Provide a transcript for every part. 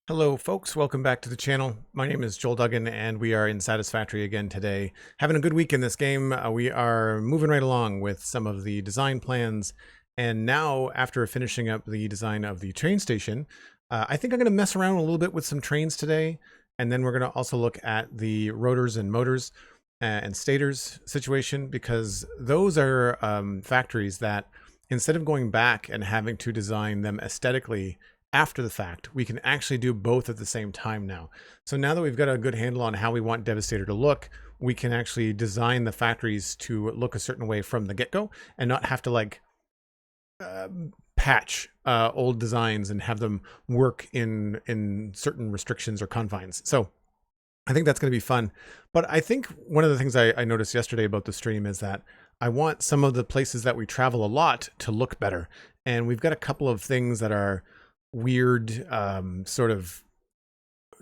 Hello folks, welcome back to the channel. My name is Joel Duggan and we are in Satisfactory again today. Having a good week in this game. We are moving right along with some of the design plans, and now after finishing up the design of the train station, I think I'm going to mess around a little bit with some trains today, and then we're going to also look at the rotors and motors and stators situation, because those are factories that instead of going back and having to design them aesthetically after the fact, we can actually do both at the same time now. So now that we've got a good handle on how we want Devastator to look, we can actually design the factories to look a certain way from the get-go and not have to like patch old designs and have them work in certain restrictions or confines. So I think that's going to be fun. But I think one of the things I noticed yesterday about the stream is that I want some of the places that we travel a lot to look better. And we've got a couple of things that are weird sort of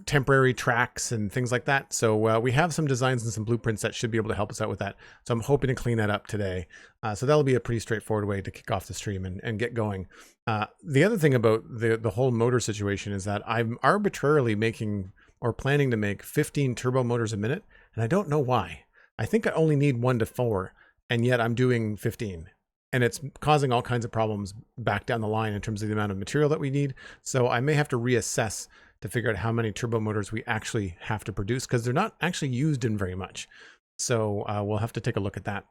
temporary tracks and things like that. So we have some designs and some blueprints that should be able to help us out with that. So I'm hoping to clean that up today. So that'll be a pretty straightforward way to kick off the stream and get going. The other thing about the whole motor situation is that I'm arbitrarily making or planning to make 15 turbo motors a minute, and I don't know why. I think I only need 1 to 4, and yet I'm doing 15. And it's causing all kinds of problems back down the line in terms of the amount of material that we need. So I may have to reassess to figure out how many turbo motors we actually have to produce, because they're not actually used in very much. So we'll have to take a look at that.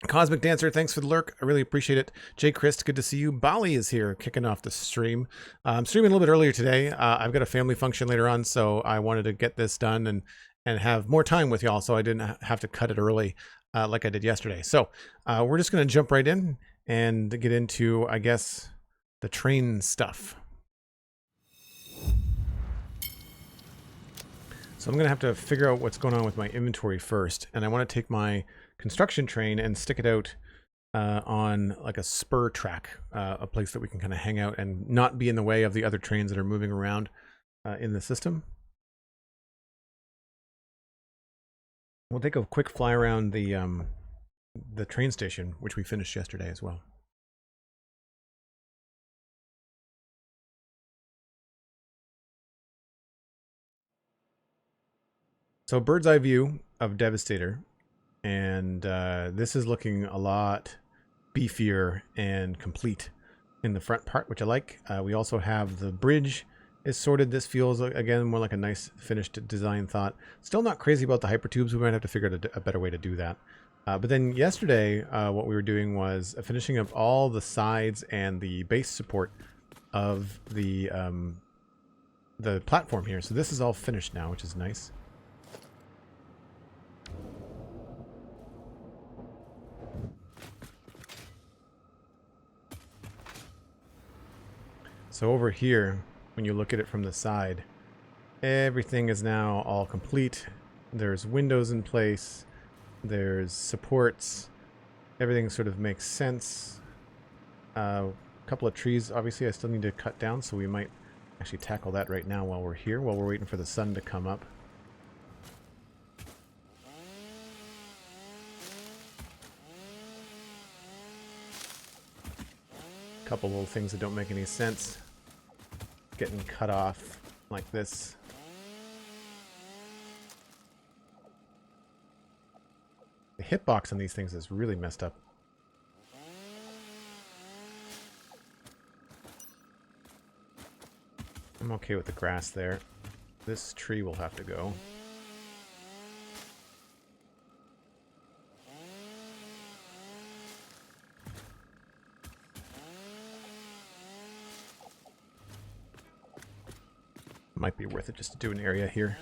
Cosmic Dancer, thanks for the lurk. I really appreciate it. Jay Christ, good to see you. Bali is here kicking off the stream. I'm streaming a little bit earlier today. I've got a family function later on, so I wanted to get this done and have more time with y'all, so I didn't have to cut it early like I did yesterday. So we're just going to jump right in and get into, I guess, the train stuff. So I'm going to have to figure out what's going on with my inventory first, and I want to take my construction train and stick it out on like a spur track, a place that we can kind of hang out and not be in the way of the other trains that are moving around in the system. We'll take a quick fly around the train station, which we finished yesterday as well. So bird's eye view of Devastator, and this is looking a lot beefier and complete in the front part, which I like. We also have the bridge is sorted. This feels, again, more like a nice finished design thought. Still not crazy about the hypertubes. We might have to figure out a better way to do that. But then yesterday, what we were doing was finishing up all the sides and the base support of the platform here. So this is all finished now, which is nice. So over here, when you look at it from the side, everything is now all complete. There's windows in place, there's supports, everything sort of makes sense. A couple of trees, obviously, I still need to cut down, so we might actually tackle that right now while we're here, while we're waiting for the sun to come up. A couple little things that don't make any sense getting cut off like this. The hitbox on these things is really messed up. I'm okay with the grass there. This tree will have to go. Might be worth it just to do an area here.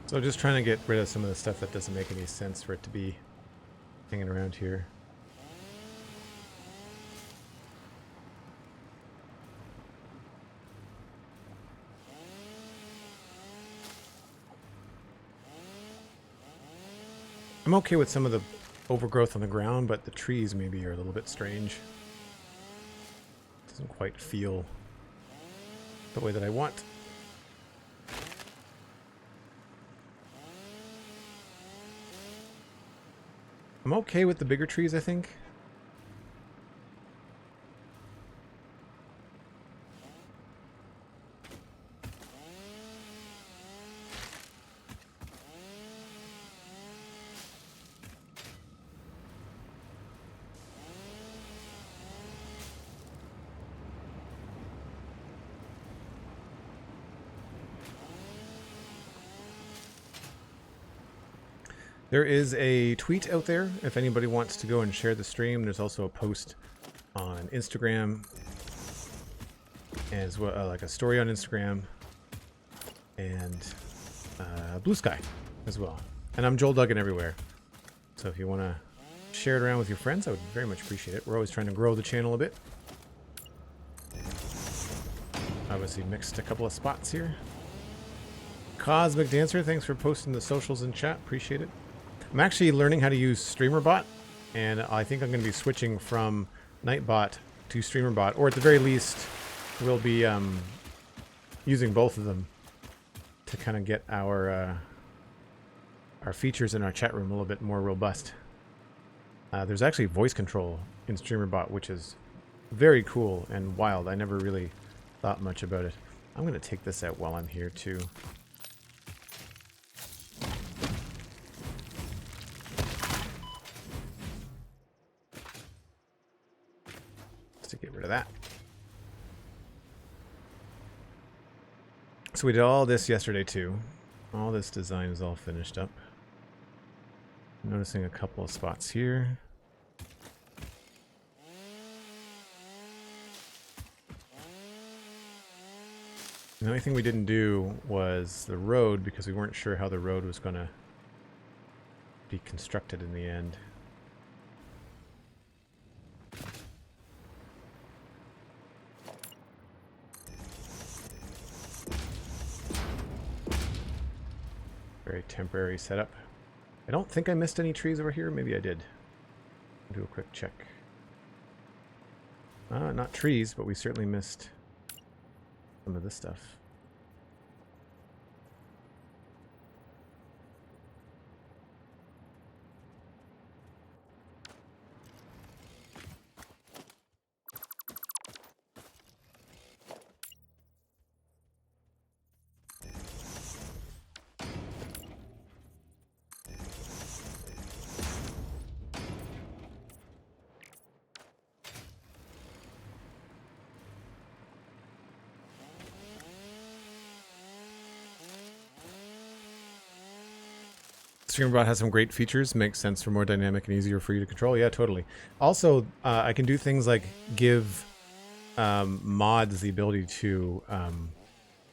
So just trying to get rid of some of the stuff that doesn't make any sense for it to be hanging around here. I'm okay with some of the overgrowth on the ground, but the trees maybe are a little bit strange. Doesn't quite feel the way that I want. I'm okay with the bigger trees, I think. There is a tweet out there if anybody wants to go and share the stream. There's also a post on Instagram as well, like a story on Instagram, and Blue Sky as well. And I'm Joel Duggan everywhere. So if you want to share it around with your friends, I would very much appreciate it. We're always trying to grow the channel a bit. Obviously mixed a couple of spots here. Cosmic Dancer, thanks for posting the socials in chat. Appreciate it. I'm actually learning how to use StreamerBot, and I think I'm going to be switching from Nightbot to StreamerBot, or at the very least, we'll be using both of them to kind of get our features in our chat room a little bit more robust. There's actually voice control in StreamerBot, which is very cool and wild. I never really thought much about it. I'm going to take this out while I'm here too. To get rid of that. So we did all this yesterday too. All this design is all finished up. Noticing a couple of spots here. The only thing we didn't do was the road, because we weren't sure how the road was going to be constructed in the end. Very temporary setup. I don't think I missed any trees over here. Maybe I did. I'll do a quick check. Not trees, but we certainly missed some of this stuff. StreamerBot has some great features, makes sense for more dynamic and easier for you to control. Yeah, totally. Also, I can do things like give mods the ability to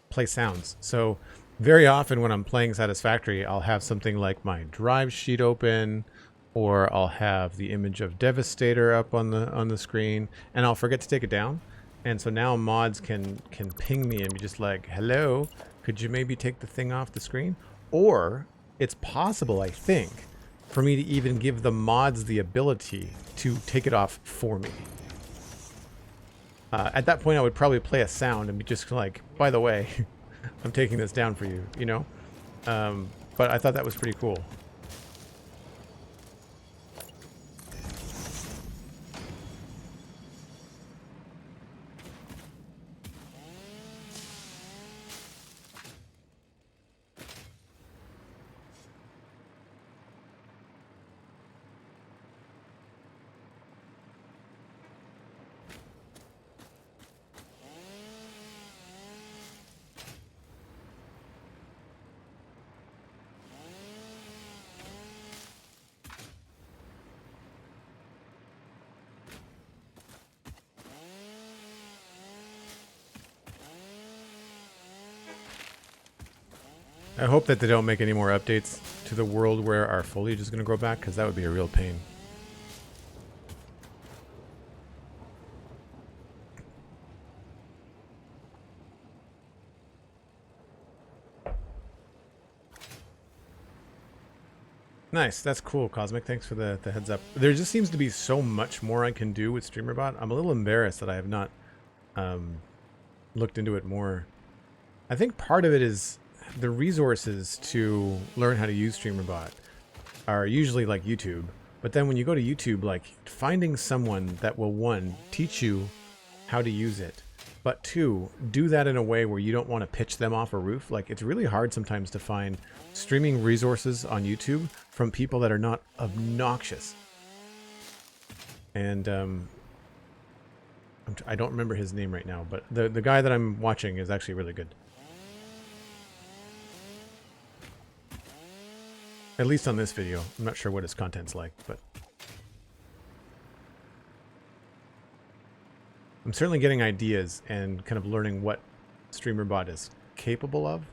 play sounds. So very often when I'm playing Satisfactory, I'll have something like my drive sheet open, or I'll have the image of Devastator up on the screen, and I'll forget to take it down. And so now mods can ping me and be just like, hello, could you maybe take the thing off the screen? Or it's possible, I think, for me to even give the mods the ability to take it off for me. At that point, I would probably play a sound and be just like, by the way, I'm taking this down for you, you know? But I thought that was pretty cool. I hope that they don't make any more updates to the world where our foliage is going to grow back, because that would be a real pain. Nice, that's cool, Cosmic. Thanks for the heads up. There just seems to be so much more I can do with StreamerBot. I'm a little embarrassed that I have not looked into it more, I think part of it is the resources to learn how to use StreamerBot are usually like YouTube. But then when you go to YouTube, like finding someone that will, one, teach you how to use it, but two, do that in a way where you don't want to pitch them off a roof. Like, it's really hard sometimes to find streaming resources on YouTube from people that are not obnoxious. And I don't remember his name right now, but the guy that I'm watching is actually really good. At least on this video. I'm not sure what his content's like, but I'm certainly getting ideas and kind of learning what StreamerBot is capable of.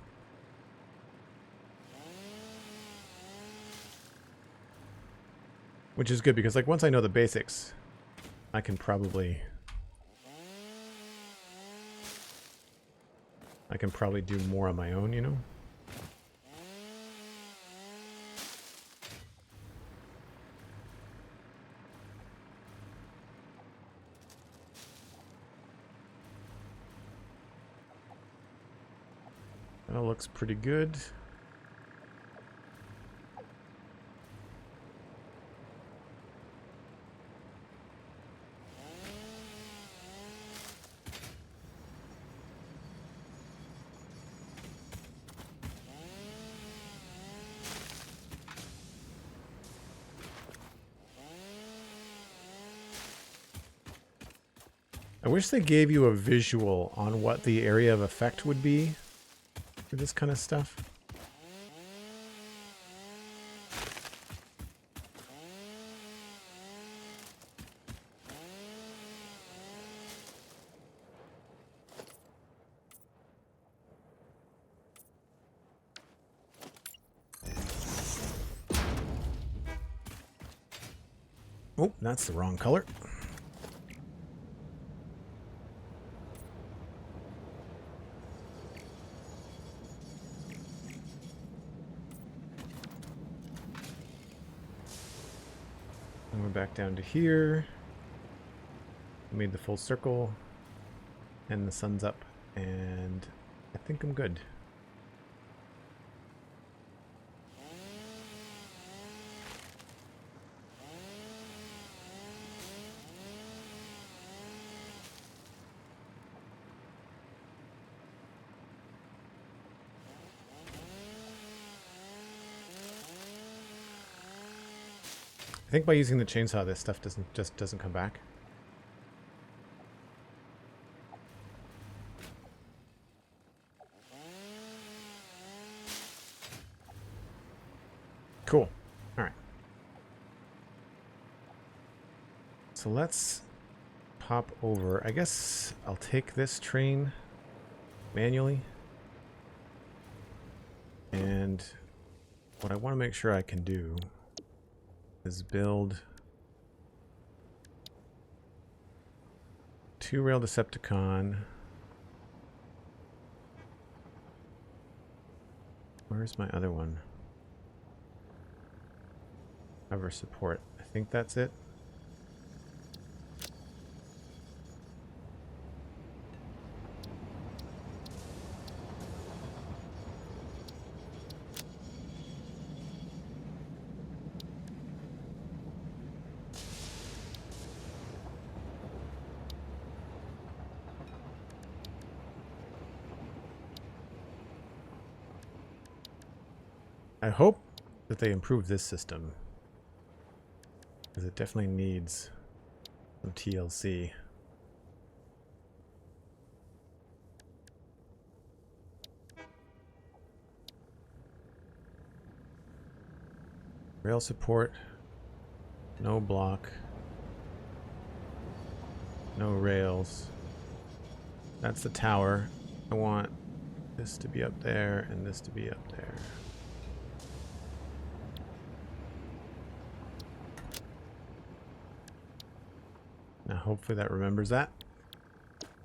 Which is good because, like, once I know the basics, I can probably do more on my own, you know? That looks pretty good. I wish they gave you a visual on what the area of effect would be for this kind of stuff. Oh, that's the wrong color. And we're back down to here. Made the full circle. And the sun's up. And I think I'm good. I think by using the chainsaw, this stuff doesn't come back. Cool. All right. So let's pop over. I guess I'll take this train manually. And what I want to make sure I can do is build 2 rail Decepticon. Where's my other one? Cover support. I think that's it. I hope that they improve this system, because it definitely needs some TLC. Rail support, no block, no rails. That's the tower. I want this to be up there and this to be up there. Now hopefully that remembers that.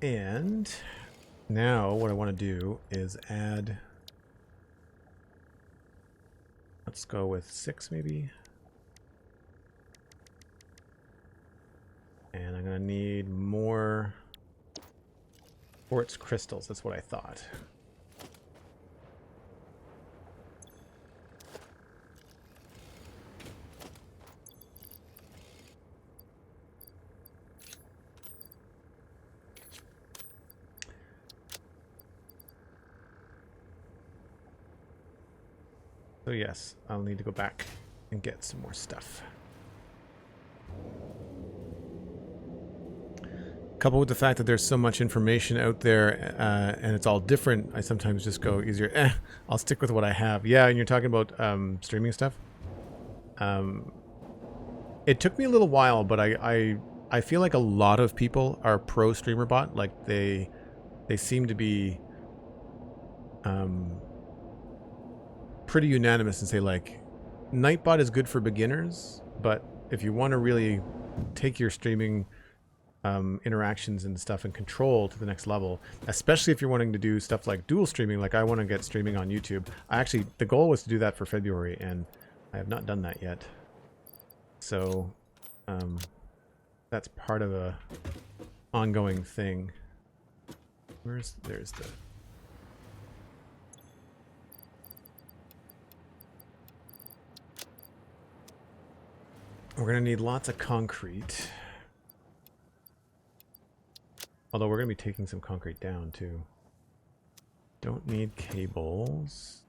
And now what I want to do is add, let's go with 6 maybe. And I'm going to need more Quartz crystals, that's what I thought. So yes, I'll need to go back and get some more stuff. Coupled with the fact that there's so much information out there and it's all different, I sometimes just go easier, I'll stick with what I have. Yeah, and you're talking about streaming stuff. It took me a little while, but I feel like a lot of people are pro StreamerBot. Like they seem to be pretty unanimous and say like Nightbot is good for beginners, but if you want to really take your streaming interactions and stuff and control to the next level, especially if you're wanting to do stuff like dual streaming, like I want to get streaming on YouTube. The goal was to do that for February, and I have not done that yet. So that's part of a ongoing thing. There's the... We're going to need lots of concrete. Although we're going to be taking some concrete down too. Don't need cables.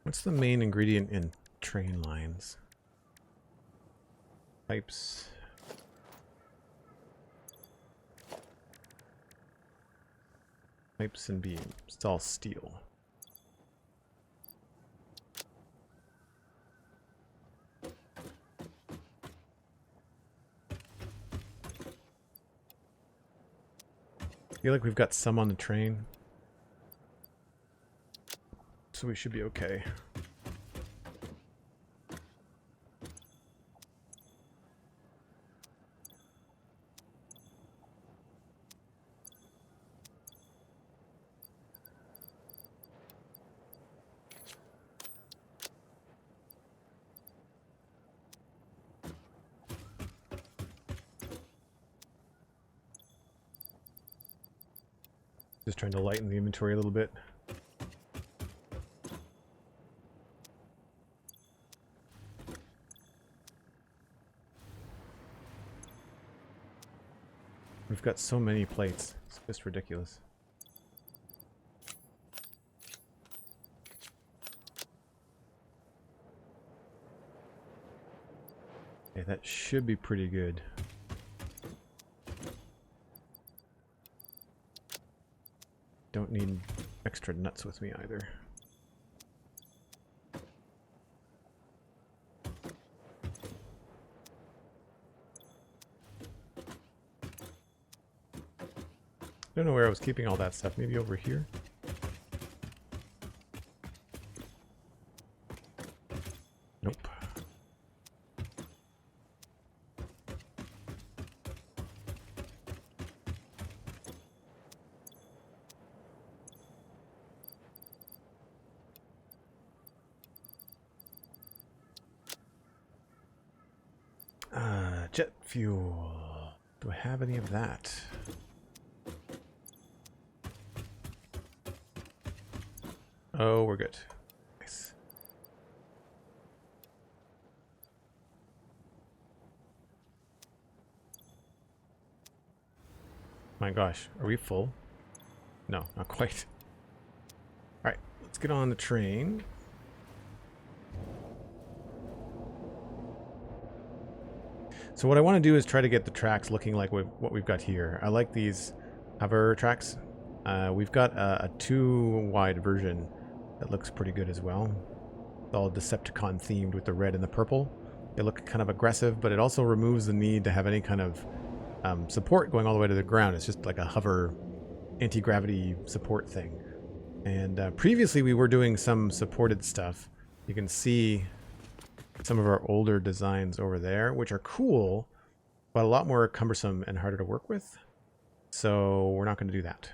What's the main ingredient in train lines? Pipes. Pipes and beams. It's all steel. I feel like we've got some on the train, so we should be okay. Just trying to lighten the inventory a little bit. We've got so many plates. It's just ridiculous. Okay, that should be pretty good. Don't need extra nuts with me either. I don't know where I was keeping all that stuff. Maybe over here? Nope. Jet fuel. Do I have any of that? Oh, we're good. Nice. My gosh, are we full? No, not quite. All right, let's get on the train. So what I want to do is try to get the tracks looking like what we've got here. I like these hover tracks. We've got a 2-wide version that looks pretty good as well. It's all Decepticon themed with the red and the purple. They look kind of aggressive, but it also removes the need to have any kind of support going all the way to the ground. It's just like a hover anti-gravity support thing. And previously we were doing some supported stuff. You can see some of our older designs over there, which are cool, but a lot more cumbersome and harder to work with. So we're not going to do that.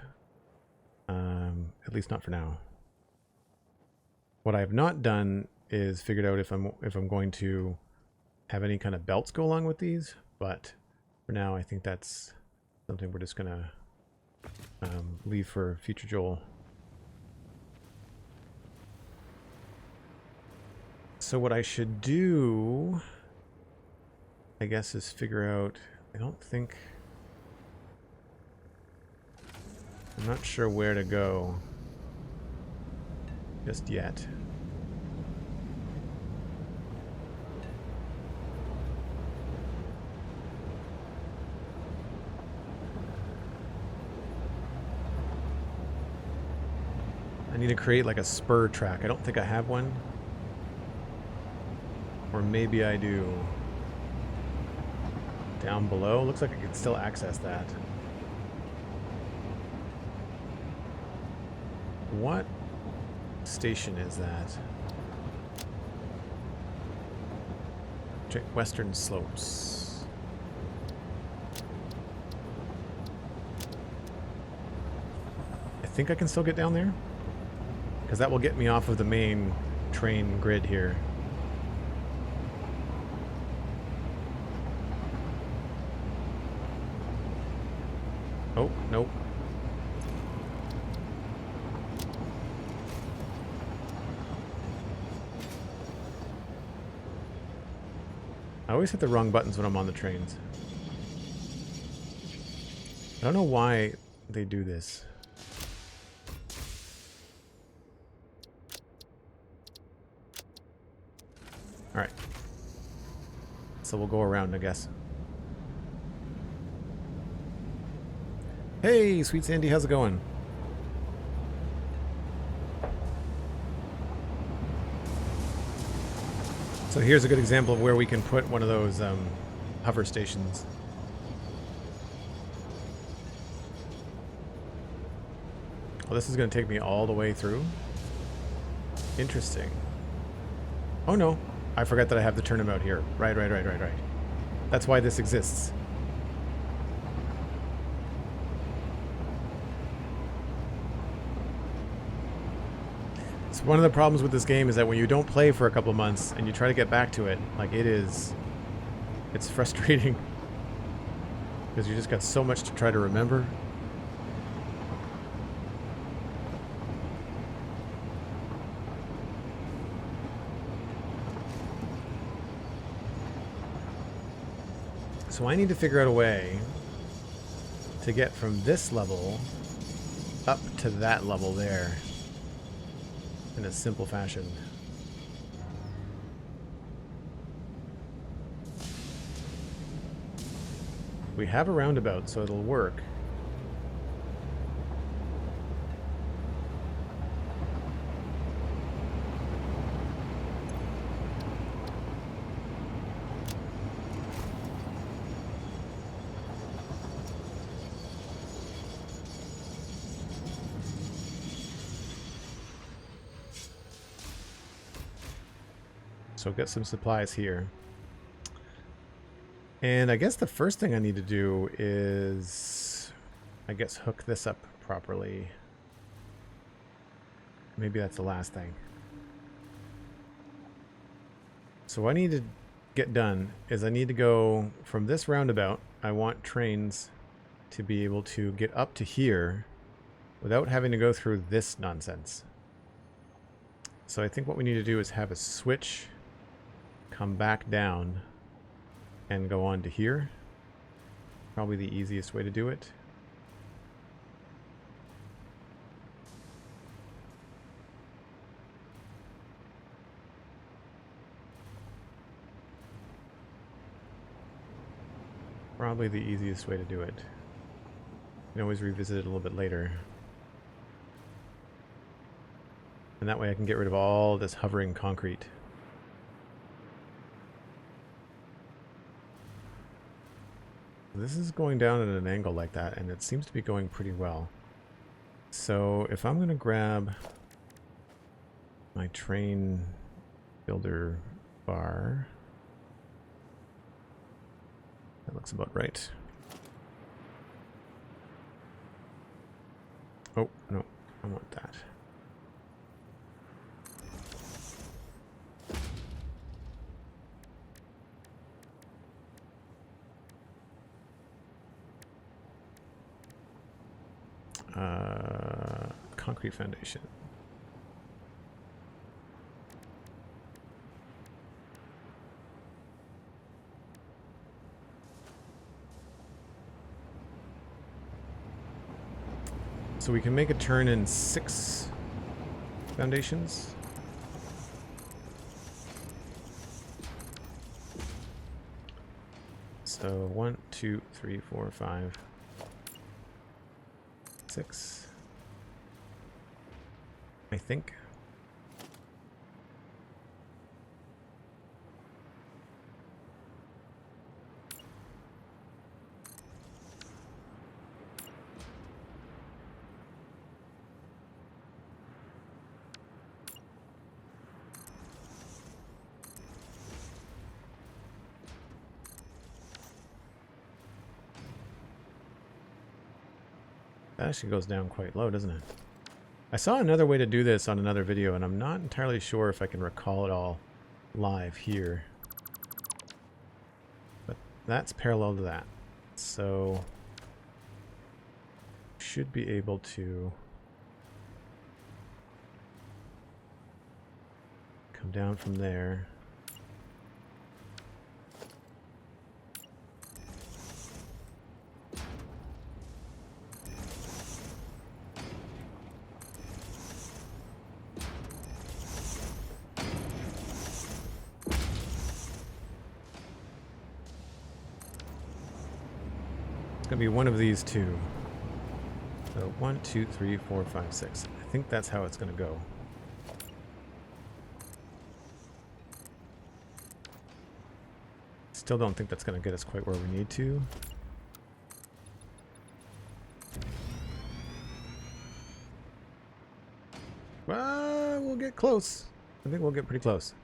At least not for now. What I have not done is figured out if I'm going to have any kind of belts go along with these, but for now I think that's something we're just gonna leave for future Joel. So what I should do, I guess, is figure out, I'm not sure where to go just yet. I need to create like a spur track. I don't think I have one. Or maybe I do. Down below? Looks like I can still access that. What station is that? Check Western Slopes. I think I can still get down there, because that will get me off of the main train grid here. Oh, nope. I always hit the wrong buttons when I'm on the trains. I don't know why they do this. Alright. So we'll go around, I guess. Hey, SweetSandi, how's it going? So here's a good example of where we can put one of those hover stations. Well, this is going to take me all the way through. Interesting. Oh no, I forgot that I have the turnabout here. Right. That's why this exists. One of the problems with this game is that when you don't play for a couple of months and you try to get back to it, like it's frustrating because you just got so much to try to remember. So I need to figure out a way to get from this level up to that level there in a simple fashion. We have a roundabout, so it'll work. So get some supplies here. And I guess the first thing I need to do is, I guess, hook this up properly. Maybe that's the last thing. So what I need to get done is I need to go from this roundabout. I want trains to be able to get up to here without having to go through this nonsense. So I think what we need to do is have a switch come back down and go on to here. Probably the easiest way to do it. Probably the easiest way to do it. You can always revisit it a little bit later. And that way I can get rid of all this hovering concrete. This is going down at an angle like that, and it seems to be going pretty well. So if I'm going to grab my train builder bar. That looks about right. Oh, no, I want that. Concrete foundation. So we can make a turn in 6 foundations. So 1, 2, 3, 4, 5, 6. I think. That actually goes down quite low, doesn't it? I saw another way to do this on another video, and I'm not entirely sure if I can recall it all live here. But that's parallel to that. So should be able to come down from there. It's going to be one of these two. So 1, 2, 3, 4, 5, 6. I think that's how it's going to go. Still don't think that's going to get us quite where we need to. Well, we'll get close. I think we'll get pretty close.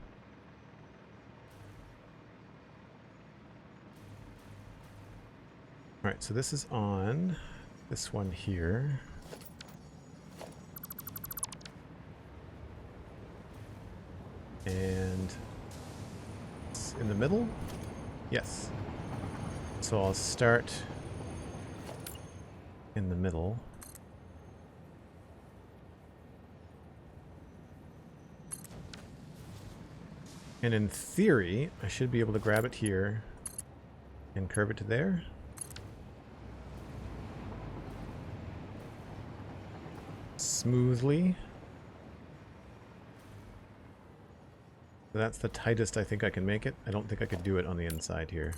All right, so this is on this one here. And it's in the middle? Yes. So I'll start in the middle. And in theory, I should be able to grab it here and curve it to there. Smoothly. That's the tightest I think I can make it. I don't think I could do it on the inside here.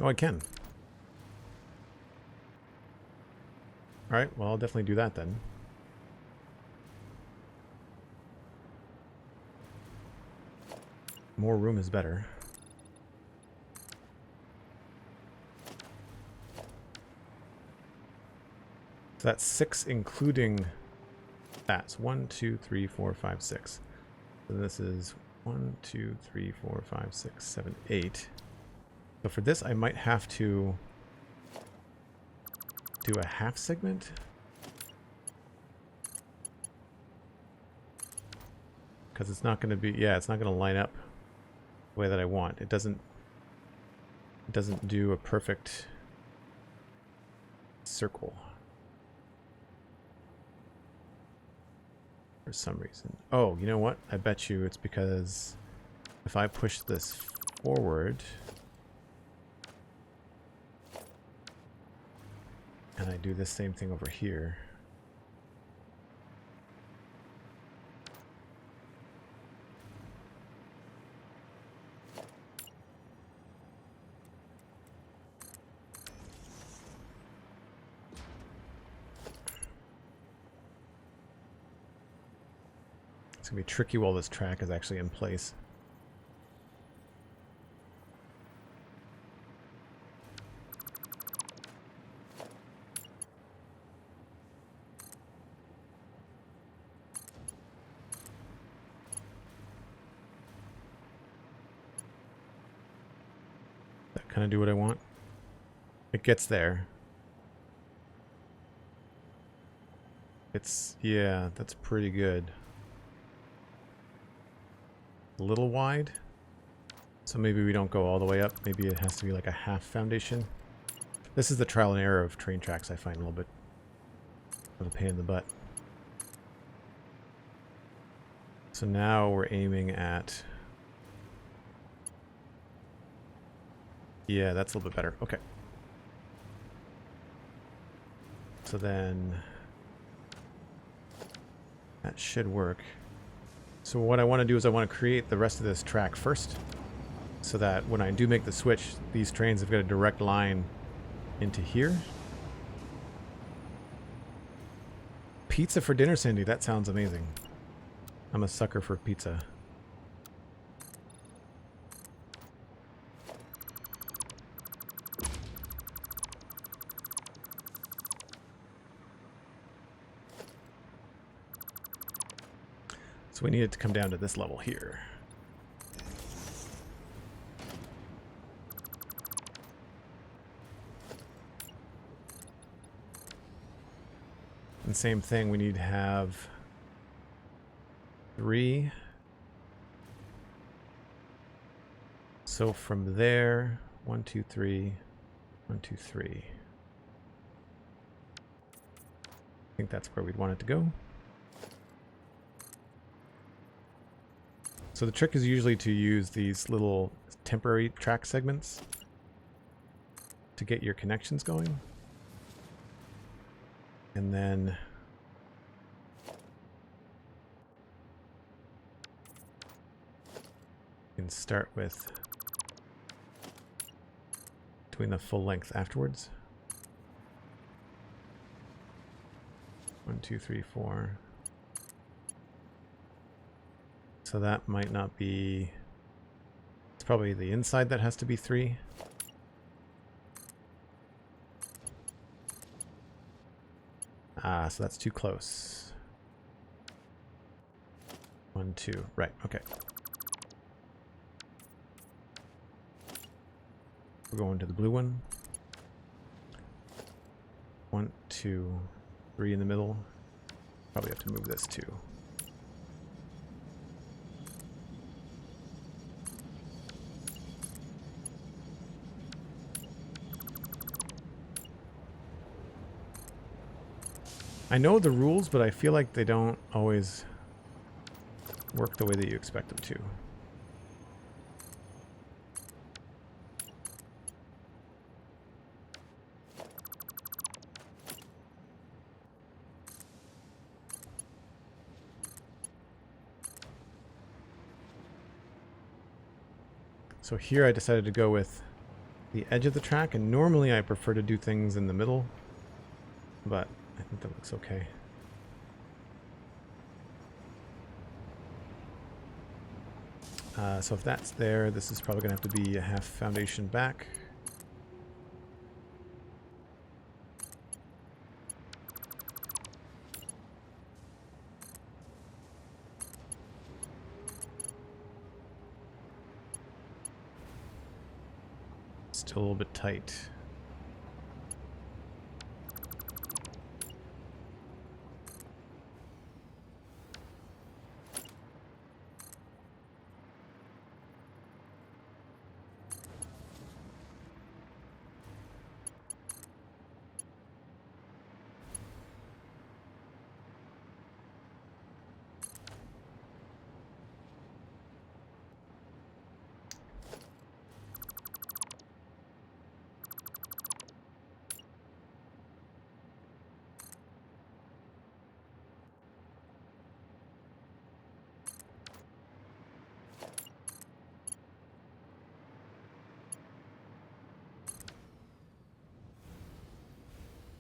Oh, I can. Alright, well, I'll definitely do that then. More room is better. So that's 6 including that. So 1, 2, 3, 4, 5, 6. So this is 1, 2, 3, 4, 5, 6, 7, 8. So for this, I might have to do a half segment. Because it's not going to be, yeah, it's not going to line up the way that I want. It doesn't do a perfect circle. For some reason. Oh, you know what? I bet you it's because if I push this forward and I do the same thing over here. It's going to be tricky while this track is actually in place. That kind of do what I want. It gets there. It's, yeah, that's pretty good. A little wide. So maybe we don't go all the way up. Maybe it has to be like a half foundation. This is the trial and error of train tracks, I find a little bit of a pain in the butt. So now we're aiming at... Yeah, that's a little bit better. Okay. So then... that should work. So what I want to do is I want to create the rest of this track first, so that when I do make the switch, these trains have got a direct line into here. Pizza for dinner, Cindy. That sounds amazing. I'm a sucker for pizza. So we need it to come down to this level here. And same thing, we need to have 3. So from there, 1, 2, 3, 1, 2, 3. I think that's where we'd want it to go. So the trick is usually to use these little temporary track segments to get your connections going. And then you can start with doing the full length afterwards. 1, 2, 3, 4. So that might not be... It's probably the inside that has to be 3. Ah, so that's too close. 1, 2. Right, okay. We're going to the blue one. 1, 2, 3 in the middle. Probably have to move this too. I know the rules, but I feel like they don't always work the way that you expect them to. So here I decided to go with the edge of the track, and normally I prefer to do things in the middle, but I think that looks okay. So if that's there, this is probably going to have to be a half foundation back. Still a little bit tight.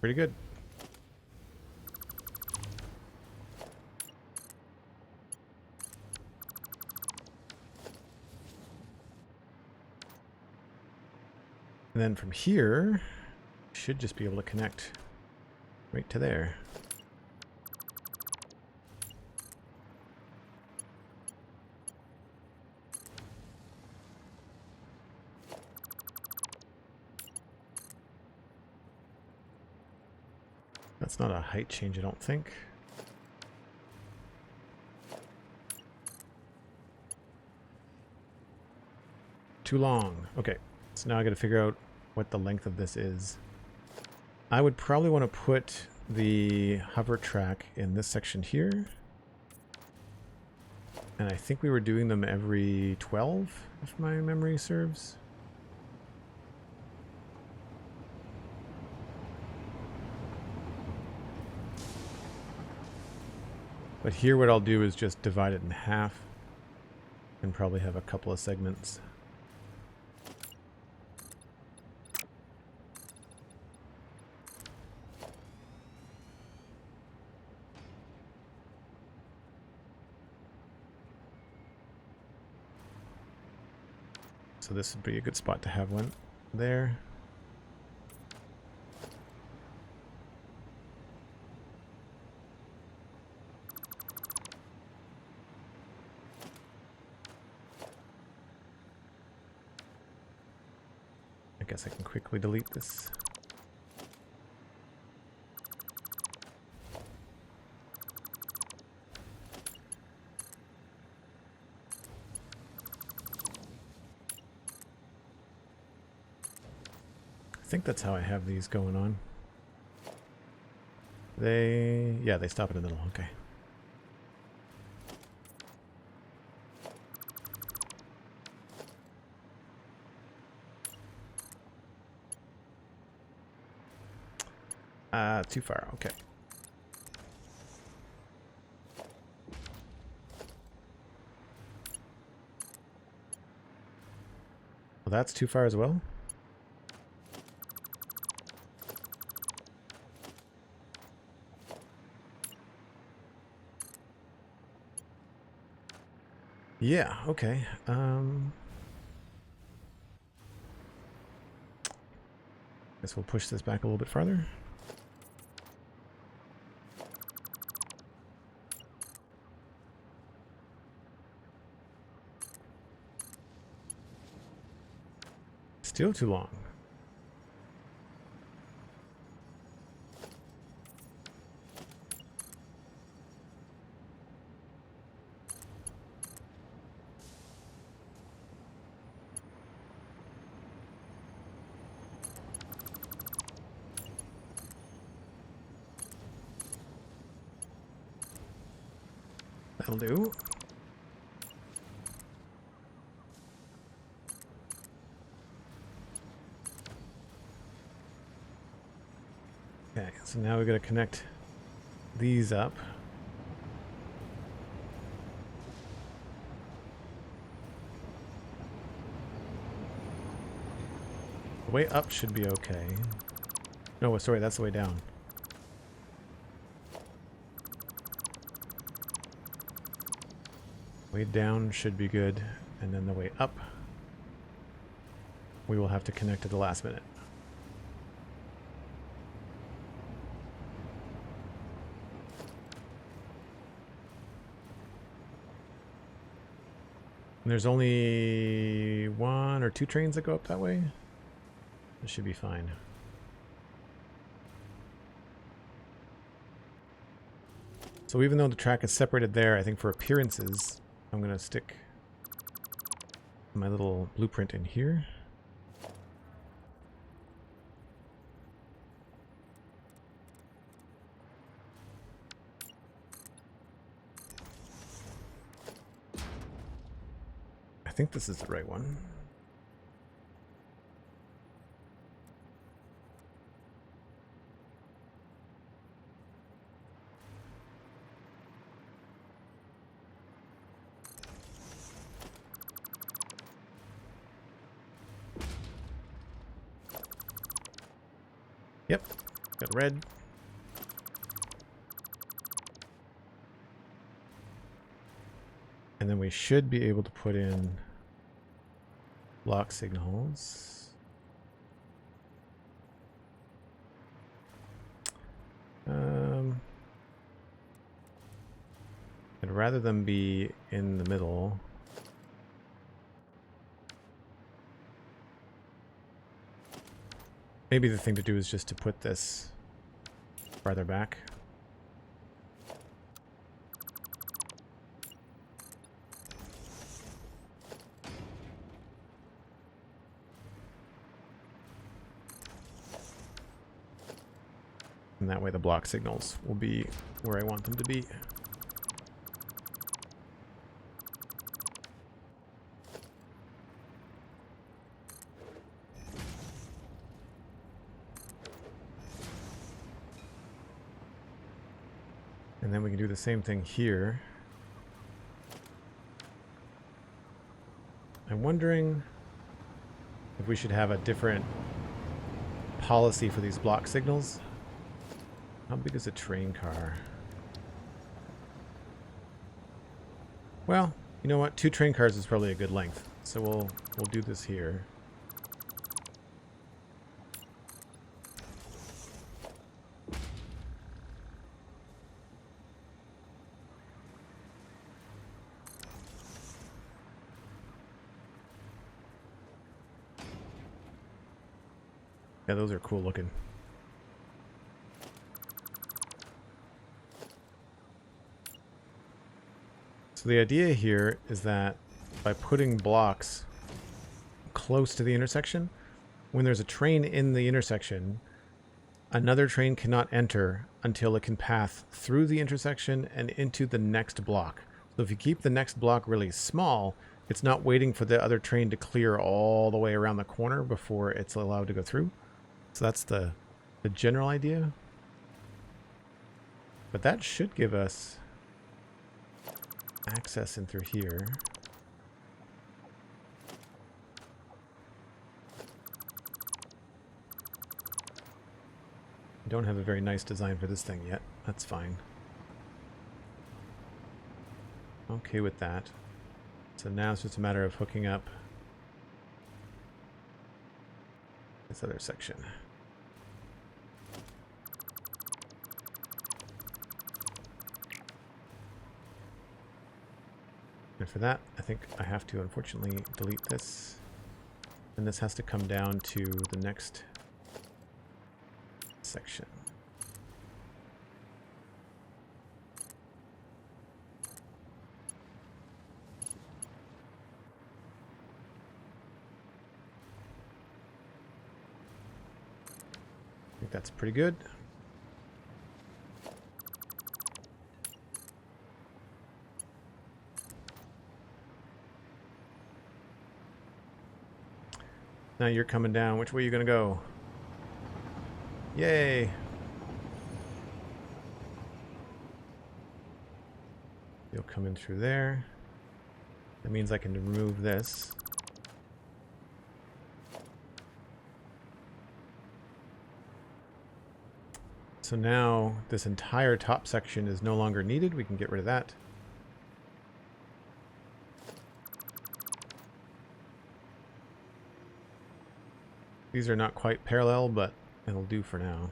Pretty good. And then from here, should just be able to connect right to there. That's not a height change, I don't think. Too long. Okay, so now I got to figure out what the length of this is. I would probably want to put the hover track in this section here. And I think we were doing them every 12, if my memory serves. But here what I'll do is just divide it in half and probably have a couple of segments. So this would be a good spot to have one there. I guess I can quickly delete this. I think that's how I have these going on. Yeah, they stop in the middle. Okay. Too far. Okay. Well, that's too far as well. Yeah, okay. Guess we'll push this back a little bit farther. Still too long. That'll do. Okay, so now we've got to connect these up. The way up should be okay. No, sorry, that's the way down. Way down should be good, and then the way up, we will have to connect at the last minute. And there's only 1 or 2 trains that go up that way. It should be fine. So even though the track is separated there, I think for appearances, I'm going to stick my little blueprint in here. I think this is the right one. Yep, got red. And then we should be able to put in block signals. I'd rather them be in the middle. Maybe the thing to do is just to put this farther back. And that way the block signals will be where I want them to be. And then we can do the same thing here. I'm wondering if we should have a different policy for these block signals. How big is a train car? Well, you know what? 2 train cars is probably a good length. So we'll do this here. Yeah, those are cool looking. So the idea here is that by putting blocks close to the intersection, when there's a train in the intersection, another train cannot enter until it can pass through the intersection and into the next block. So if you keep the next block really small, it's not waiting for the other train to clear all the way around the corner before it's allowed to go through. So that's the general idea. But that should give us access in through here. I don't have a very nice design for this thing yet. That's fine. Okay with that. So now it's just a matter of hooking up this other section. And for that, I think I have to unfortunately delete this. And this has to come down to the next section. I think that's pretty good. Now you're coming down. Which way are you going to go? Yay! You'll come in through there. That means I can remove this. So now this entire top section is no longer needed. We can get rid of that. These are not quite parallel, but it'll do for now.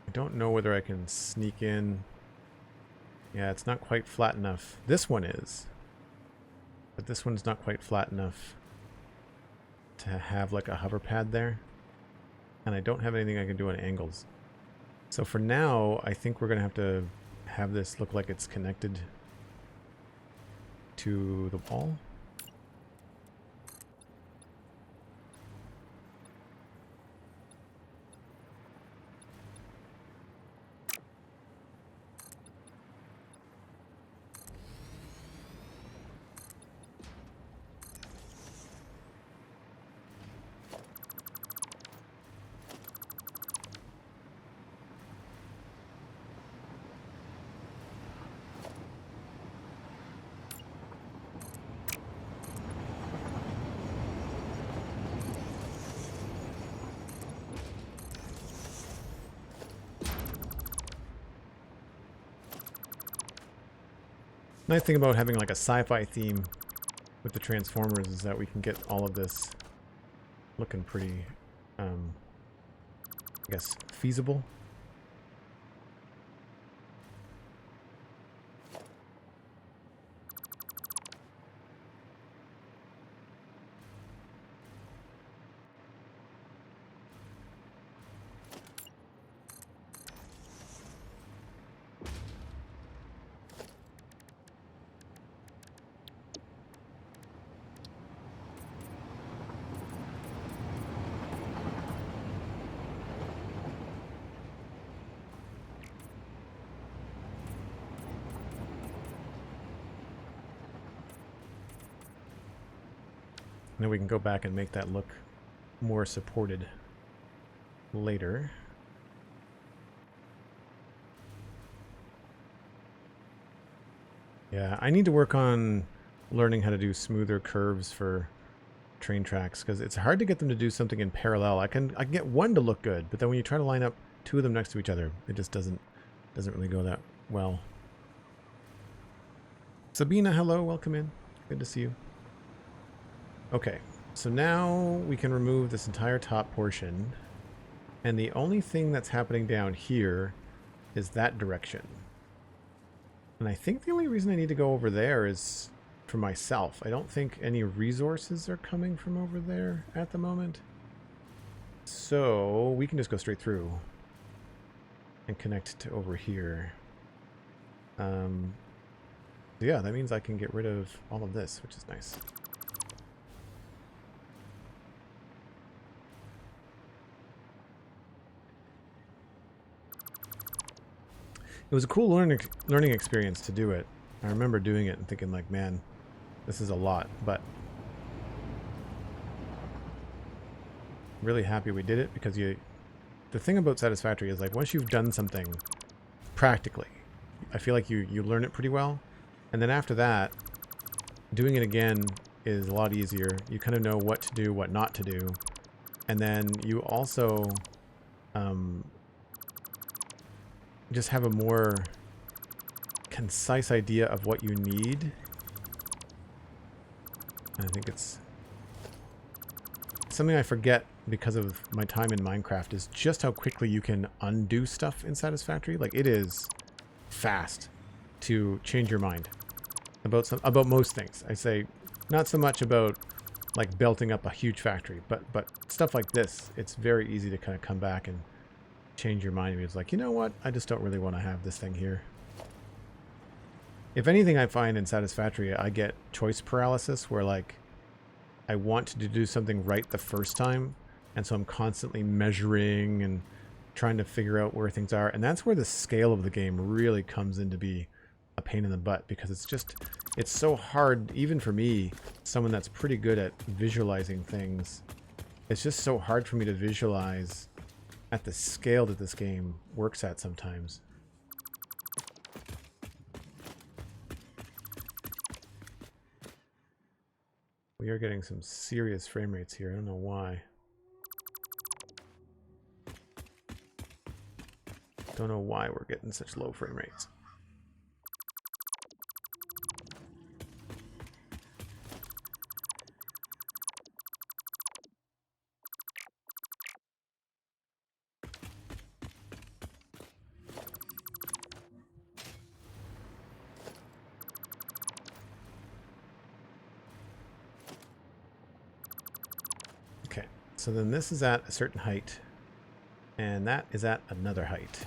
I don't know whether I can sneak in. Yeah, it's not quite flat enough. This one is. But this one's not quite flat enough to have like a hover pad there. And I don't have anything I can do on angles. So for now, I think we're going to have this look like it's connected to the wall. Nice thing about having like a sci-fi theme with the transformers is that we can get all of this looking pretty, I guess, feasible. And then we can go back and make that look more supported later. Yeah, I need to work on learning how to do smoother curves for train tracks, because it's hard to get them to do something in parallel. I can get one to look good, but then when you try to line up two of them next to each other, it just doesn't really go that well. Sabina, hello, welcome in. Good to see you. Okay, so now we can remove this entire top portion, and the only thing that's happening down here is that direction. And I think the only reason I need to go over there is for myself. I don't think any resources are coming from over there at the moment. So we can just go straight through and connect to over here. Yeah, that means I can get rid of all of this, which is nice. It was a cool learning experience to do it. I remember doing it and thinking like, man, this is a lot, but really happy we did it, because the thing about Satisfactory is like once you've done something practically, I feel like you learn it pretty well. And then after that, doing it again is a lot easier. You kind of know what to do, what not to do. And then you also just have a more concise idea of what you need. And I think it's something I forget because of my time in Minecraft is just how quickly you can undo stuff in Satisfactory. Like, it is fast to change your mind about most things. I say not so much about like belting up a huge factory, but stuff like this, it's very easy to kind of come back and change your mind. It's like, you know what? I just don't really want to have this thing here. If anything, I find in Satisfactory, I get choice paralysis where like I want to do something right the first time, and so I'm constantly measuring and trying to figure out where things are, and that's where the scale of the game really comes in to be a pain in the butt, because it's so hard, even for me, someone that's pretty good at visualizing things. It's just so hard for me to visualize at the scale that this game works at sometimes. We are getting some serious frame rates here. I don't know why. Don't know why we're getting such low frame rates. Okay, so then this is at a certain height, and that is at another height.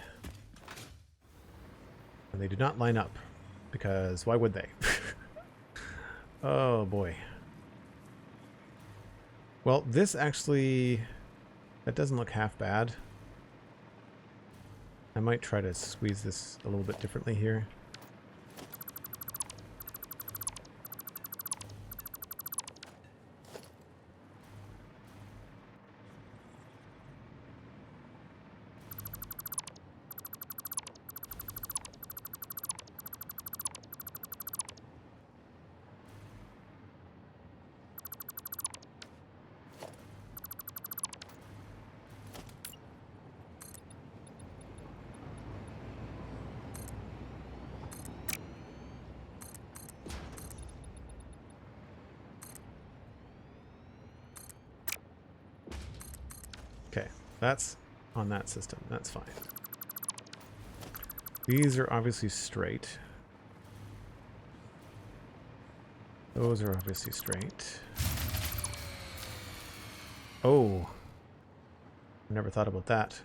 And they do not line up, because why would they? Oh boy. Well, this actually, that doesn't look half bad. I might try to squeeze this a little bit differently here. That's on that system. That's fine. These are obviously straight. Those are obviously straight. Oh. Never thought about that.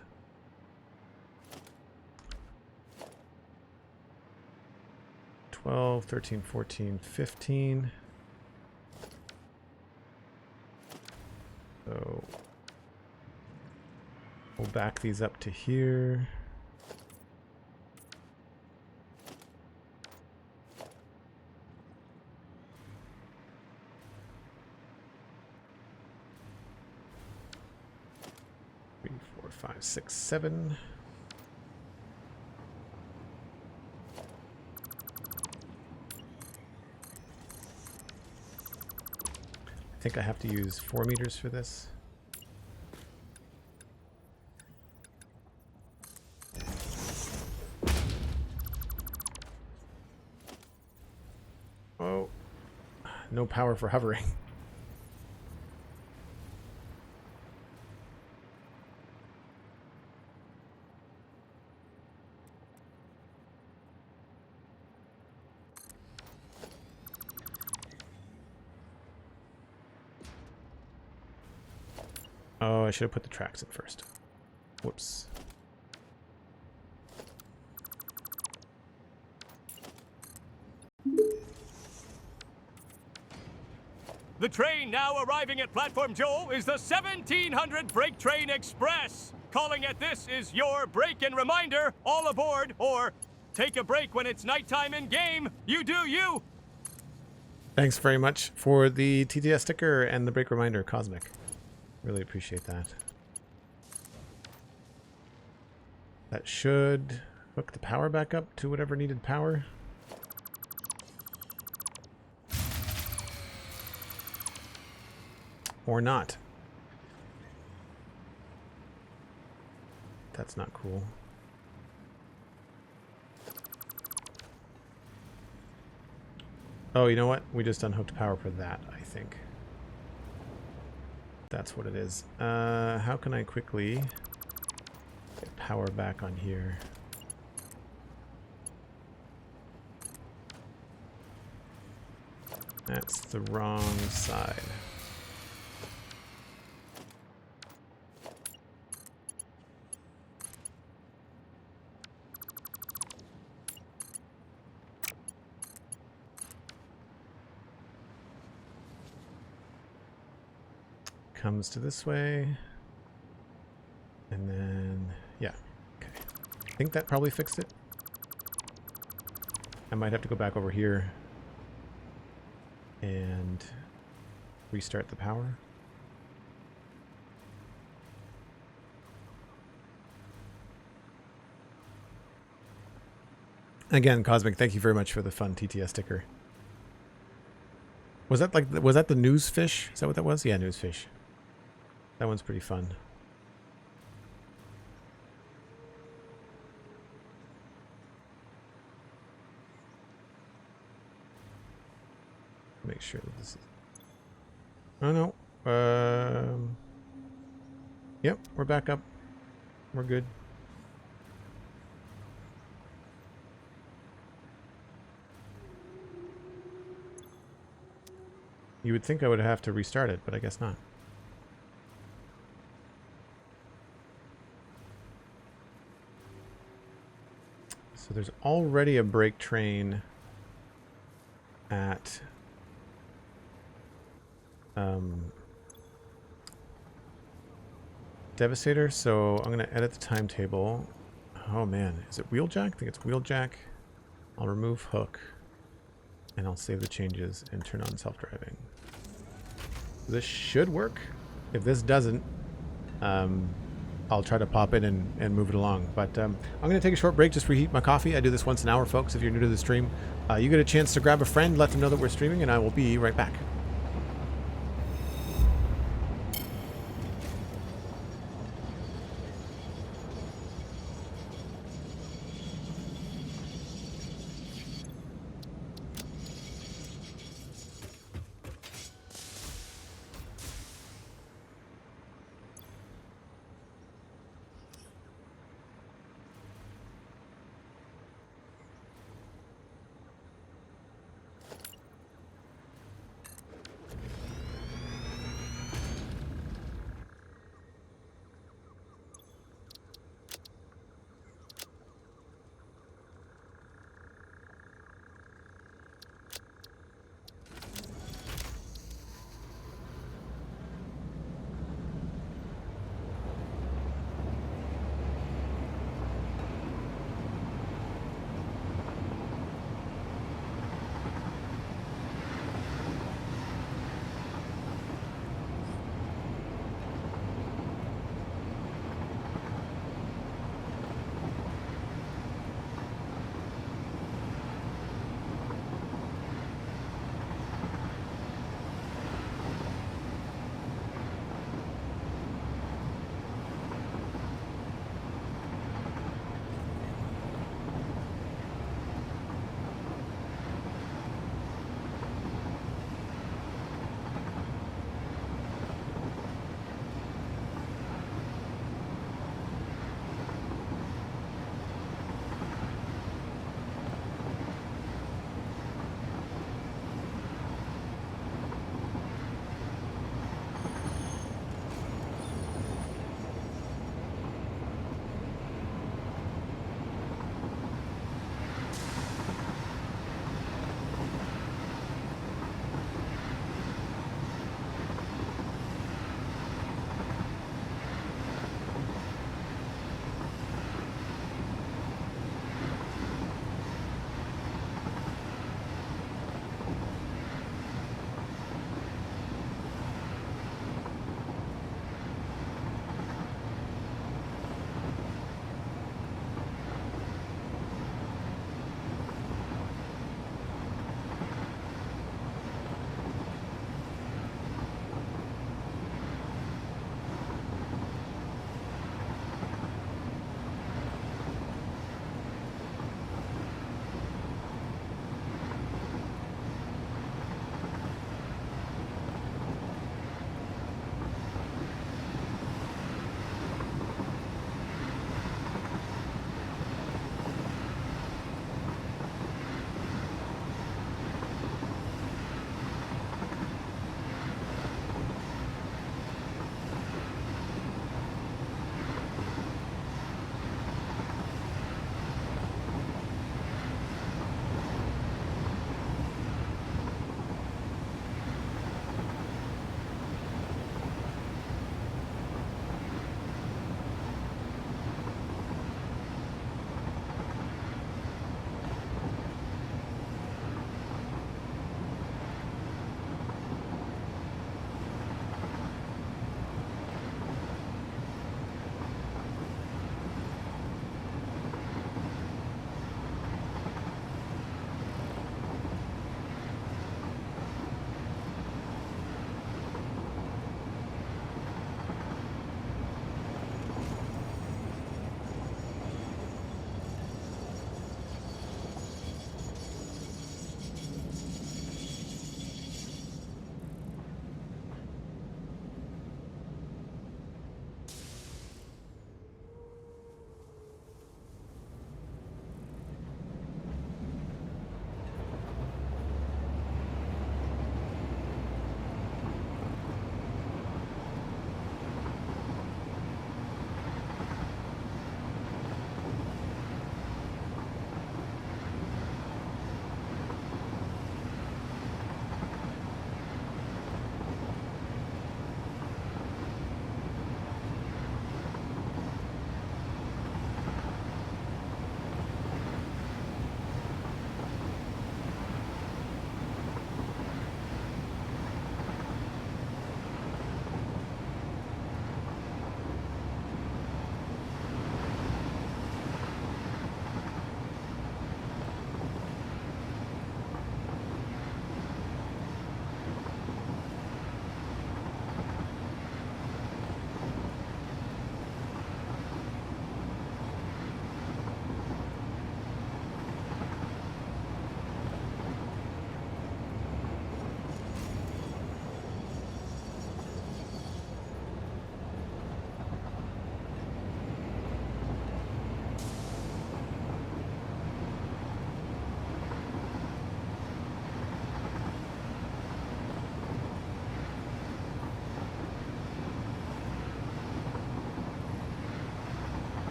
$12, $13, $14, $15. So we'll back these up to here. Three, four, five, six, seven. I think I have to use 4 meters for this. Oh, no power for hovering. Oh, I should have put the tracks in first. Whoops. The train now arriving at Platform Joe is the 1700 Break Train Express. Calling it this is your break-in reminder, all aboard, or take a break when it's nighttime in game. You do you. Thanks very much for the TTS sticker and the break reminder, Cosmic. Really appreciate that. That should hook the power back up to whatever needed power. Or not. That's not cool. Oh, you know what? We just unhooked power for that, I think. That's what it is. How can I quickly get power back on here? That's the wrong side. Comes to this way, and then yeah, okay. I think that probably fixed it. I might have to go back over here and restart the power. Again, Cosmic, thank you very much for the fun TTS sticker. Was that the news fish? Is that what that was? Yeah, news fish. That one's pretty fun. Make sure that this is... Oh no. Yep, we're back up. We're good. You would think I would have to restart it, but I guess not. So there's already a break train at Devastator, so I'm going to edit the timetable. Oh man, is it Wheeljack? I think it's Wheeljack. I'll remove Hook, and I'll save the changes and turn on self-driving. This should work. If this doesn't, I'll try to pop in and move it along. But I'm going to take a short break, just reheat my coffee. I do this once an hour, folks. If you're new to the stream, you get a chance to grab a friend, let them know that we're streaming, and I will be right back.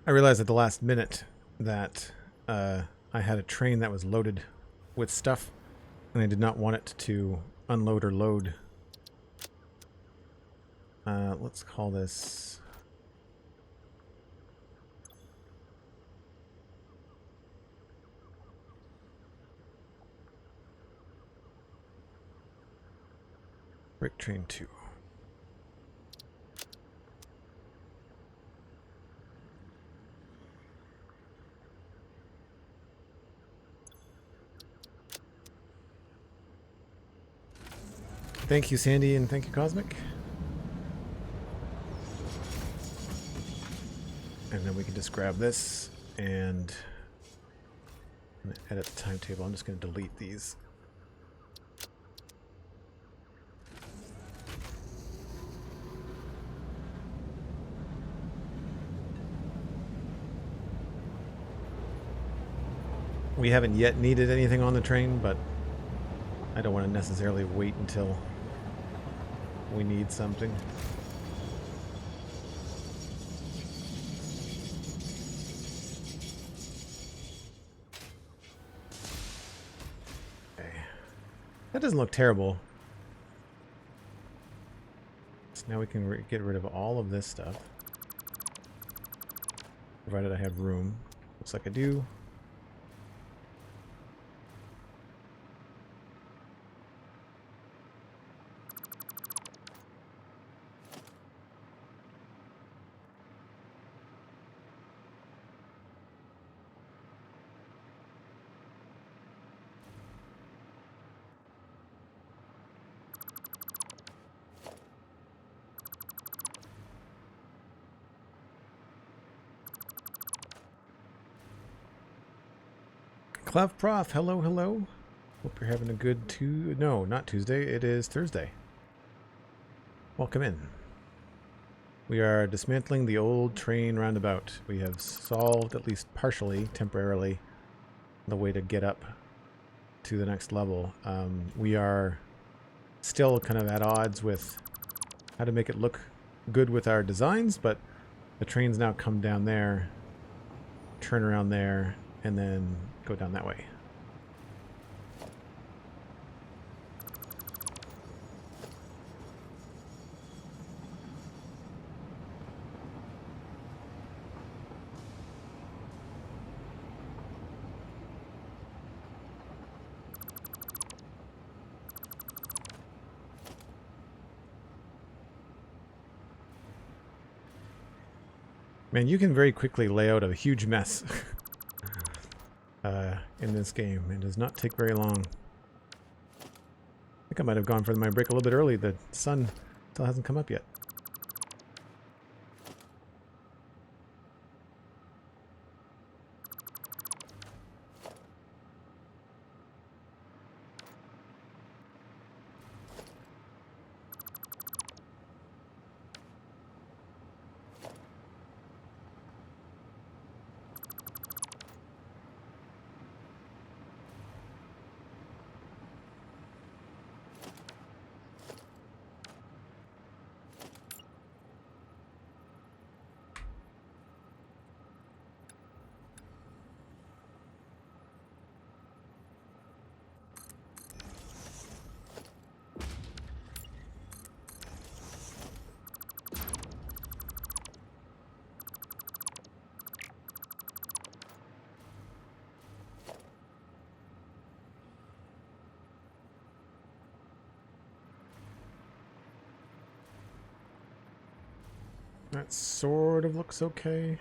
I realized at the last minute that I had a train that was loaded with stuff, and I did not want it to unload or load. Let's call this... Brick Train 2. Thank you, Sandy, and thank you, Cosmic. And then we can just grab this and edit the timetable. I'm just going to delete these. We haven't yet needed anything on the train, but I don't want to necessarily wait until we need something. Okay. That doesn't look terrible. So now we can get rid of all of this stuff. Provided I have room. Looks like I do. Clev Prof, hello, hello. Hope you're having a good no, not Tuesday, it is Thursday. Welcome in. We are dismantling the old train roundabout. We have solved, at least partially, temporarily, the way to get up to the next level. We are still kind of at odds with how to make it look good with our designs, but the trains now come down there, turn around there, and then go down that way. Man, you can very quickly lay out a huge mess in this game. It does not take very long. I think I might have gone for my break a little bit early. The sun still hasn't come up yet. That sort of looks okay.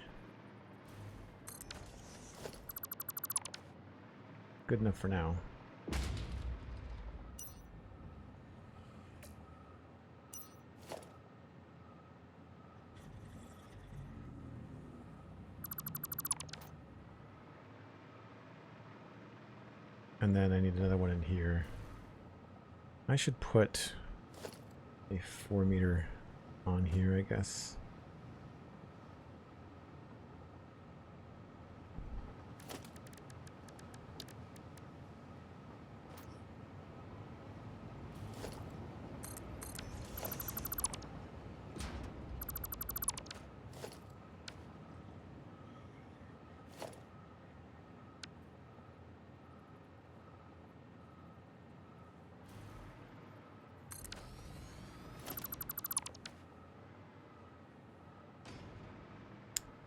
Good enough for now. And then I need another one in here. I should put a 4-meter on here, I guess.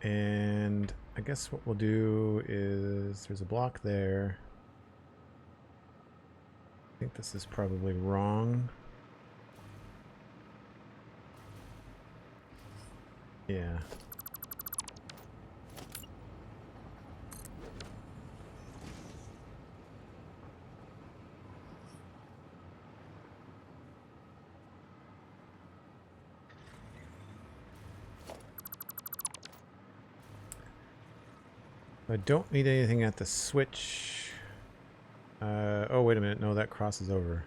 And I guess what we'll do is there's a block there. I think this is probably wrong. Yeah. I don't need anything at the switch. Oh, wait a minute. No, that crosses over.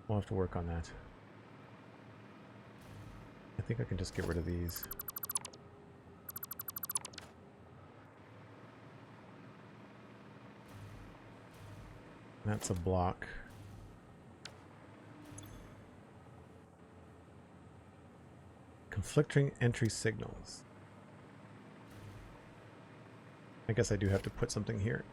We'll have to work on that. I think I can just get rid of these. That's a block. Conflicting entry signals. I guess I do have to put something here.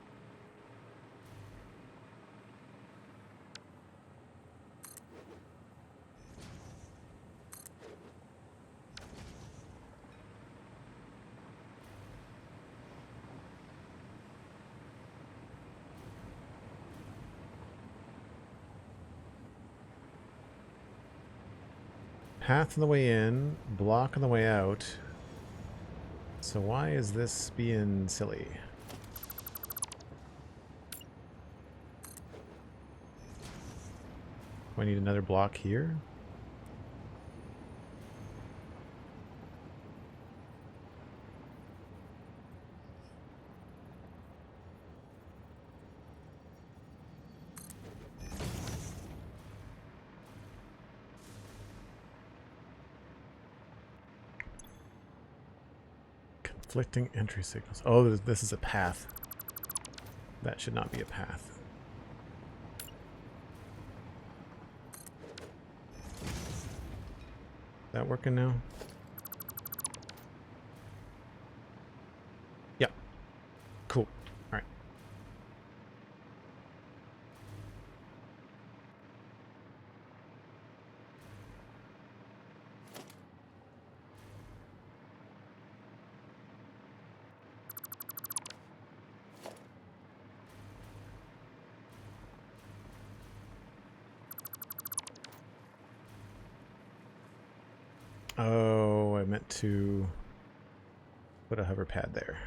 Path on the way in, block on the way out. So why is this being silly? Do I need another block here? Conflicting entry signals. Oh, this is a path. That should not be a path. Is that working now? Yep. Cool. All right. Oh, I meant to put a hover pad there.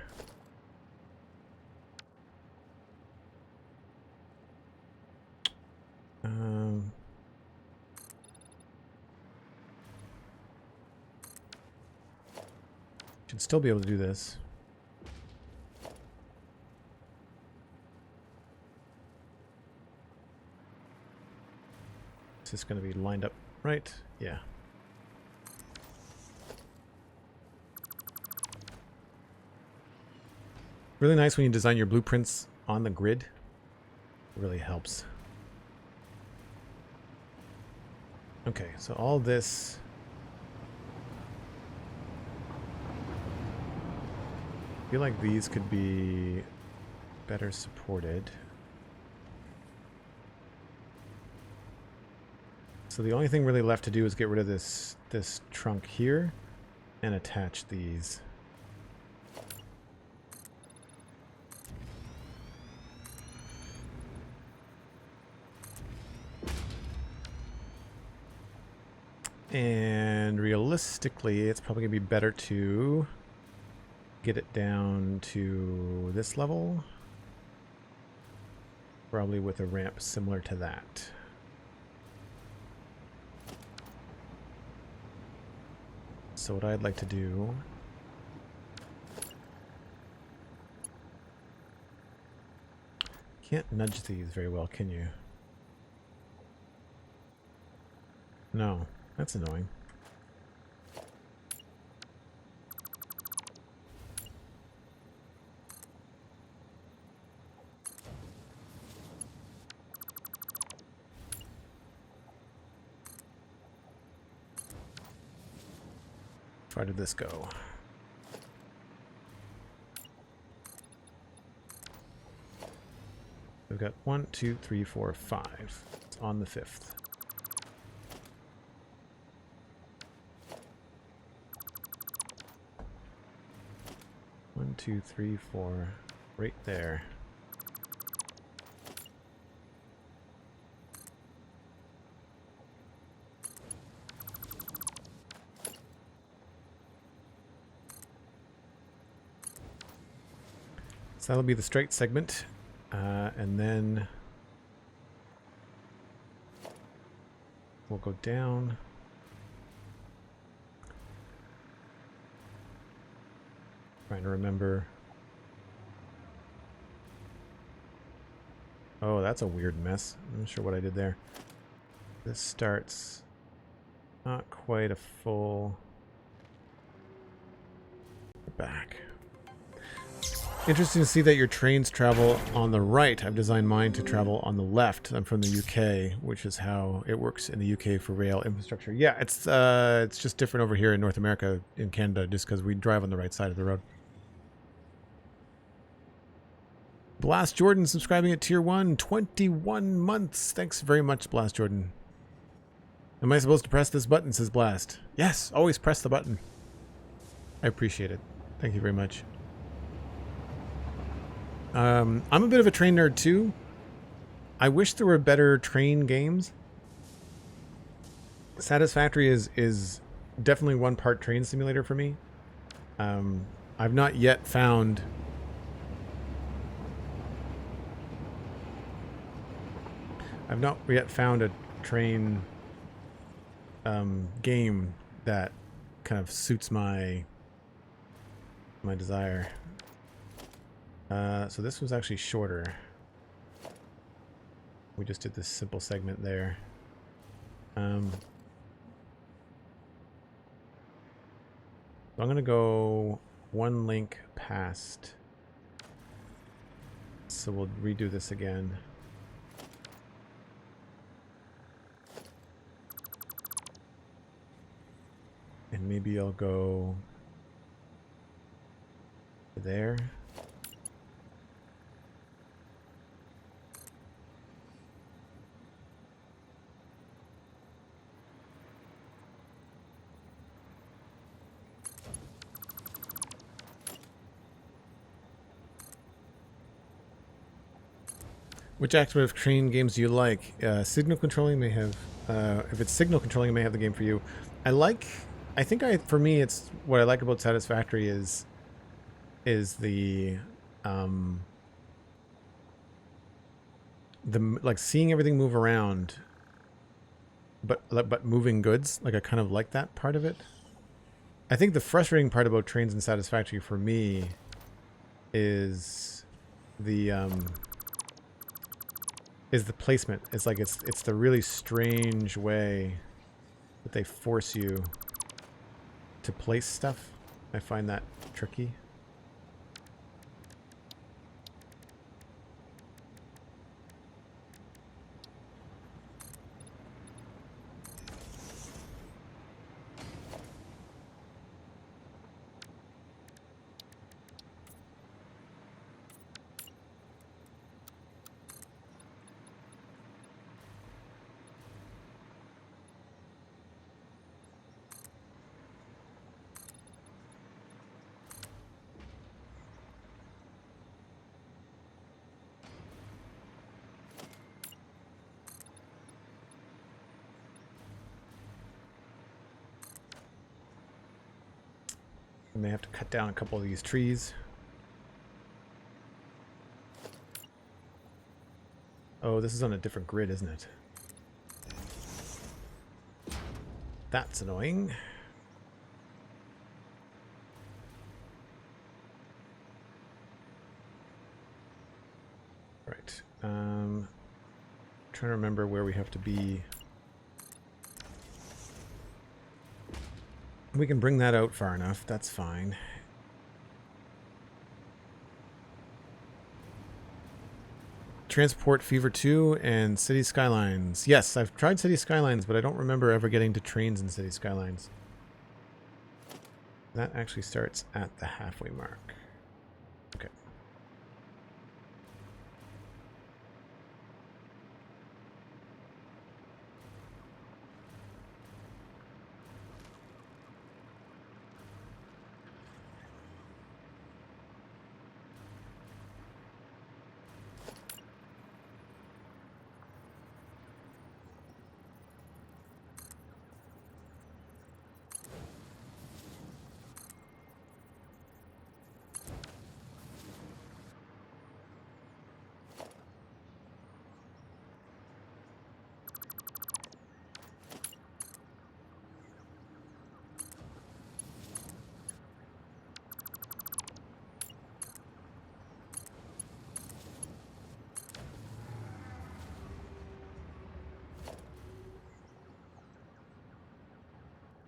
Should still be able to do this. Is this going to be lined up right? Yeah. Really nice when you design your blueprints on the grid. It really helps. Okay, so all this... I feel like these could be better supported. So the only thing really left to do is get rid of this trunk here and attach these. And realistically, it's probably going to be better to get it down to this level. Probably with a ramp similar to that. So what I'd like to do... Can't nudge these very well, can you? No. That's annoying. Where did this go? We've got 1, 2, 3, 4, 5. It's on the 5th. 1, 2, 3, 4. Right there. So that'll be the straight segment. And then we'll go down. Trying to remember. Oh, that's a weird mess. I'm not sure what I did there. This starts not quite a full back. Interesting to see that your trains travel on the right. I've designed mine to travel on the left. I'm from the UK, which is how it works in the UK for rail infrastructure. Yeah, it's just different over here in North America, in Canada, just because we drive on the right side of the road. Blast Jordan subscribing at tier 1, 21 months. Thanks very much, Blast Jordan. Am I supposed to press this button, says Blast. Yes, always press the button. I appreciate it. Thank you very much. I'm a bit of a train nerd too. I wish there were better train games. Satisfactory is definitely one part train simulator for me. I've not yet found a train game that kind of suits my desire. So this was actually shorter. We just did this simple segment there. So I'm going to go one link past. So we'll redo this again. And maybe I'll go there. Which active train games do you like? Signal controlling may have, if it's signal controlling, it may have the game for you. For me, it's what I like about Satisfactory is the like seeing everything move around, but moving goods. Like I kind of like that part of it. I think the frustrating part about trains and Satisfactory for me is the placement. It's like it's the really strange way that they force you to place stuff. I find that tricky. I may have to cut down a couple of these trees. Oh, this is on a different grid, isn't it? That's annoying. Right. Trying to remember where we have to be. We can bring that out far enough. That's fine. Transport Fever 2 and City Skylines. Yes, I've tried City Skylines, but I don't remember ever getting to trains in City Skylines. That actually starts at the halfway mark. Okay.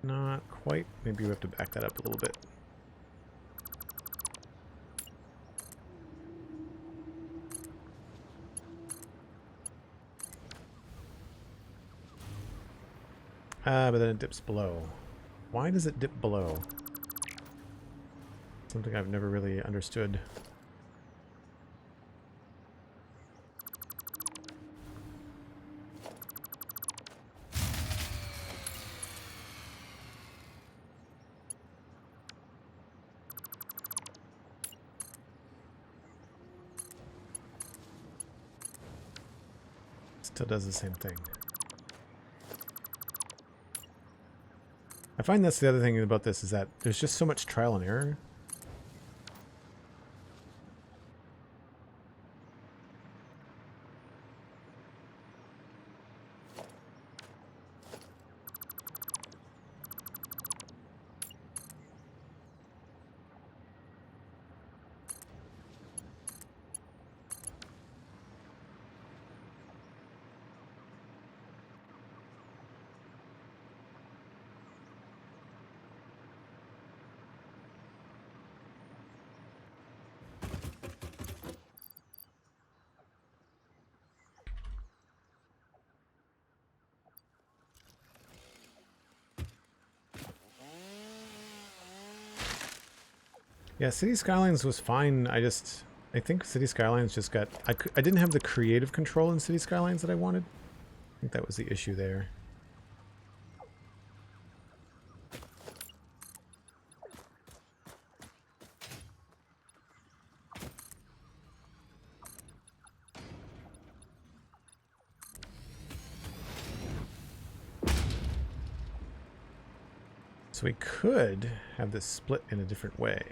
Not quite. Maybe we have to back that up a little bit. But then it dips below. Why does it dip below? Something I've never really understood. Still does the same thing. I find that's the other thing about this is that there's just so much trial and error. Yeah, City Skylines was fine. I think City Skylines just got... I didn't have the creative control in City Skylines that I wanted. I think that was the issue there. So we could have this split in a different way.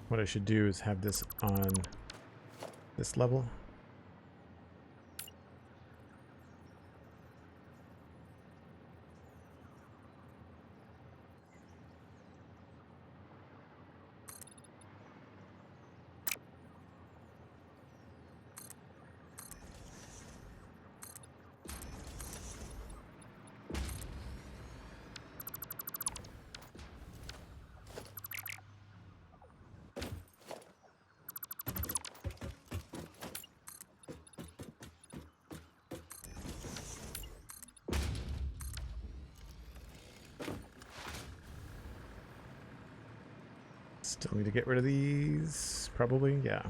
What I should do is have this on this level. Still need to get rid of these, probably, yeah.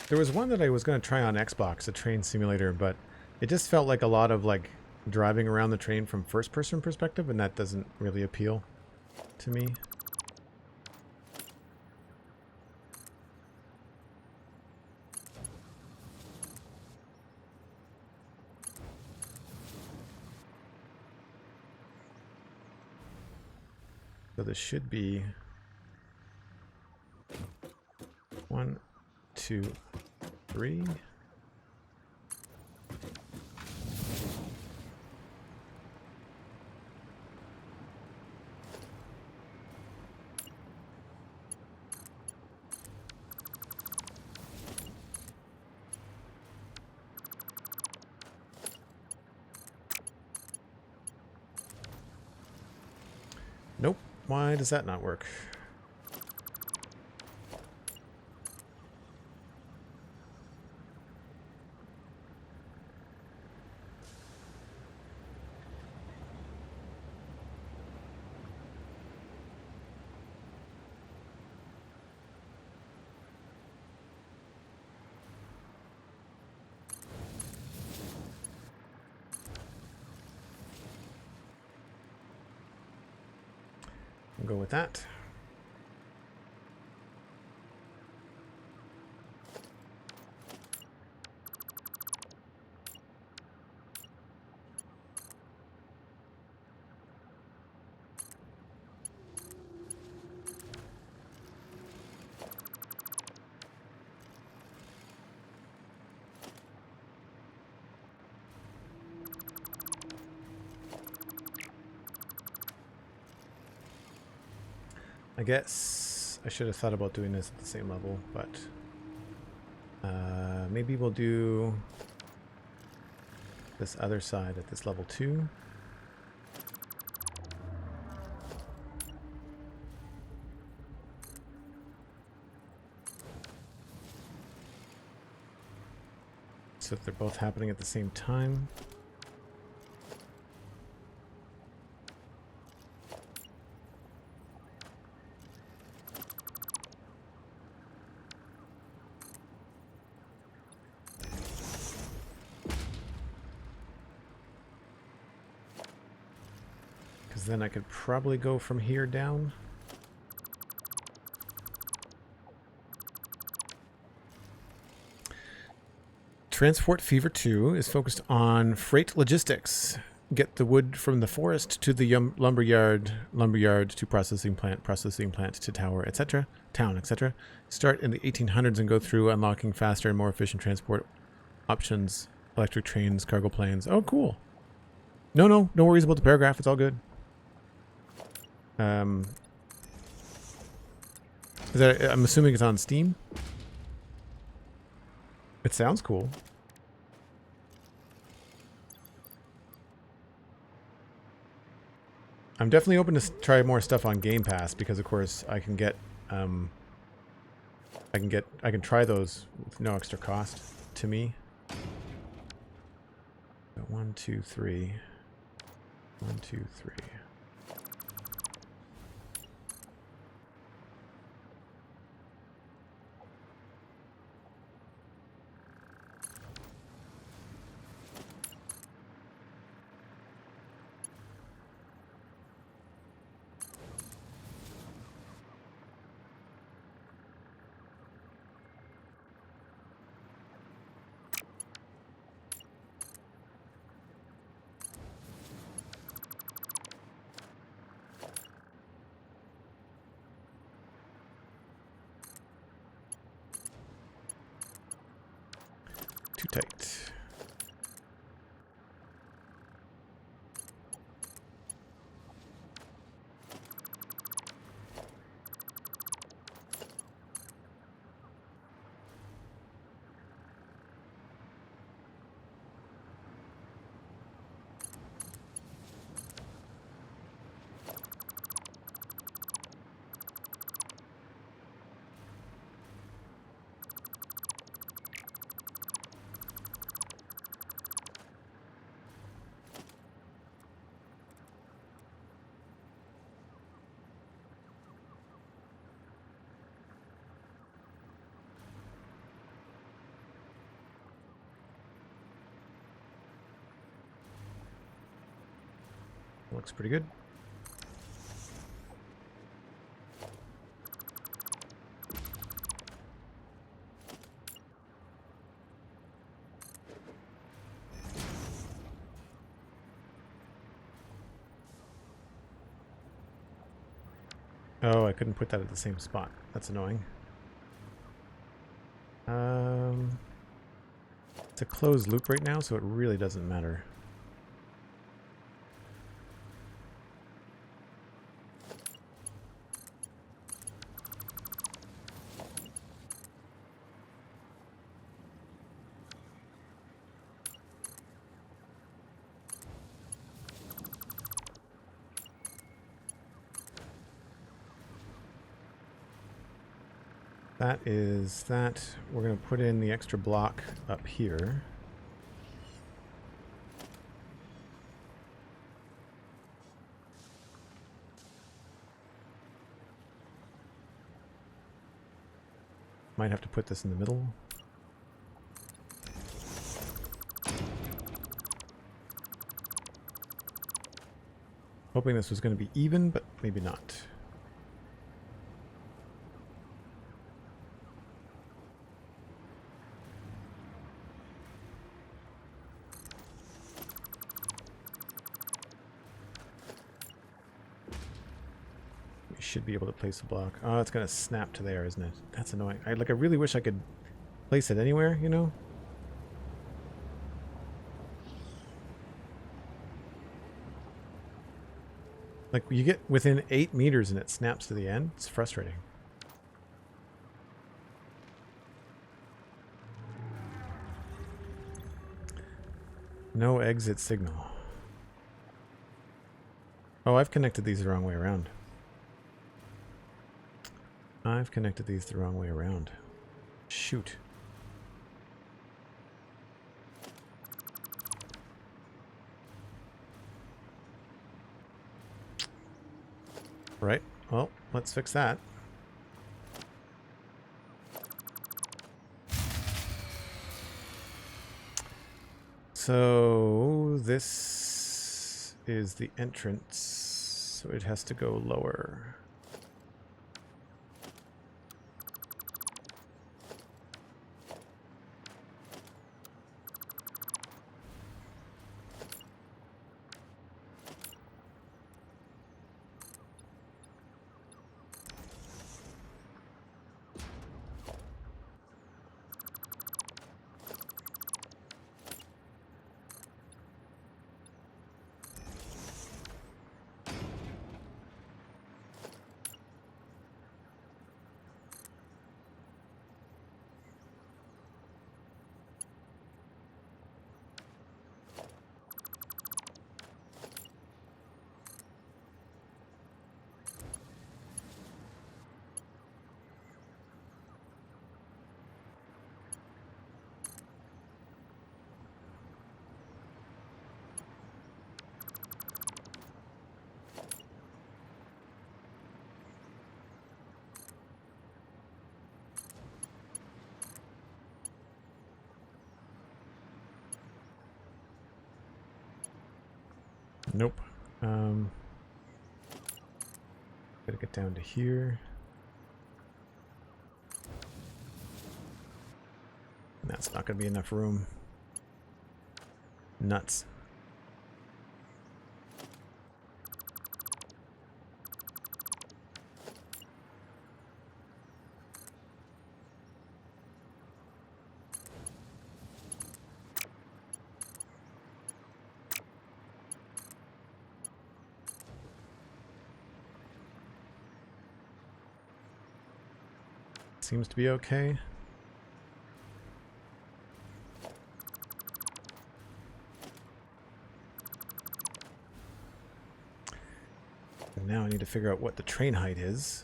There was one that I was going to try on Xbox, a train simulator, but it just felt like a lot of like driving around the train from first-person perspective, and that doesn't really appeal to me. So this should be 1, 2, 3. Nope. Why does that not work? We'll go with that. I guess I should have thought about doing this at the same level, but maybe we'll do this other side at this level 2. So that they're both happening at the same time. Because then I could probably go from here down. Transport Fever 2 is focused on freight logistics. Get the wood from the forest to the lumberyard to processing plant to tower, etc. Town, etc. Start in the 1800s and go through unlocking faster and more efficient transport options, electric trains, cargo planes. Oh, cool. No worries about the paragraph. It's all good. I'm assuming it's on Steam. It sounds cool. I'm definitely open to try more stuff on Game Pass because, of course, I can get, I can try those with no extra cost to me. 1, 2, 3. 1, 2, 3. Too tight. Looks pretty good. Oh, I couldn't put that at the same spot. That's annoying. It's a closed loop right now, so it really doesn't matter. That is that. We're going to put in the extra block up here. Might have to put this in the middle. Hoping this was going to be even, but maybe not. Should be able to place a block. Oh, it's gonna snap to there, isn't it? That's annoying. I really wish I could place it anywhere, you know? Like, you get within 8 meters and it snaps to the end. It's frustrating. No exit signal. Oh, I've connected these the wrong way around. I've connected these the wrong way around. Shoot. Right. Well, let's fix that. So this is the entrance, so it has to go lower. Nope. Gotta get down to here. That's not gonna be enough room. Nuts. Seems to be okay. And now I need to figure out what the train height is.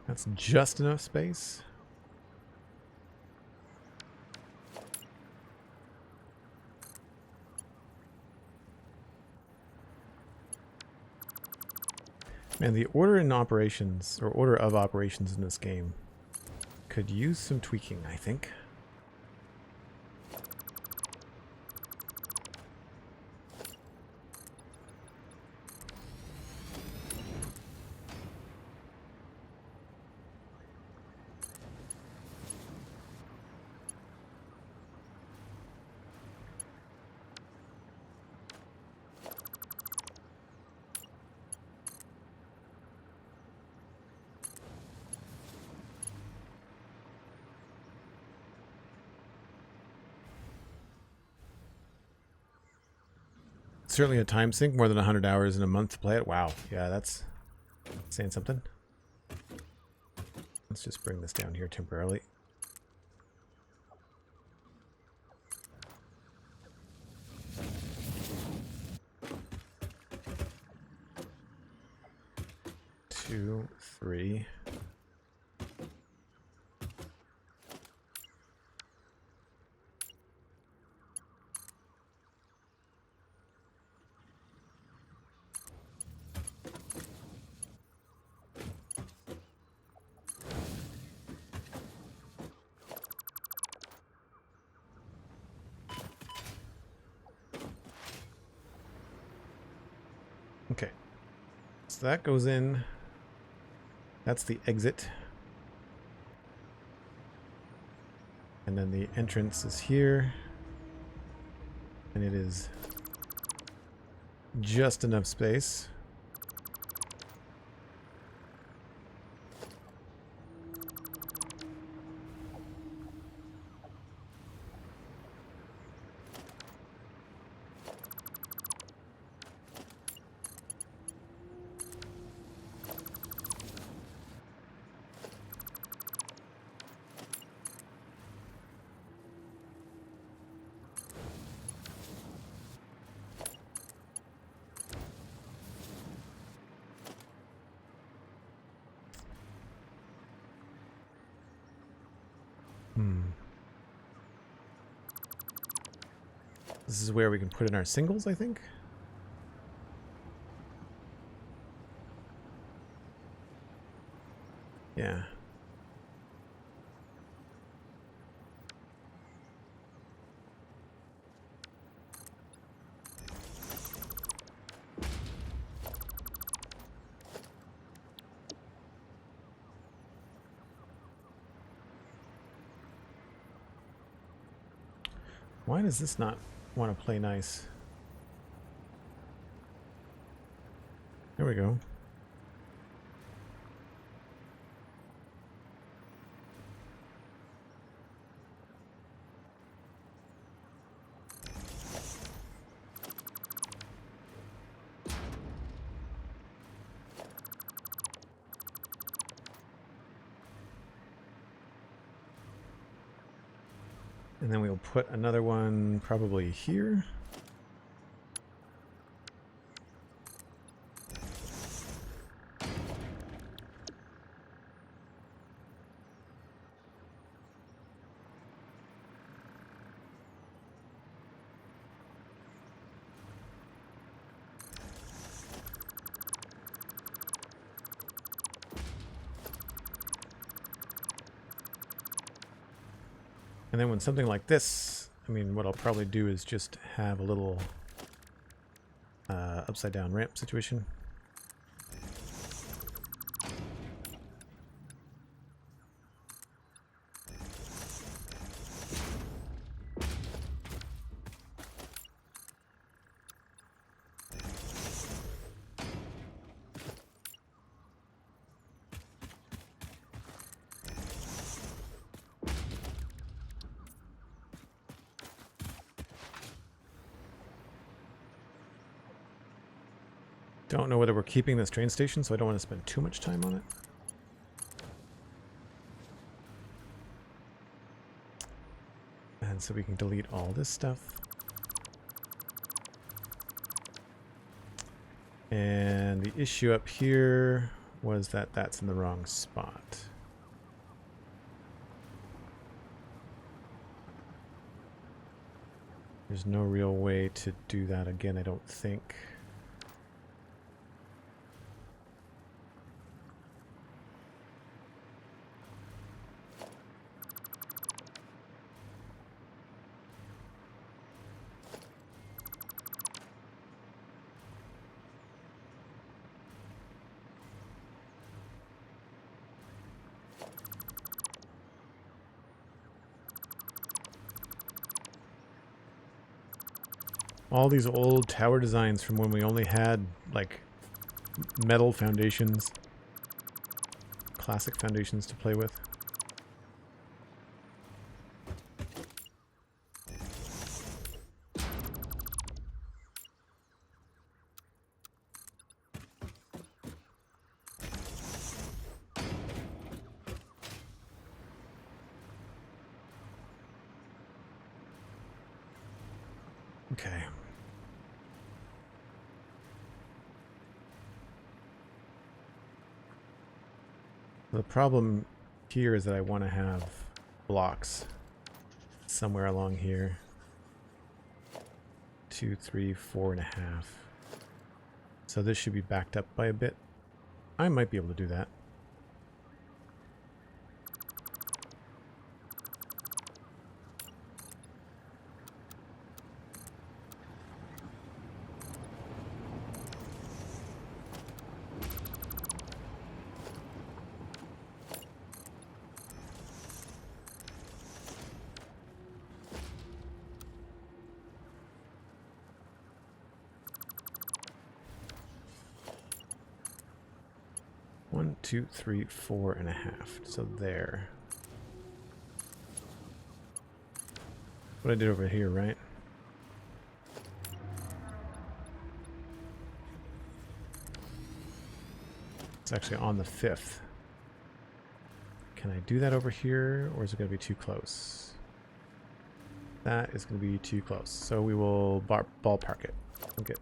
That's just enough space. And the order in operations, or order of operations in this game, could use some tweaking, I think. Certainly a time sink, more than 100 hours in a month to play it. Wow. Yeah, that's saying something. Let's just bring this down here temporarily. Two, three. Okay, so that goes in. That's the exit. And then the entrance is here. And it is just enough space. This is where we can put in our singles, I think. Yeah. Why does this not want to play nice? There we go. And then we'll put another one probably here. And then when something like this, I mean, what I'll probably do is just have a little upside down ramp situation. Don't know whether we're keeping this train station, so I don't want to spend too much time on it. And so we can delete all this stuff. And the issue up here was that that's in the wrong spot. There's no real way to do that again, I don't think. All these old tower designs from when we only had, like, metal foundations. Classic foundations to play with. Okay. The problem here is that I want to have blocks somewhere along here. 2, 3, 4.5. So this should be backed up by a bit. I might be able to do that. One, 2, 3, 4.5. So there. What I did over here, right? It's actually on the 5th. Can I do that over here, or is it going to be too close? That is going to be too close. So we will ballpark it. Okay.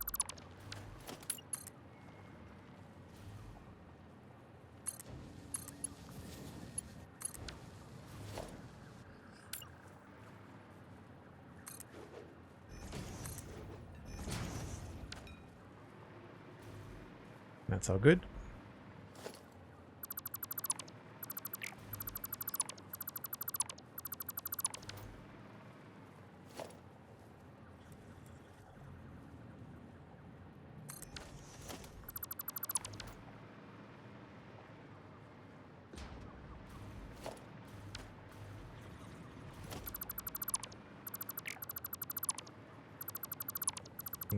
That's all good.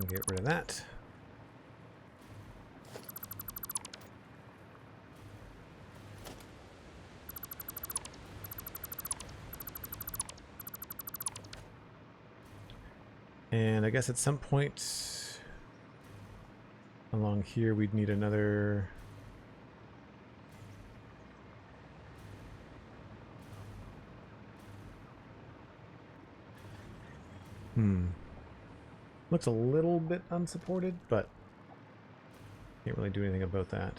Get rid of that. And I guess at some point along here we'd need another looks a little bit unsupported, but can't really do anything about that.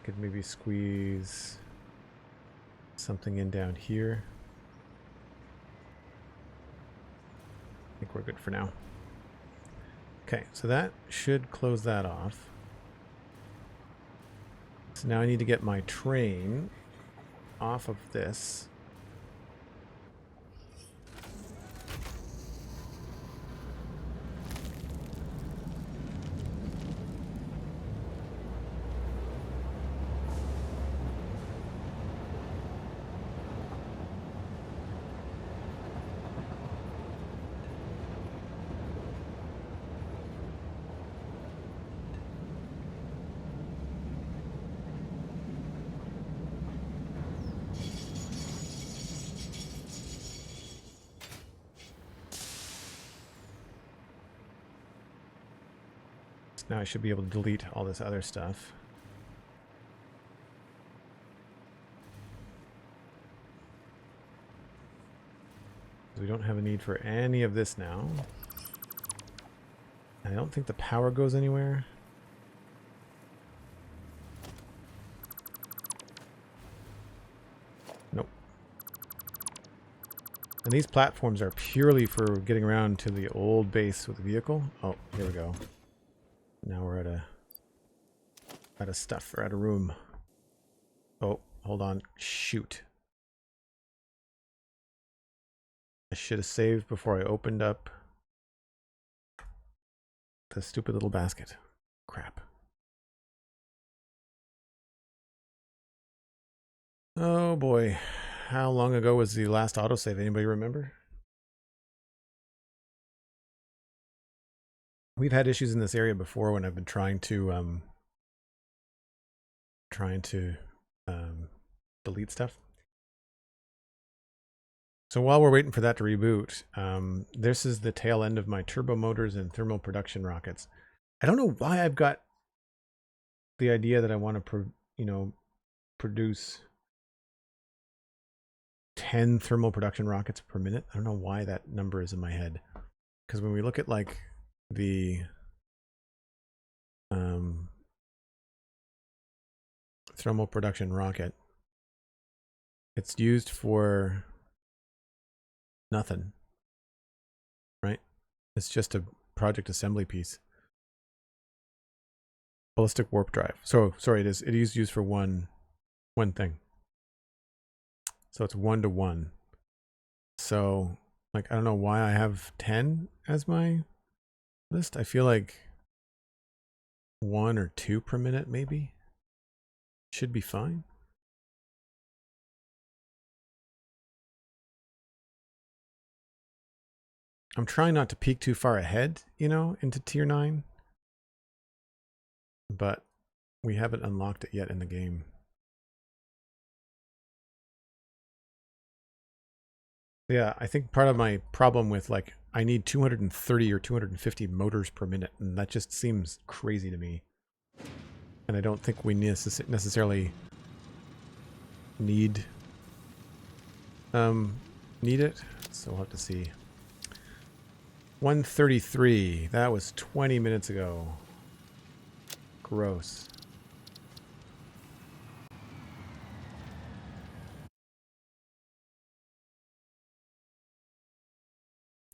Could maybe squeeze something in down here. I think we're good for now. Okay, so that should close that off. So now I need to get my train off of this. Now I should be able to delete all this other stuff. We don't have a need for any of this now. I don't think the power goes anywhere. Nope. And these platforms are purely for getting around to the old base with the vehicle. Oh, here we go. Now we're out of stuff, or out of room. Oh, hold on. Shoot. I should have saved before I opened up the stupid little basket. Crap. Oh boy. How long ago was the last autosave? Anybody remember? We've had issues in this area before when I've been trying to delete stuff. So while we're waiting for that to reboot, this is the tail end of my turbo motors and thermal production rockets. I don't know why I've got the idea that I want to, produce 10 thermal production rockets per minute. I don't know why that number is in my head. Because when we look at like the thermal production rocket, it's used for nothing, right? It's just a project assembly piece. Ballistic warp drive. So sorry, it is used for one thing. So it's 1-to-1. So like I don't know why I have 10 as my list. I feel like 1 or 2 per minute maybe should be fine. I'm trying not to peek too far ahead, into tier 9. But we haven't unlocked it yet in the game. Yeah, I think part of my problem with like I need 230 or 250 motors per minute, and that just seems crazy to me. And I don't think we necessarily need it. So we'll have to see. 133. That was 20 minutes ago. Gross.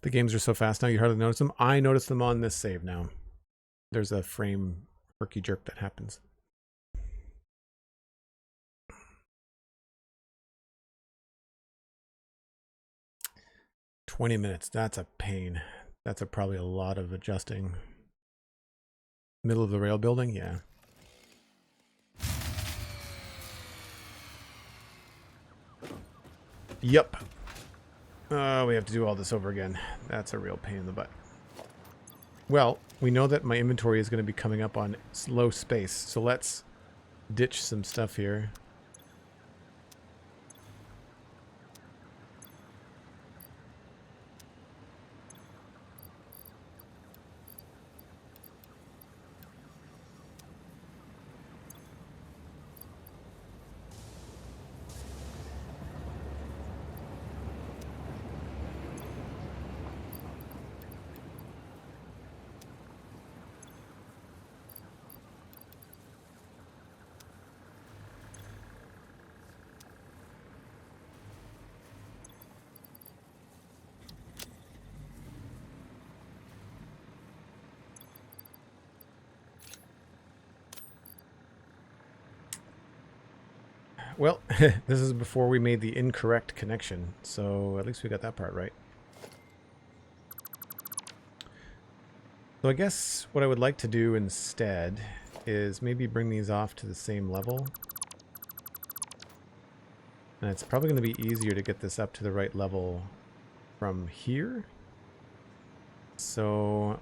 The games are so fast now you hardly notice them. I notice them on this save now. there's a frame herky jerk that happens. "20 minutes, that's a pain. That's probably a lot of adjusting." Middle of the rail building, yeah. Yep. We have to do all this over again. That's a real pain in the butt. Well, we know that my inventory is going to be coming up on low space, so let's ditch some stuff here. Well, this is before we made the incorrect connection, so at least we got that part right. So I guess what I would like to do instead is maybe bring these off to the same level. And it's probably going to be easier to get this up to the right level from here. So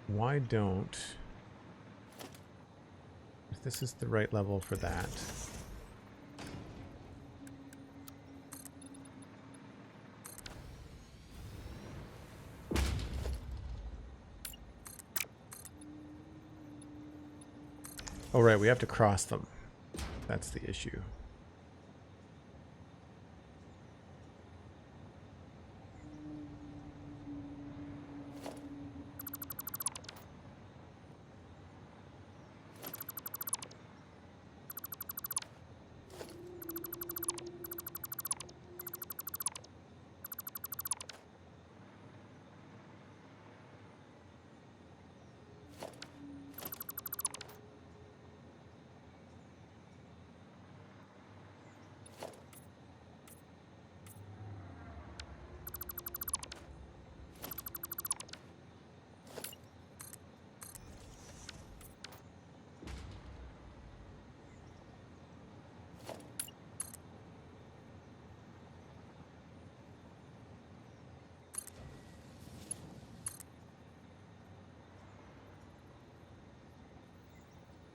why don't... if this is the right level for that... Oh, right, we have to cross them. That's the issue.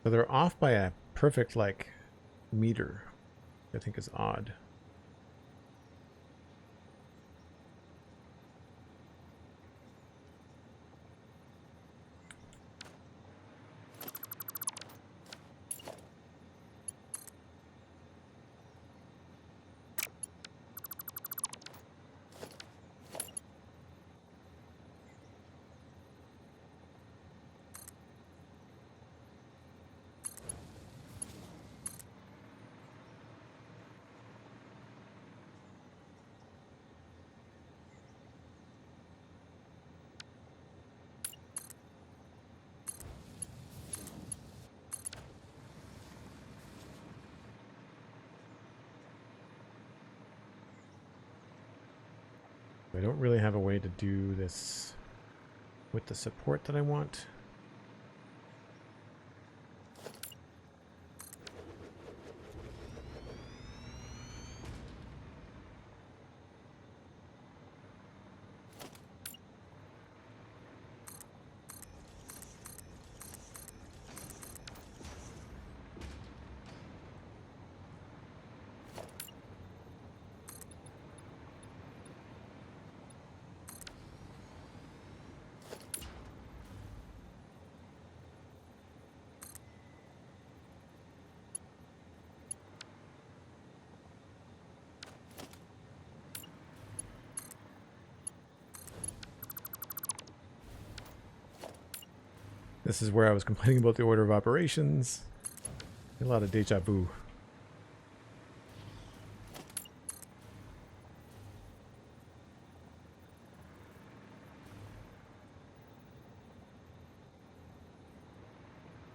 So they're off by a perfect, like, meter, which I think is odd. I don't really have a way to do this with the support that I want. This is where I was complaining about the order of operations. A lot of deja vu.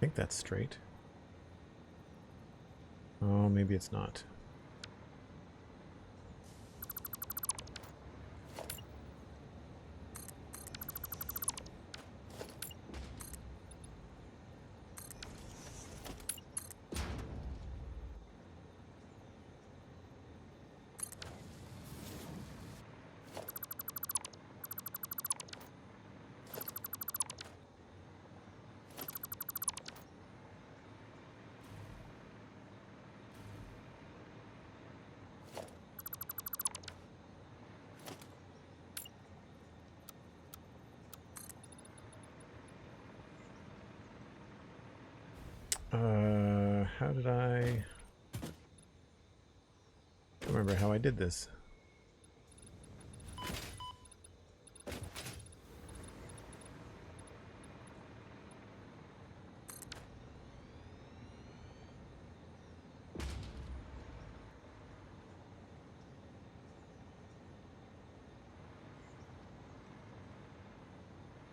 think that's straight. Oh, maybe it's not. How did I don't remember how I did this.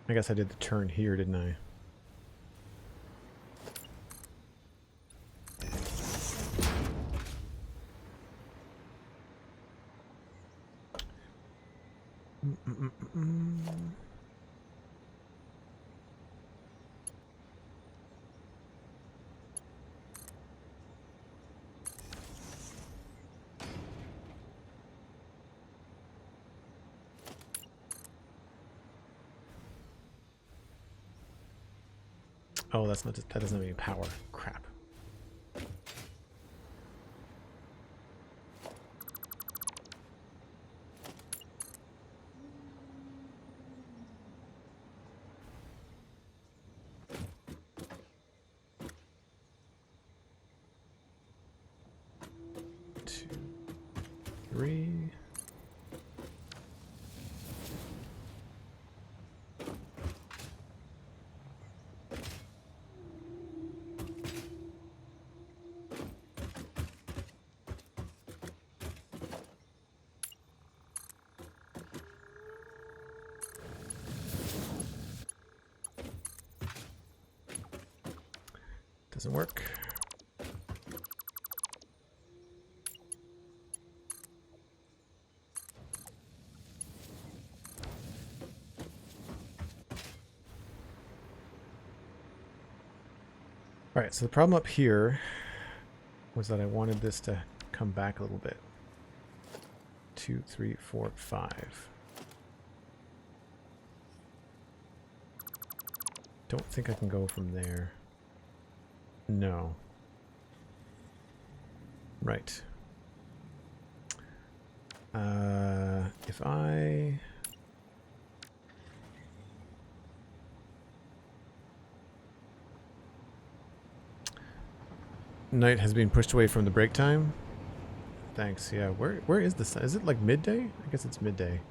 I guess I did the turn here, didn't I? Oh, that's not. That doesn't have any power. Crap. Two, three. Doesn't work. All right, so the problem up here was that I wanted this to come back a little bit. 2, 3, 4, 5. Don't think I can go from there. No. Right. If I... Night has been pushed away from the break time. Thanks, yeah. Where is the sun? Is it like midday? I guess it's midday.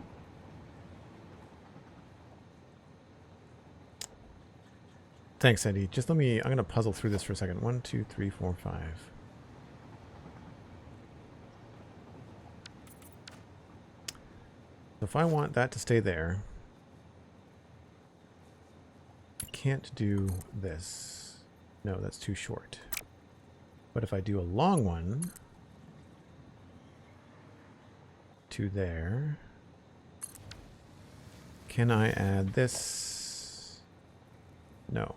Thanks, Eddie. Just let me... I'm going to puzzle through this for a second. 1, 2, 3, 4, 5. So if I want that to stay there, I can't do this. No, that's too short. But if I do a long one to there, can I add this? No.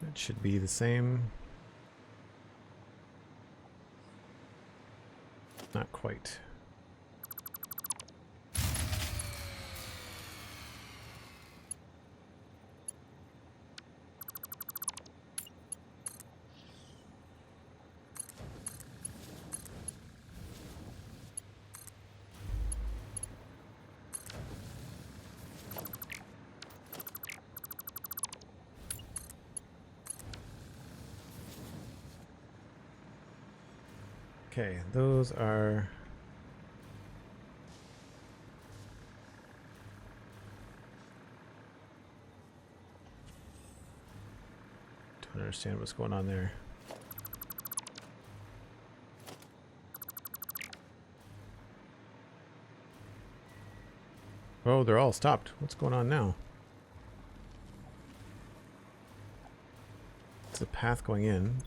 It should be the same. Not quite. Okay, those are... Don't understand what's going on there. Oh, they're all stopped. What's going on now? It's a path going in.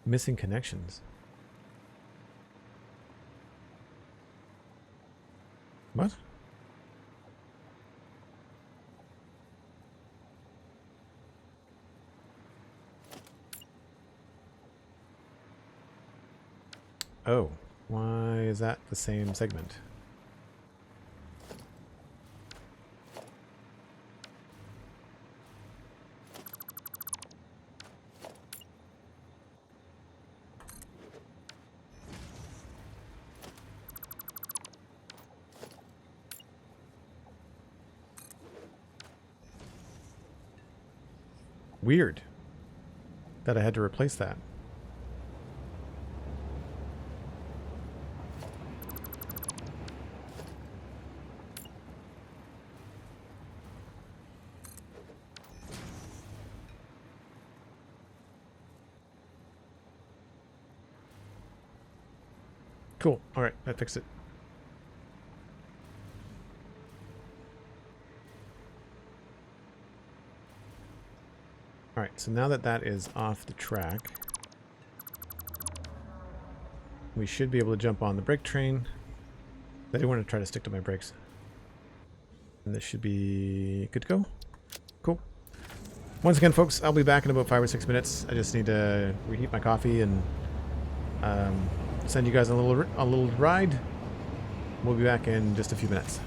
Missing connections. What? Oh, why is that the same segment? Weird that I had to replace that. Cool. All right, that fixed it. All right, so now that that is off the track, we should be able to jump on the brake train. I do want to try to stick to my brakes. And this should be good to go. Cool. Once again, folks, I'll be back in about 5 or 6 minutes. I just need to reheat my coffee and send you guys a little ride. We'll be back in just a few minutes.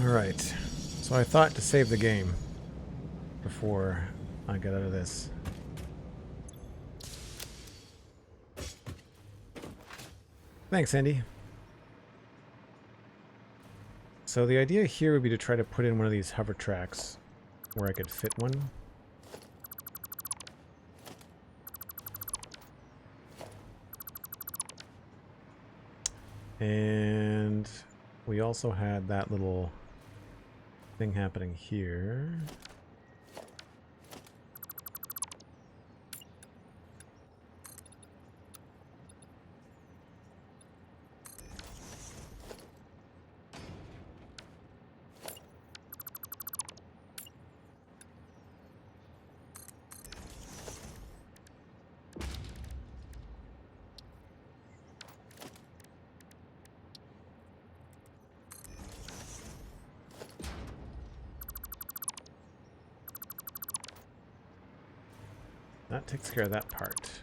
Alright. So I thought to save the game before I get out of this. Thanks, Andy. So the idea here would be to try to put in one of these hover tracks where I could fit one. And we also had that little thing happening here. That takes care of that part.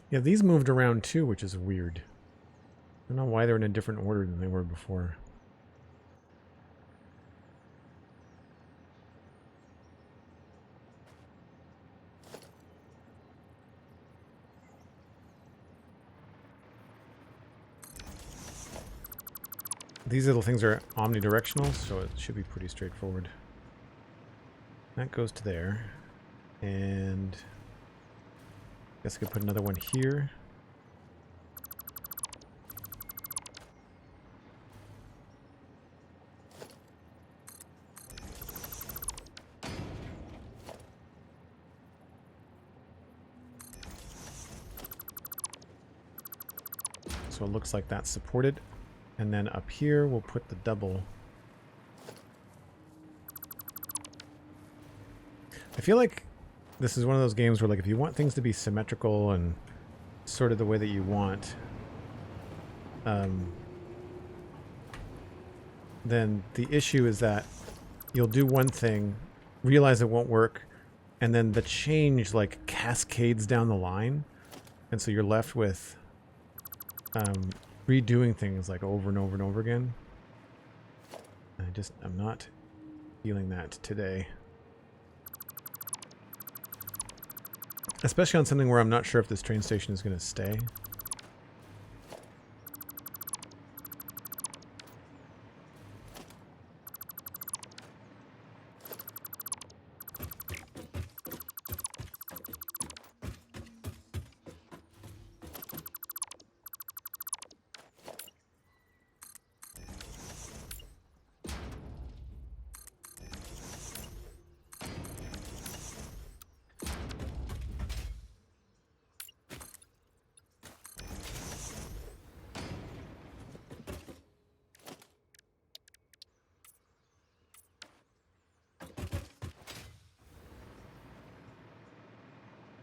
Yeah, these moved around too, which is weird. I don't know why they're in a different order than they were before. These little things are omnidirectional, so it should be pretty straightforward. That goes to there. And I guess I could put another one here. So it looks like that's supported. And then up here, we'll put the double. I feel like this is one of those games where, like, if you want things to be symmetrical and sort of the way that you want, then the issue is that you'll do one thing, realize it won't work, and then the change, like, cascades down the line. And so you're left with redoing things like over and over and over again. I'm not feeling that today. Especially on something where I'm not sure if this train station is going to stay.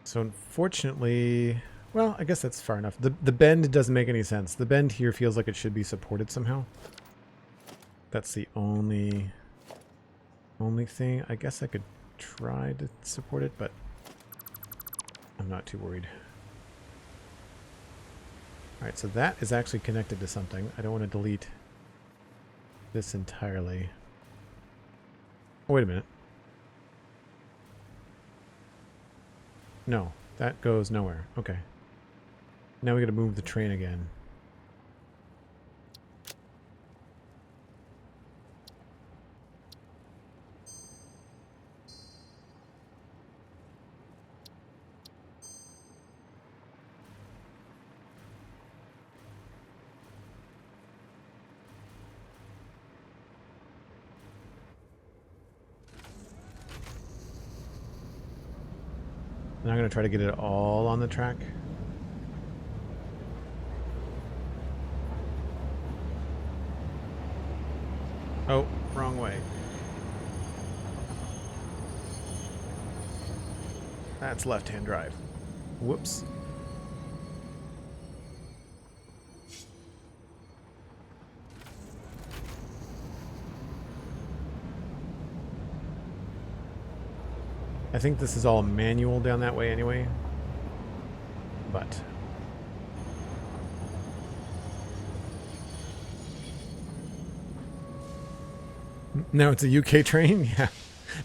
So unfortunately, well, I guess that's far enough. The bend doesn't make any sense. The bend here feels like it should be supported somehow. That's the only thing. I guess I could try to support it, but I'm not too worried. All right, so that is actually connected to something. I don't want to delete this entirely. Oh, wait a minute. No, that goes nowhere. Okay. Now we got to move the train again. And I'm going to try to get it all on the track. Oh, wrong way. That's left-hand drive. Whoops. I think this is all manual down that way anyway. But now it's a UK train? Yeah.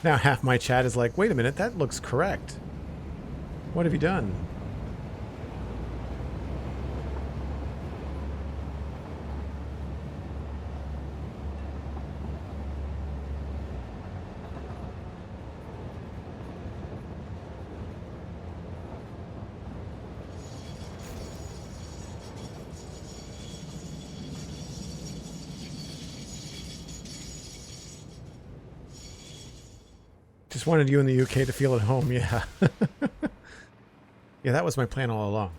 Now half my chat is like, wait a minute, that looks correct. What have you done? Just wanted you in the UK to feel at home, yeah. Yeah, that was my plan all along.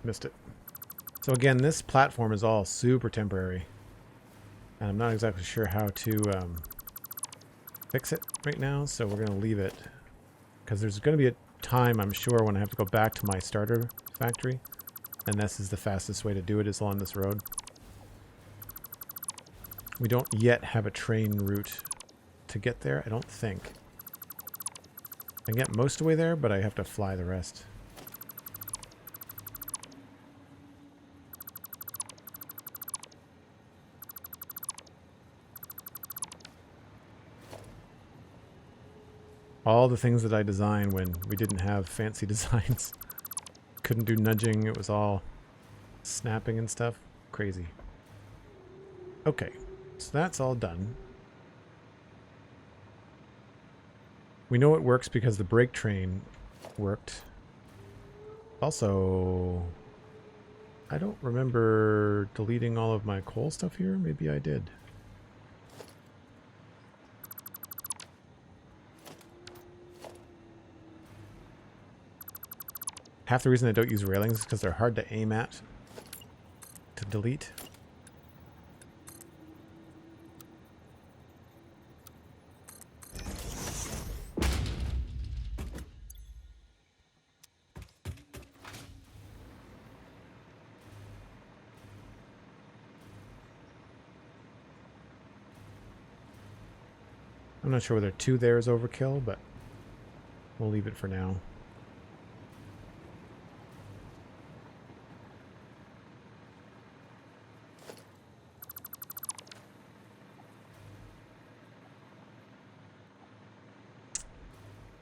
Missed it. So again, this platform is all super temporary. And I'm not exactly sure how to fix it right now, so we're going to leave it. Because there's going to be a time, I'm sure, when I have to go back to my starter factory. And this is the fastest way to do it, is along this road. We don't yet have a train route to get there, I don't think. I can get most of the way there, but I have to fly the rest. All the things that I designed when we didn't have fancy designs. Couldn't do nudging, it was all snapping and stuff. Crazy. Okay, so that's all done. We know it works because the brake train worked. Also, I don't remember deleting all of my coal stuff here. Maybe I did. Half the reason I don't use railings is because they're hard to aim at to delete. I'm not sure whether 2 there is overkill, but we'll leave it for now.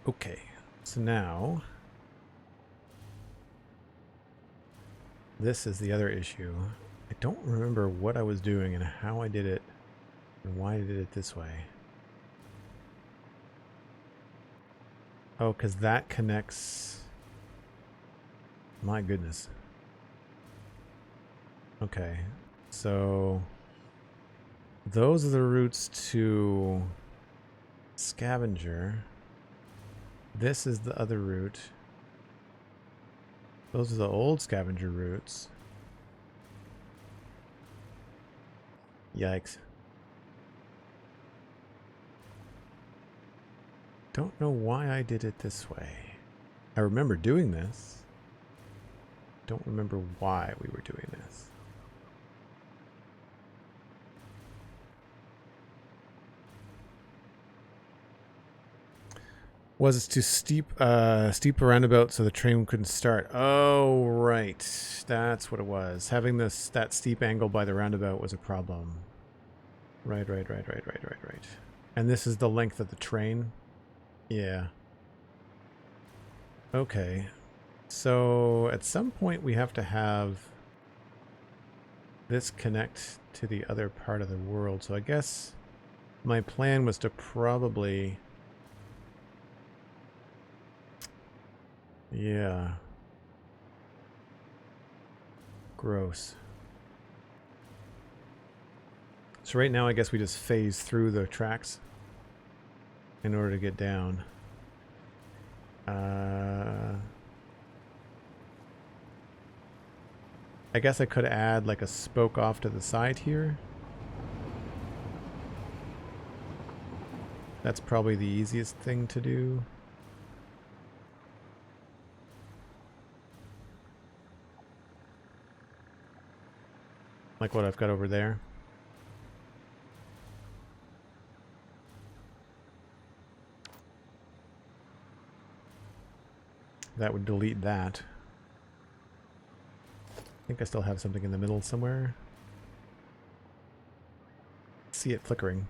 Okay, so now this is the other issue. I don't remember what I was doing and how I did it and why I did it this way. Oh, because that connects... My goodness. Okay, so those are the routes to Scavenger. This is the other route. Those are the old Scavenger routes. Yikes. Don't know why I did it this way. I remember doing this. Don't remember why we were doing this. Was to steep a roundabout so the train couldn't start. Oh, right. That's what it was. Having that steep angle by the roundabout was a problem. Right. And this is the length of the train. Yeah. Okay. So at some point we have to have this connect to the other part of the world. So I guess my plan was to probably... Yeah. Gross. So right now I guess we just phase through the tracks in order to get down. I guess I could add like a spoke off to the side here. That's probably the easiest thing to do. Like what I've got over there. That would delete that. I think I still have something in the middle somewhere. See it flickering.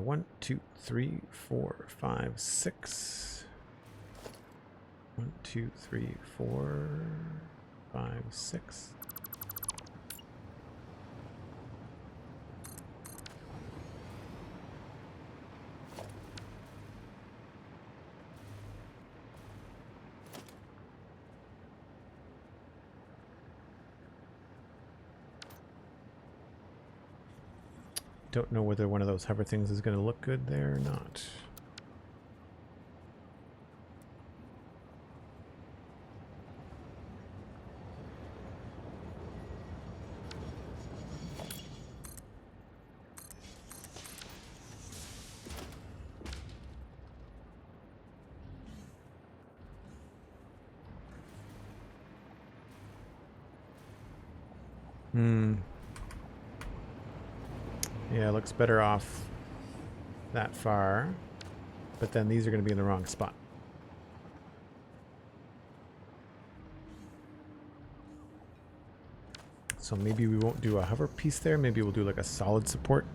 One, two, three, four, five, six. 1, 2, 3, 4, 5, 6. Don't know whether one of those hover things is going to look good there or not. Yeah, it looks better off that far, but then these are going to be in the wrong spot. So maybe we won't do a hover piece there. Maybe we'll do like a solid support.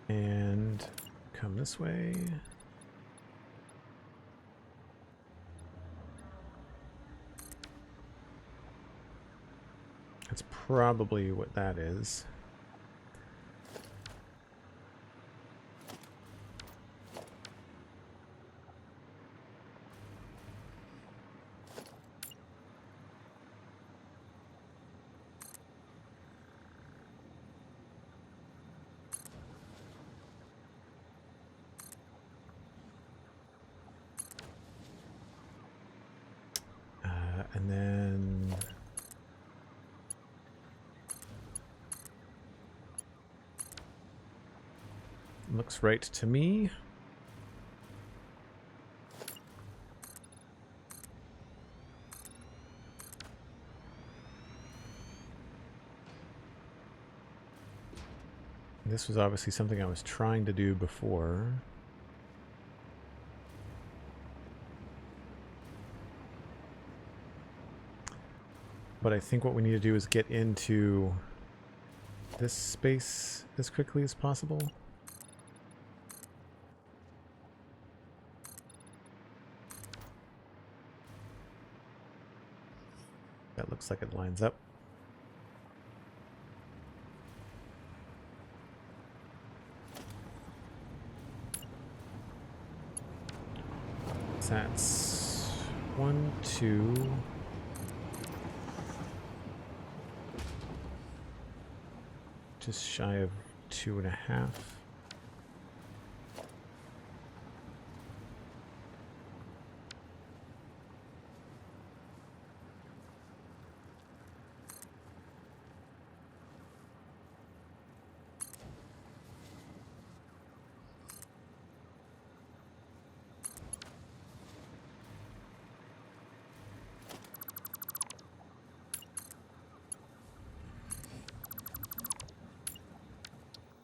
And come this way. That's probably what that is. And then looks right to me. This was obviously something I was trying to do before. But I think what we need to do is get into this space as quickly as possible. That looks like it lines up. So that's 1, 2. Just shy of 2.5.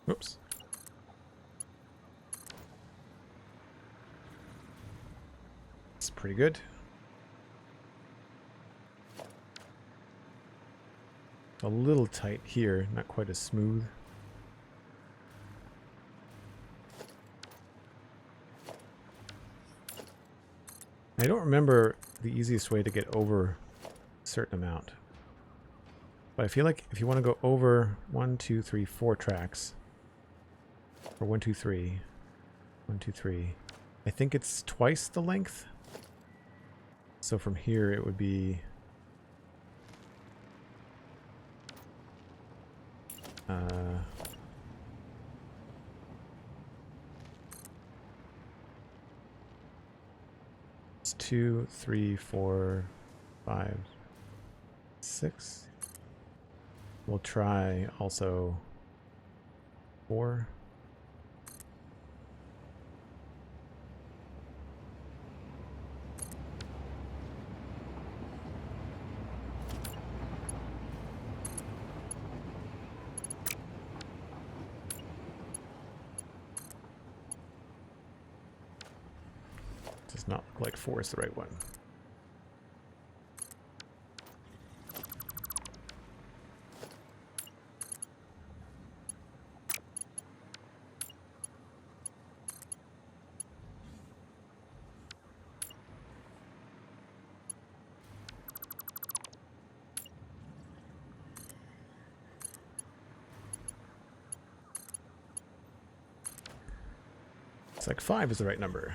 Oops. It's pretty good. A little tight here, not quite as smooth. I don't remember the easiest way to get over a certain amount. But I feel like if you want to go over 1, 2, 3, 4 tracks, or 1, 2, 3, 1, 2, 3, I think it's twice the length. So from here it would be it's 2, 3, 4, 5, 6. We'll try also 4. Does not look like 4 is the right one. It's like 5 is the right number.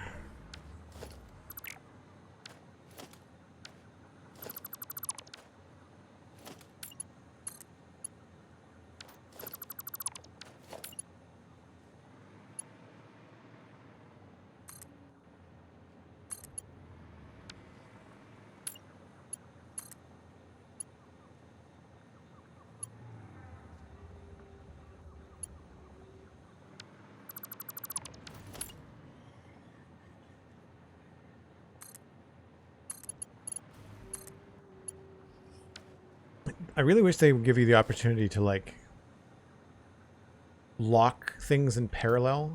I really wish they would give you the opportunity to like lock things in parallel.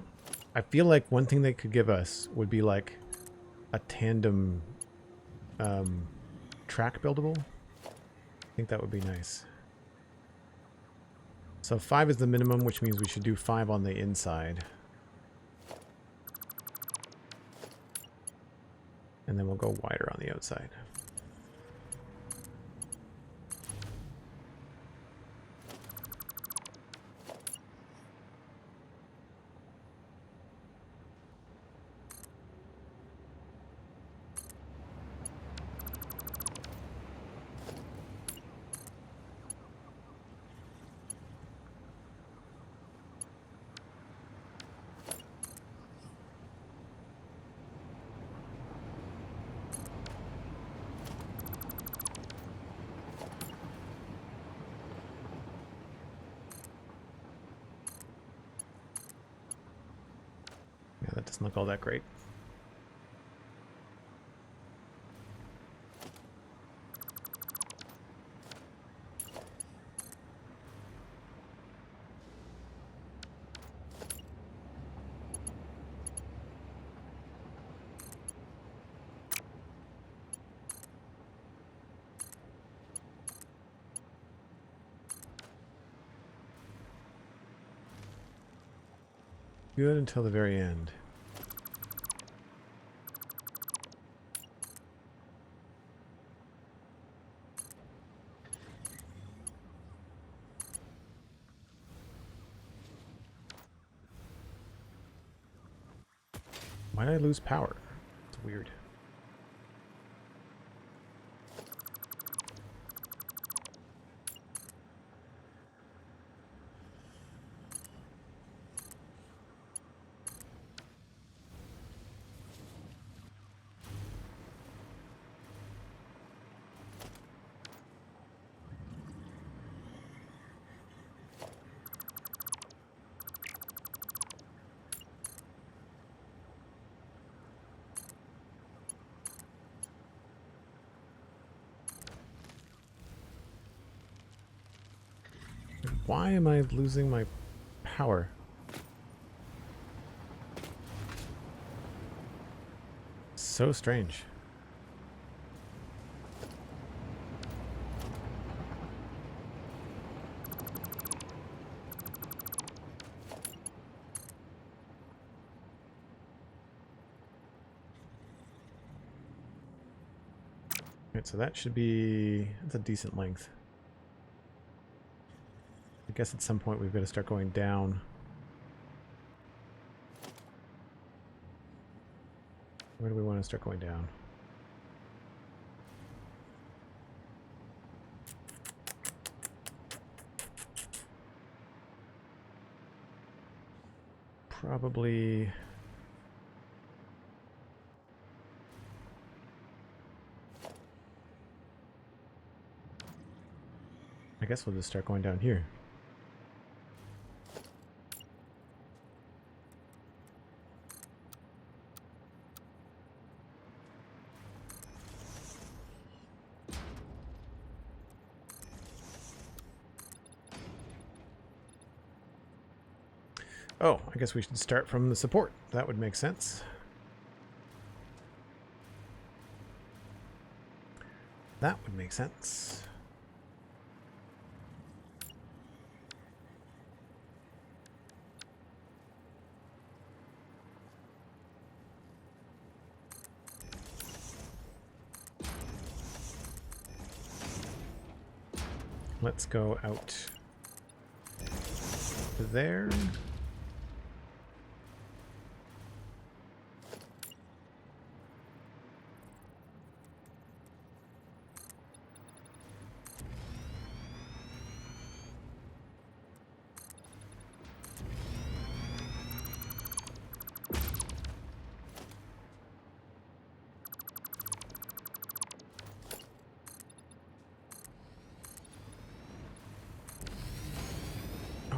I feel like one thing they could give us would be like a tandem track buildable. I think that would be nice. So 5 is the minimum, which means we should do 5 on the inside. And then we'll go wider on the outside. Yeah, that doesn't look all that great. Good until the very end. Why did I lose power? It's weird. Why am I losing my power? so strange. Right, so that should be, that's a decent length. I guess at some point we've got to start going down. Where do we want to start going down? Probably... I guess we'll just start going down here. Oh, I guess we should start from the support. That would make sense. That would make sense. Let's go out to there.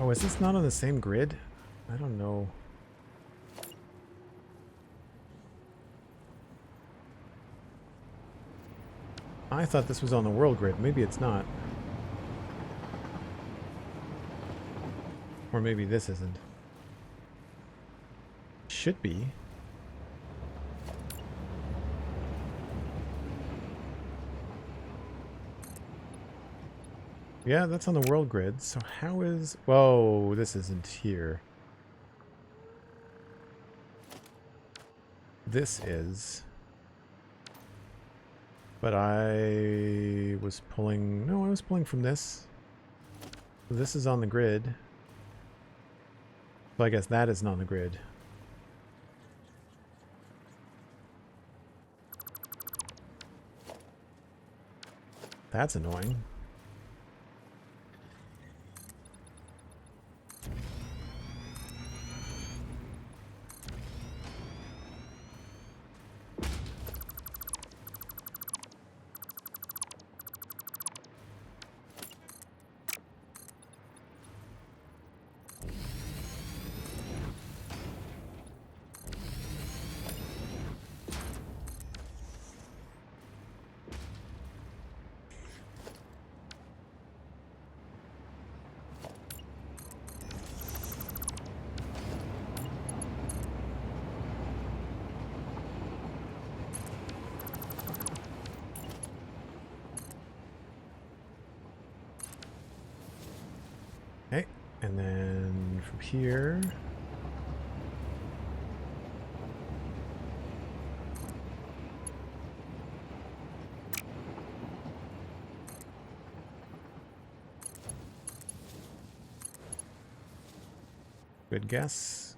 Oh, is this not on the same grid? I don't know. I thought this was on the world grid. Maybe it's not. Or maybe this isn't. Should be. Yeah, that's on the world grid. So how is... Whoa, this isn't here. This is... But I was pulling... No, I was pulling from this. This is on the grid. So I guess that isn't on the grid. That's annoying. Okay, and then from here... Good guess.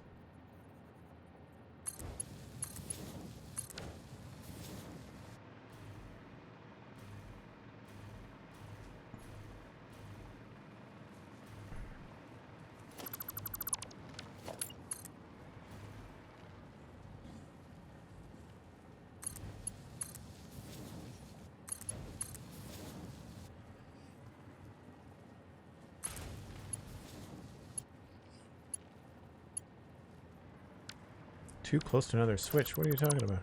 Too close to another switch. What are you talking about?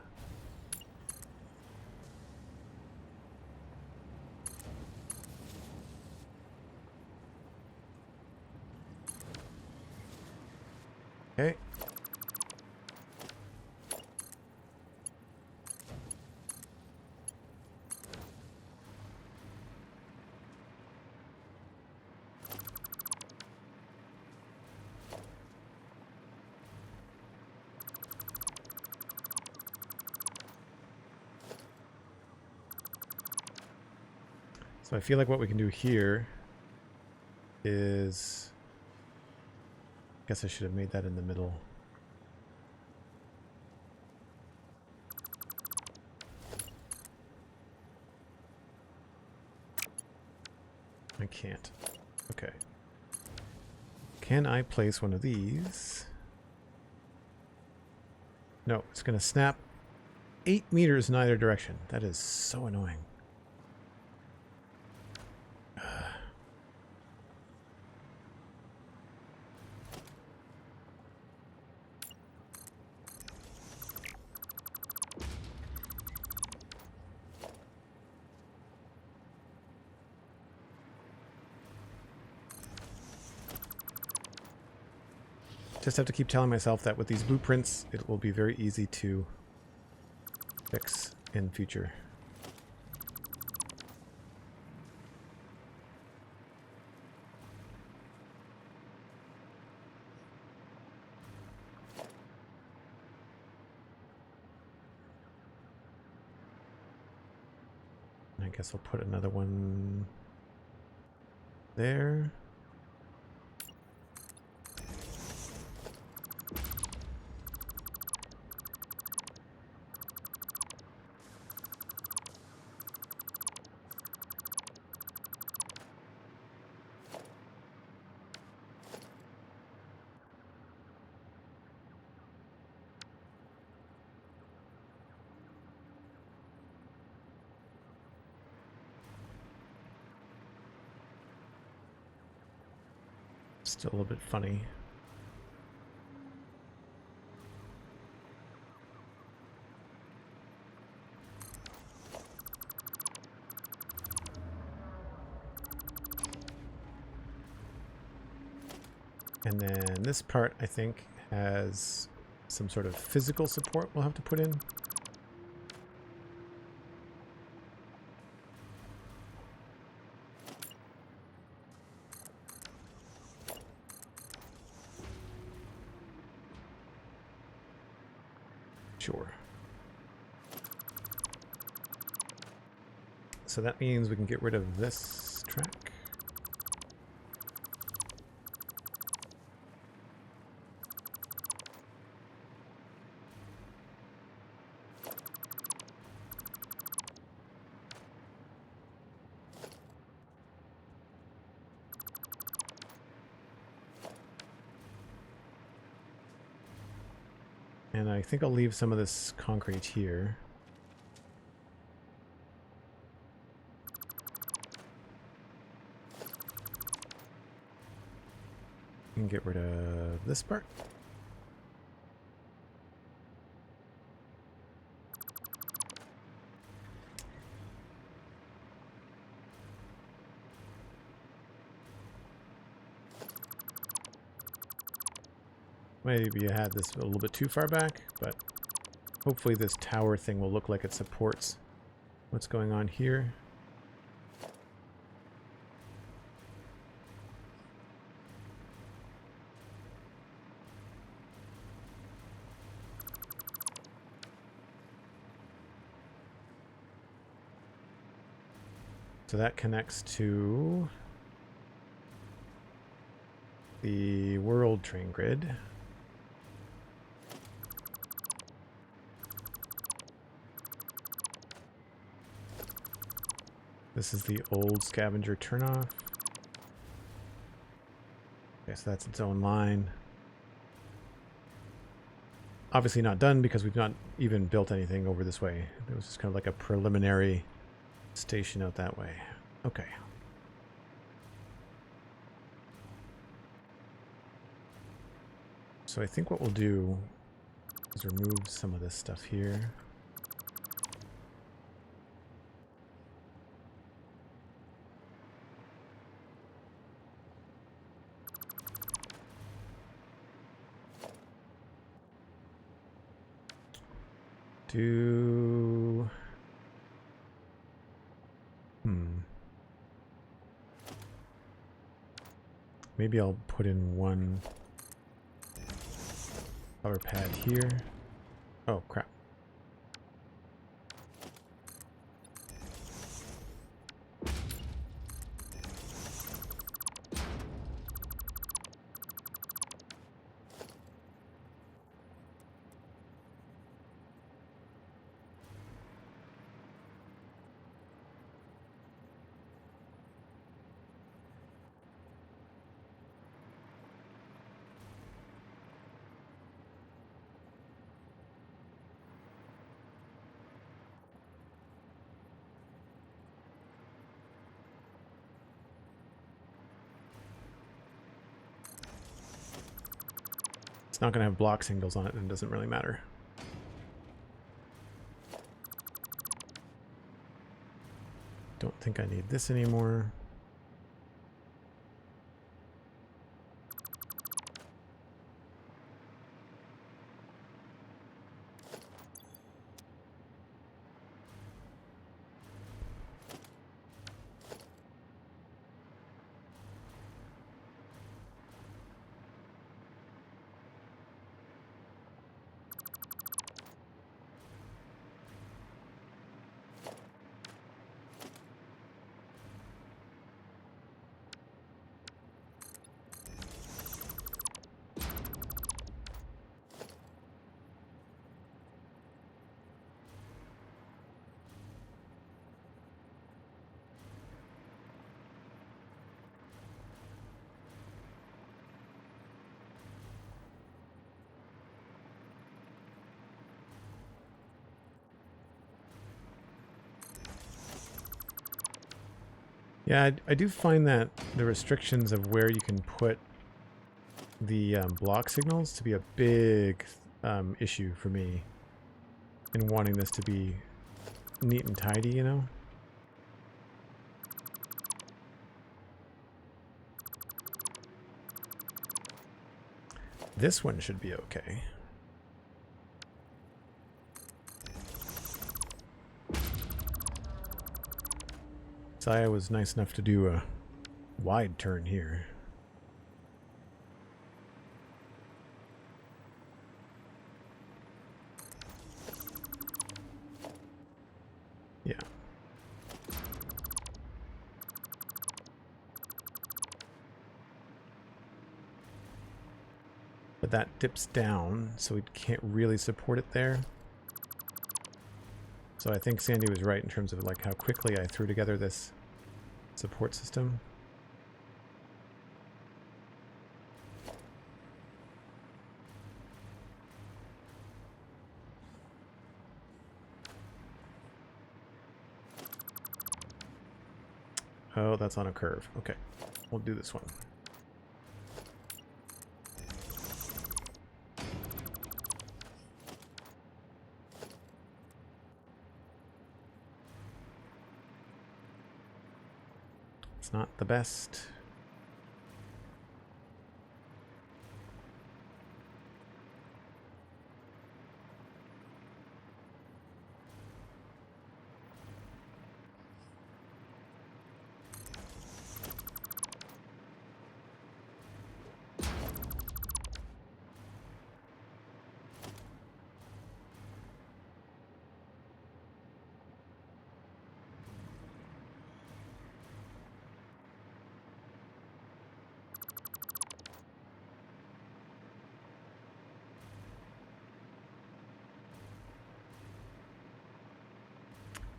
Okay. So I feel like what we can do here is, I guess I should have made that in the middle. I can't. Okay. Can I place one of these? No, it's going to snap 8 meters in either direction. That is so annoying. Just have to keep telling myself that with these blueprints, it will be very easy to fix in future. I guess I'll put another one there. Still a little bit funny. And then this part, I think, has some sort of physical support we'll have to put in. Sure. So that means we can get rid of this track. And I think I'll leave some of this concrete here. And get rid of this part. Maybe I had this a little bit too far back, but hopefully this tower thing will look like it supports what's going on here. So that connects to the world train grid. This is the old scavenger turnoff. Okay, so that's its own line. Obviously not done because we've not even built anything over this way. It was just kind of like a preliminary station out that way. Okay. So I think what we'll do is remove some of this stuff here. Maybe I'll put in one power pad here. Oh, crap. it's not going to have block signals on it, and it doesn't really matter. Don't think I need this anymore. Yeah, I do find that the restrictions of where you can put the block signals to be a big issue for me in wanting this to be neat and tidy, you know? This one should be okay. Saya was nice enough to do a wide turn here. Yeah. But that dips down, so we can't really support it there. So I think Sandy was right in terms of like how quickly I threw together this support system. Oh, that's on a curve. Okay, we'll do this one. Not the best.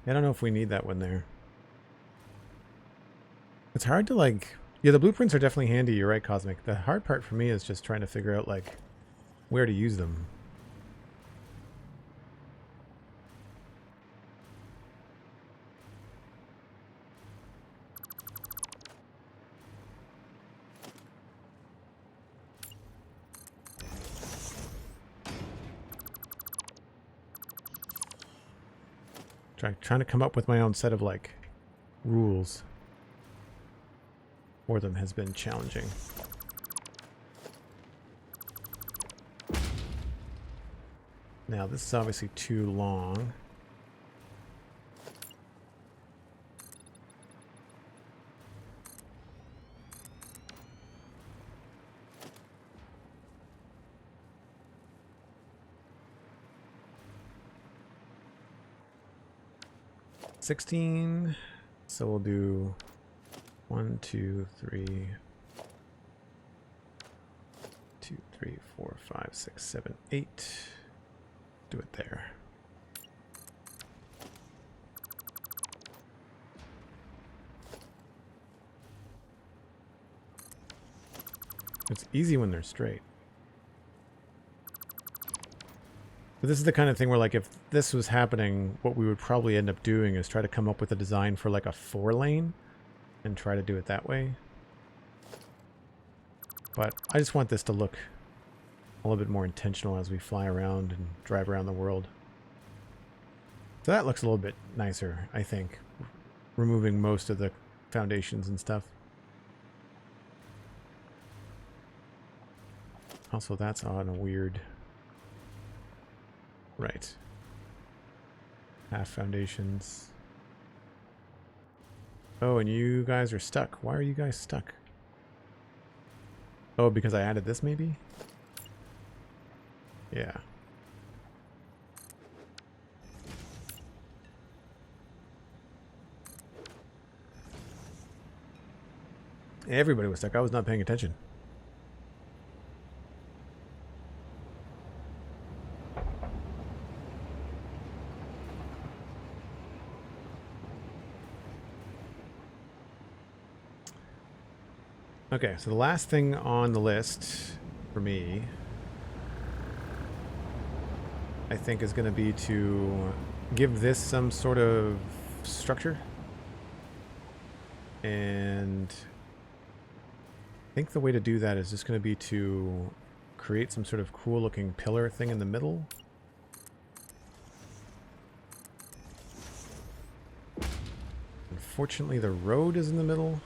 I don't know if we need that one there. It's hard to like... Yeah, the blueprints are definitely handy. You're right, Cosmic. The hard part for me is just trying to figure out like where to use them. Trying to come up with my own set of like rules for them has been challenging. Now this is obviously too long. $16, so we'll do 1, 2, 3, 2, 3, 4, 5, 6, 7, 8. Do it there. It's easy when they're straight. But this is the kind of thing where, like, if this was happening, what we would probably end up doing is try to come up with a design for, like, a 4-lane and try to do it that way. But I just want this to look a little bit more intentional as we fly around and drive around the world. So that looks a little bit nicer, I think, removing most of the foundations and stuff. Also, that's on a weird... Right. Half foundations. Oh, and you guys are stuck. Why are you guys stuck? Oh, because I added this, maybe? Yeah. Everybody was stuck. I was not paying attention. Okay, so the last thing on the list for me, I think, is going to be to give this some sort of structure. And I think the way to do that is just going to be to create some sort of cool looking pillar thing in the middle. Unfortunately, the road is in the middle.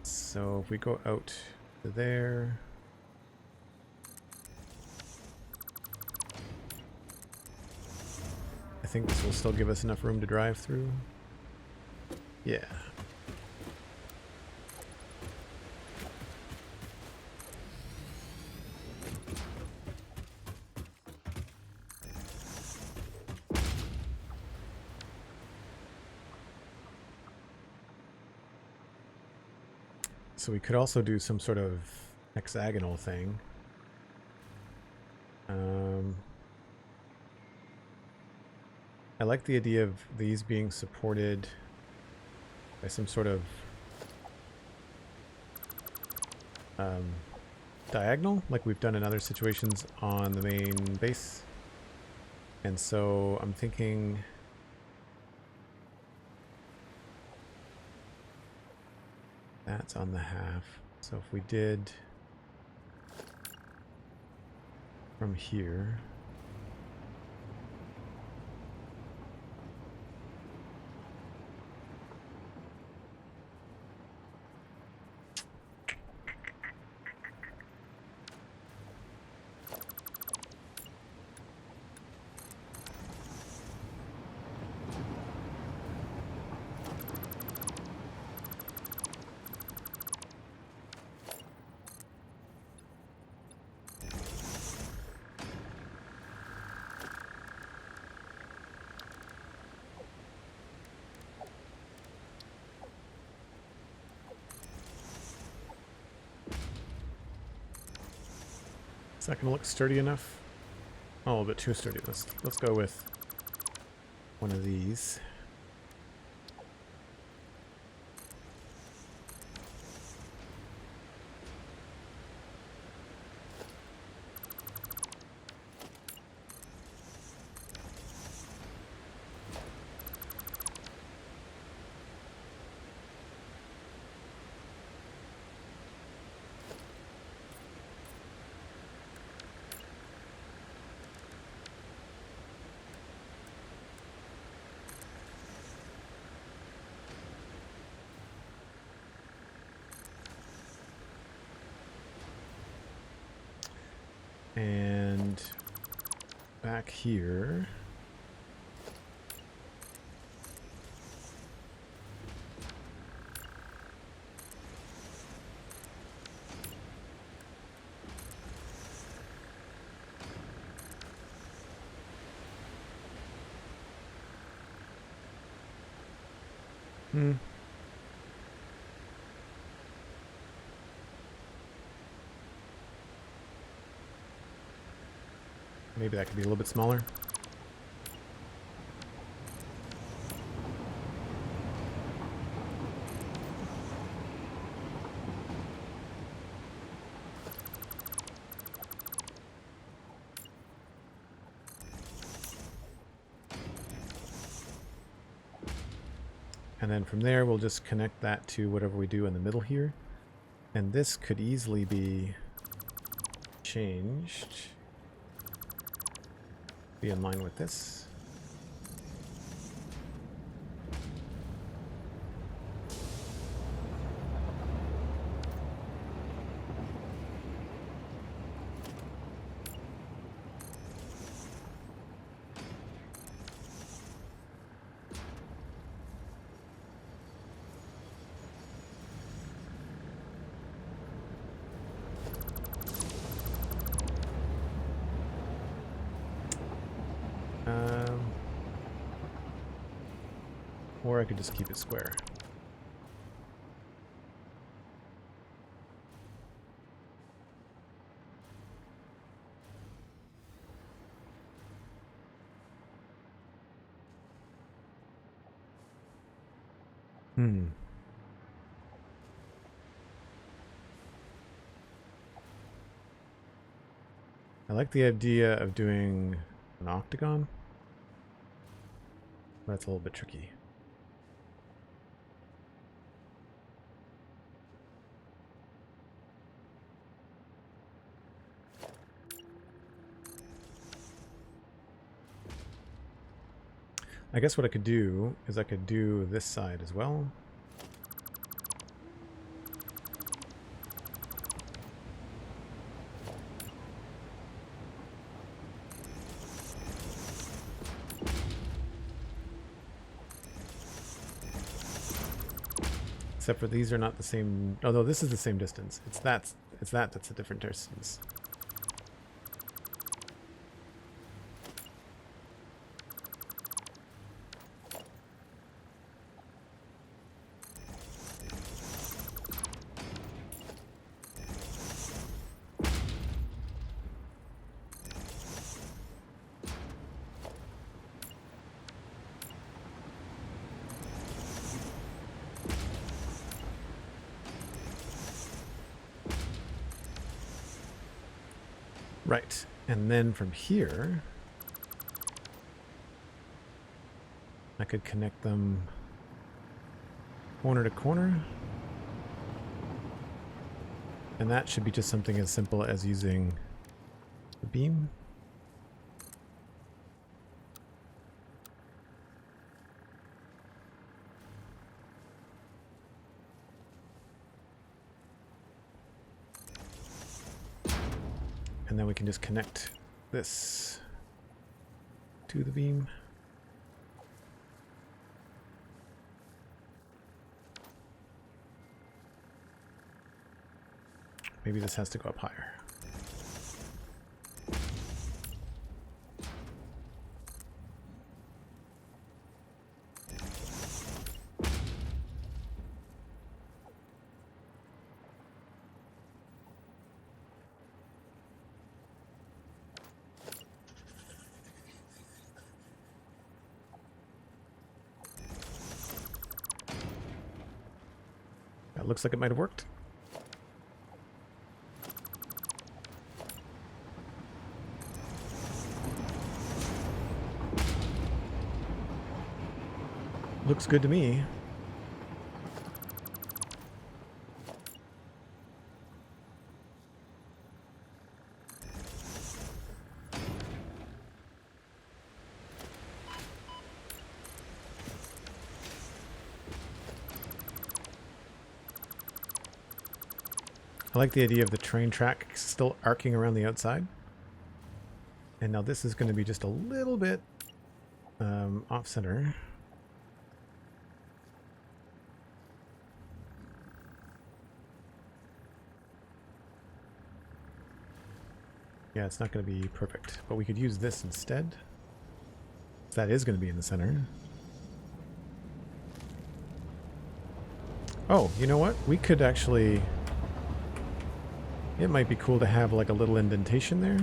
So if we go out to there, I think this will still give us enough room to drive through. Yeah. So we could also do some sort of hexagonal thing. I like the idea of these being supported by some sort of diagonal, like we've done in other situations on the main base. And so I'm thinking that's on the half. So if we did from here, is that gonna look sturdy enough? Oh, a little bit too sturdy. Let's go with one of these. And back here, maybe that could be a little bit smaller. And then from there, we'll just connect that to whatever we do in the middle here. And this could easily be changed. Be in line with this. Or I could just keep it square. I like the idea of doing an octagon. That's a little bit tricky. I guess what I could do is I could do this side as well. Except for these are not the same. Although this is the same distance. It's that's a different distance. Right, and then from here, I could connect them corner to corner. And that should be just something as simple as using the beam. And then we can just connect this to the beam. Maybe this has to go up higher. That looks like it might have worked. Looks good to me. I like the idea of the train track still arcing around the outside. And now this is going to be just a little bit off center. Yeah, it's not going to be perfect, but we could use this instead. That is going to be in the center. Oh, you know what? We could actually... It might be cool to have like a little indentation there.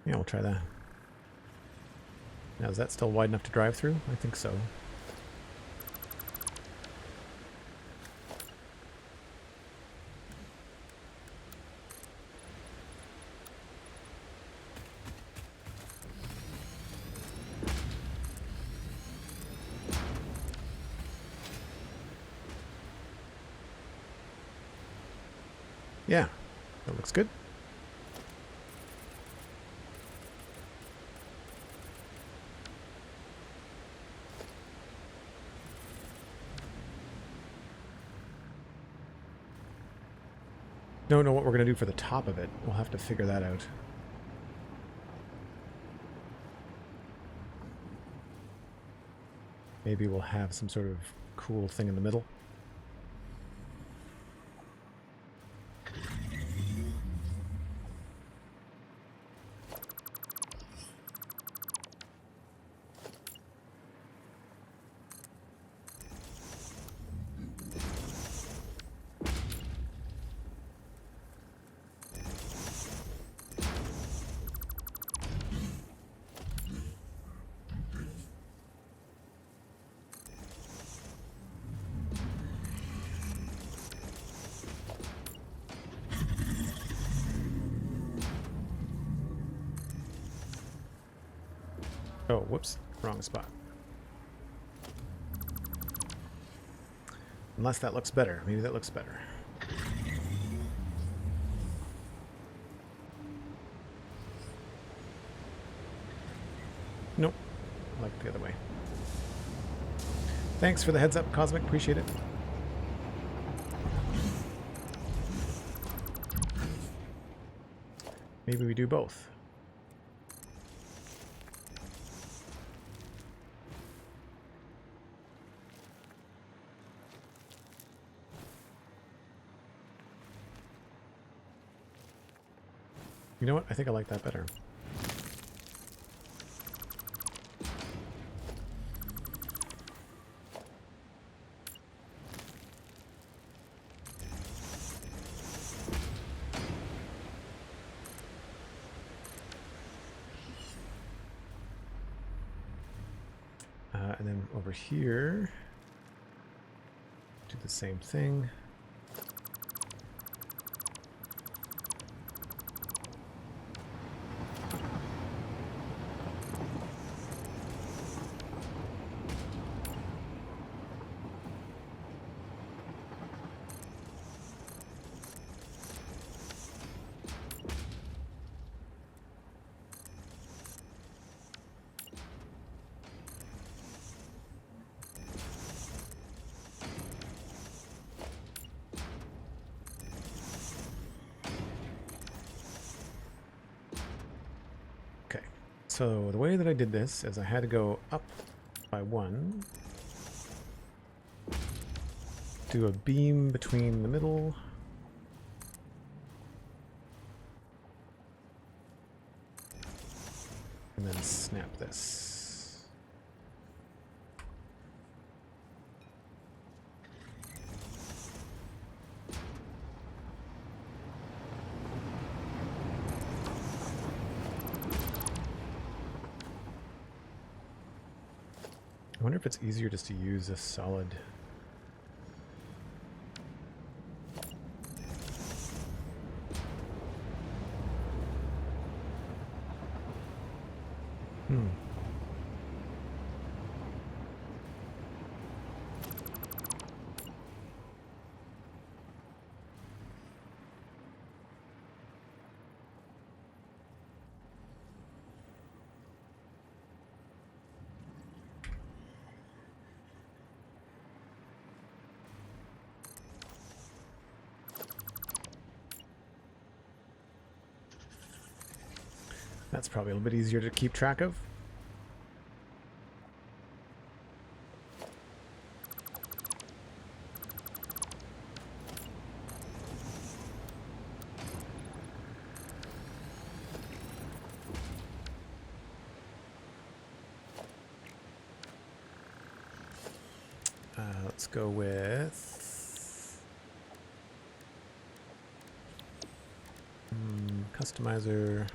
Yeah, we'll try that. Now, is that still wide enough to drive through? I think so. Yeah, that looks good. Don't know what we're going to do for the top of it. We'll have to figure that out. Maybe we'll have some sort of cool thing in the middle. Oh, whoops. Wrong spot. Unless that looks better. Maybe that looks better. Nope. I like the other way. Thanks for the heads up, Cosmic. Appreciate it. Maybe we do both. You know what? I think I like that better. And then over here, do the same thing. So the way that I did this is I had to go up by 1, do a beam between the middle, and then snap this. I wonder if it's easier just to use a solid. That's probably a little bit easier to keep track of. Let's go with customizer.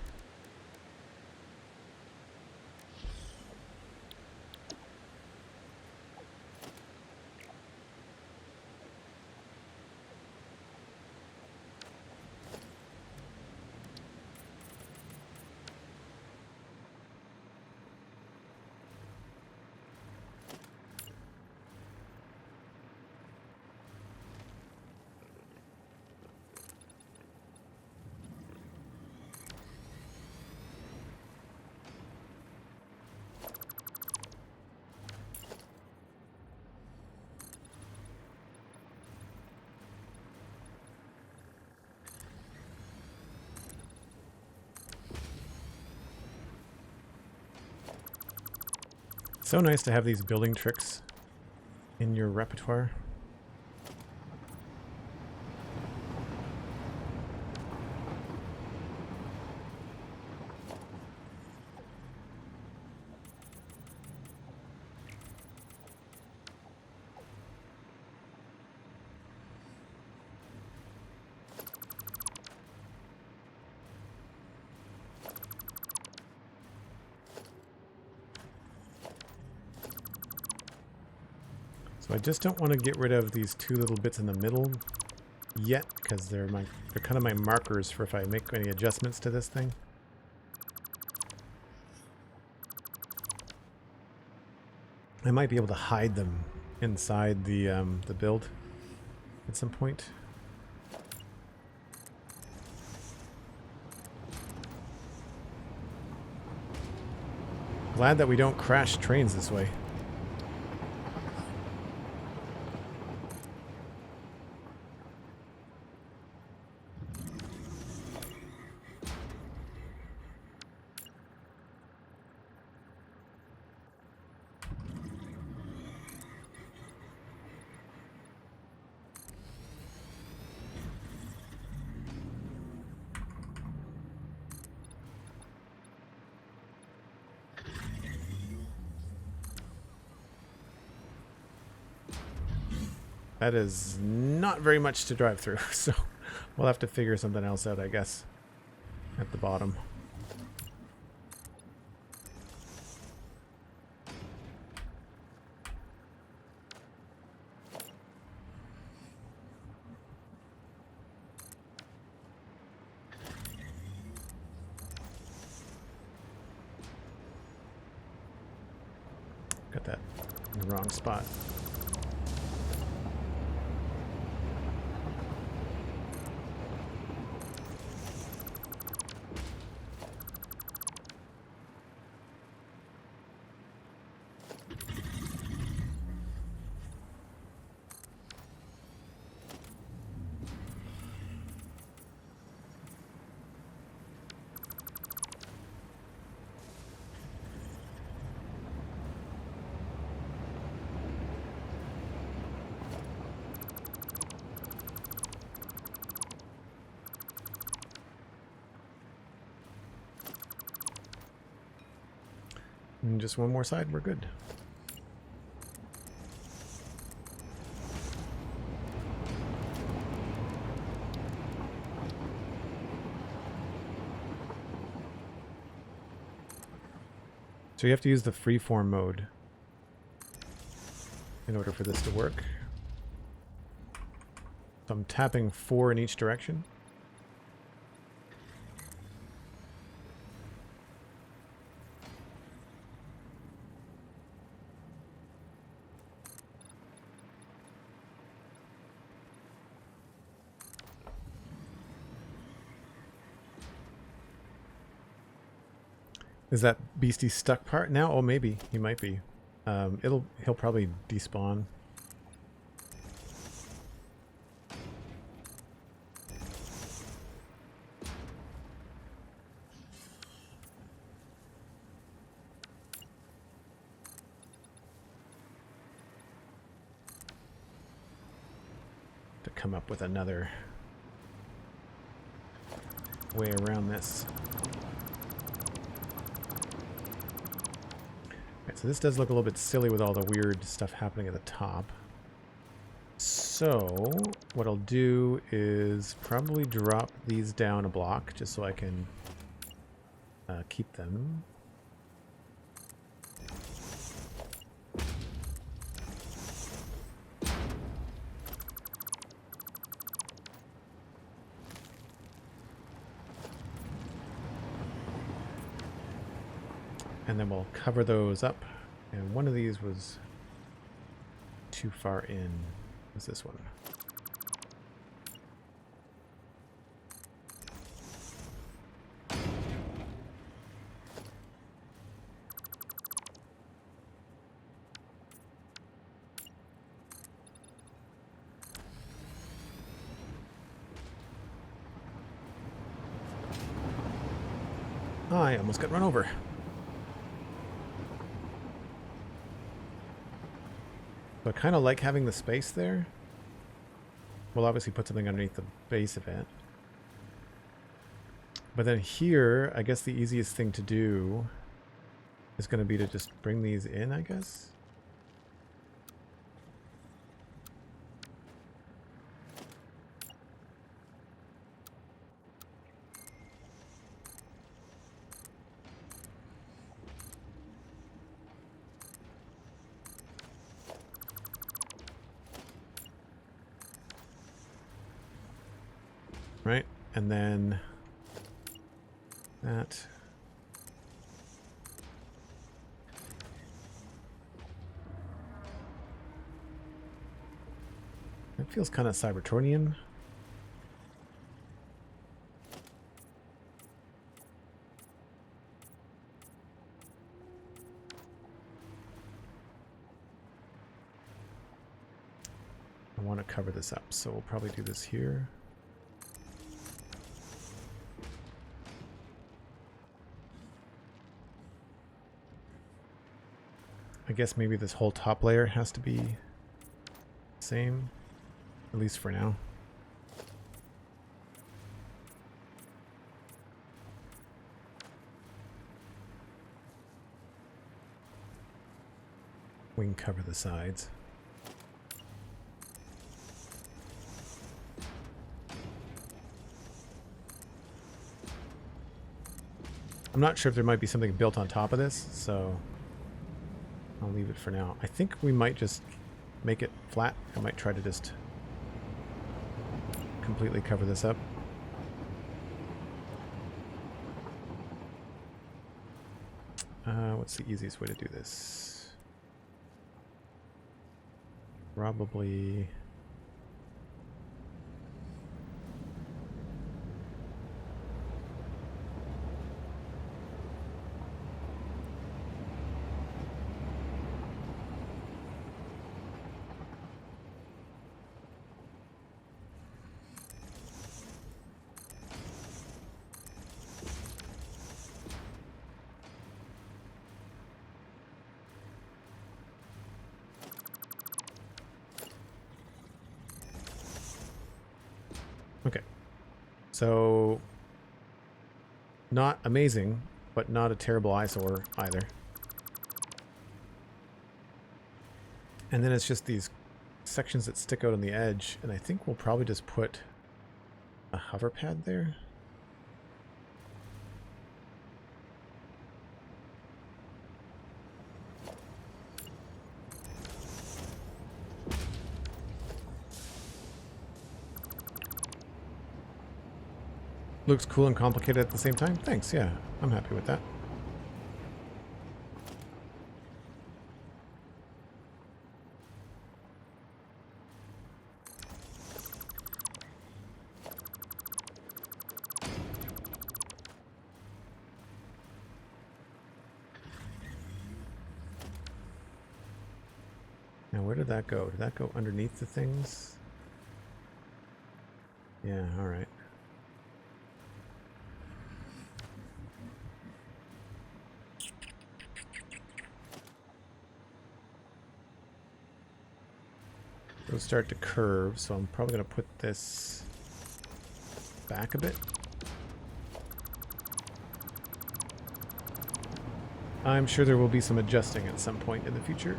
So nice to have these building tricks in your repertoire. So I just don't want to get rid of these two little bits in the middle yet, because they're kind of my markers for if I make any adjustments to this thing. I might be able to hide them inside the build at some point. Glad that we don't crash trains this way. That is not very much to drive through, so we'll have to figure something else out, I guess, at the bottom. Got that in the wrong spot. And just one more side, we're good. So you have to use the freeform mode in order for this to work. So I'm tapping 4 in each direction. Is that beastie stuck part now? Oh, maybe. He might be. He'll probably despawn. To come up with another way around this. So this does look a little bit silly with all the weird stuff happening at the top. So what I'll do is probably drop these down a block just so I can keep them. And then we'll cover those up. And one of these was too far in. What's this one? I almost got run over. I kind of like having the space there. We'll obviously put something underneath the base of it. But then here, I guess the easiest thing to do is going to be to just bring these in, I guess. Right, and then that. That feels kind of Cybertronian. I want to cover this up, so we'll probably do this here. I guess maybe this whole top layer has to be the same, at least for now. We can cover the sides. I'm not sure if there might be something built on top of this, so I'll leave it for now. I think we might just make it flat. I might try to just completely cover this up. What's the easiest way to do this? Probably... Okay, so not amazing, but not a terrible eyesore either. And then it's just these sections that stick out on the edge, and I think we'll probably just put a hover pad there. Looks cool and complicated at the same time. Thanks, yeah. I'm happy with that. Now, where did that go? Did that go underneath the things? Yeah, all right. It'll start to curve, so I'm probably going to put this back a bit. I'm sure there will be some adjusting at some point in the future.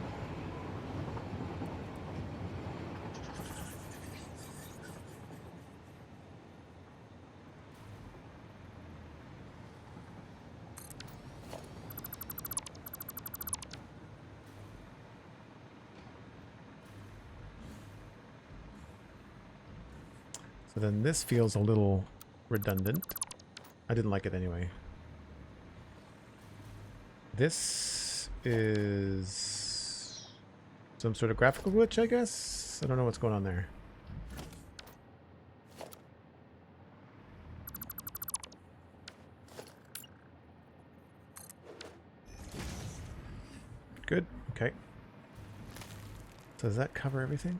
So then this feels a little redundant. I didn't like it anyway. This is some sort of graphical glitch, I guess? I don't know what's going on there. Good, okay. So does that cover everything?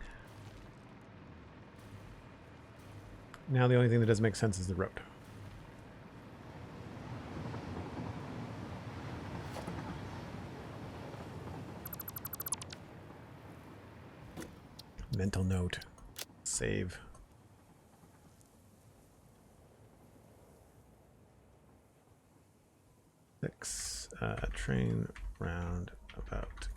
Now the only thing that doesn't make sense is the road. mental note. Save. Six, train roundabout.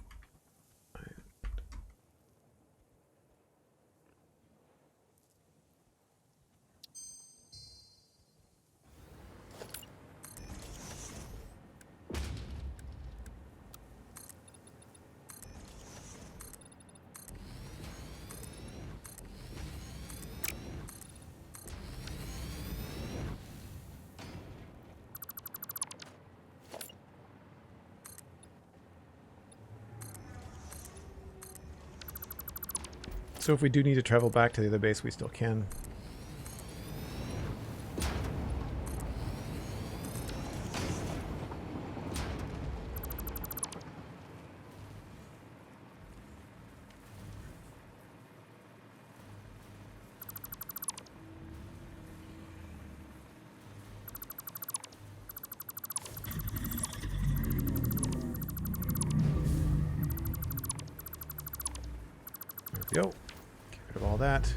So if we do need to travel back to the other base, we still can. There we go. Get rid of all that.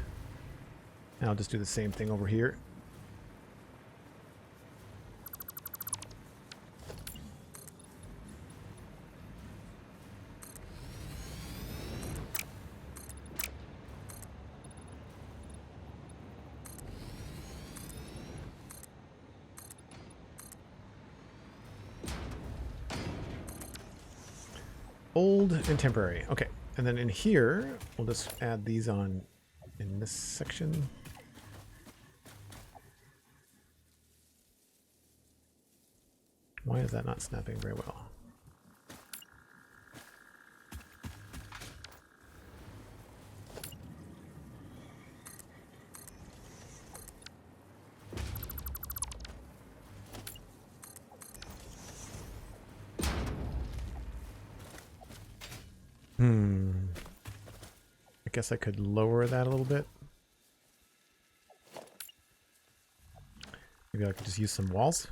Now I'll just do the same thing over here. Old and temporary. Okay. And then in here, we'll just add these on in this section. Why is that not snapping very well? I guess I could lower that a little bit. Maybe I could just use some walls.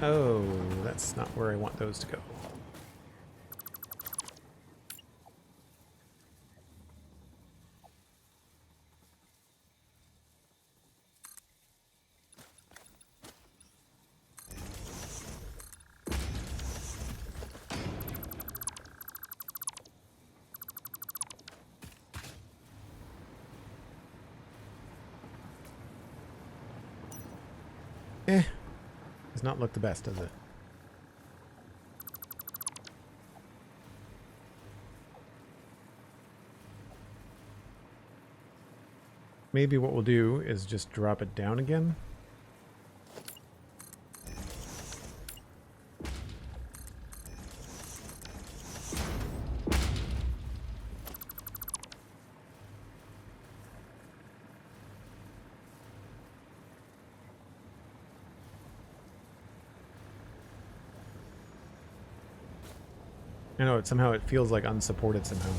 Oh, that's not where I want those to go. Does not look the best, does it? Maybe what we'll do is just drop it down again. I know, somehow it feels like unsupported somehow.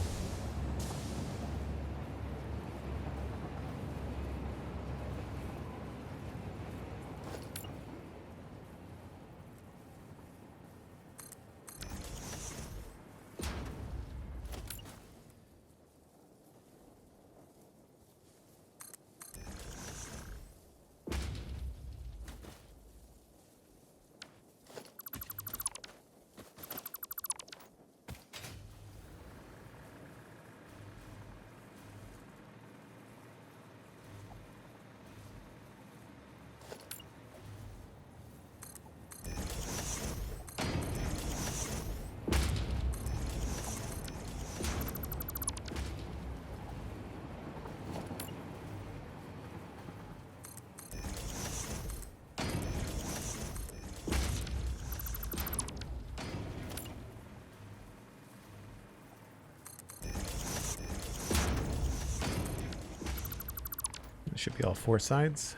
should be all four sides.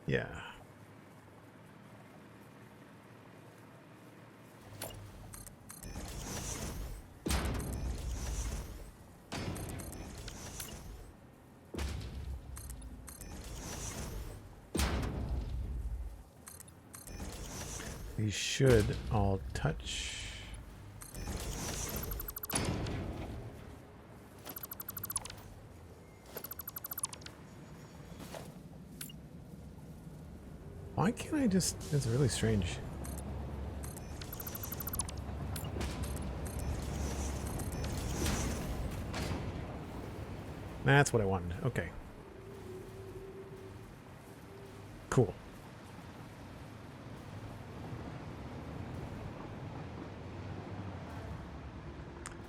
Yeah. These should all touch. Why can't I just... It's really strange. That's what I wanted. Okay. Cool.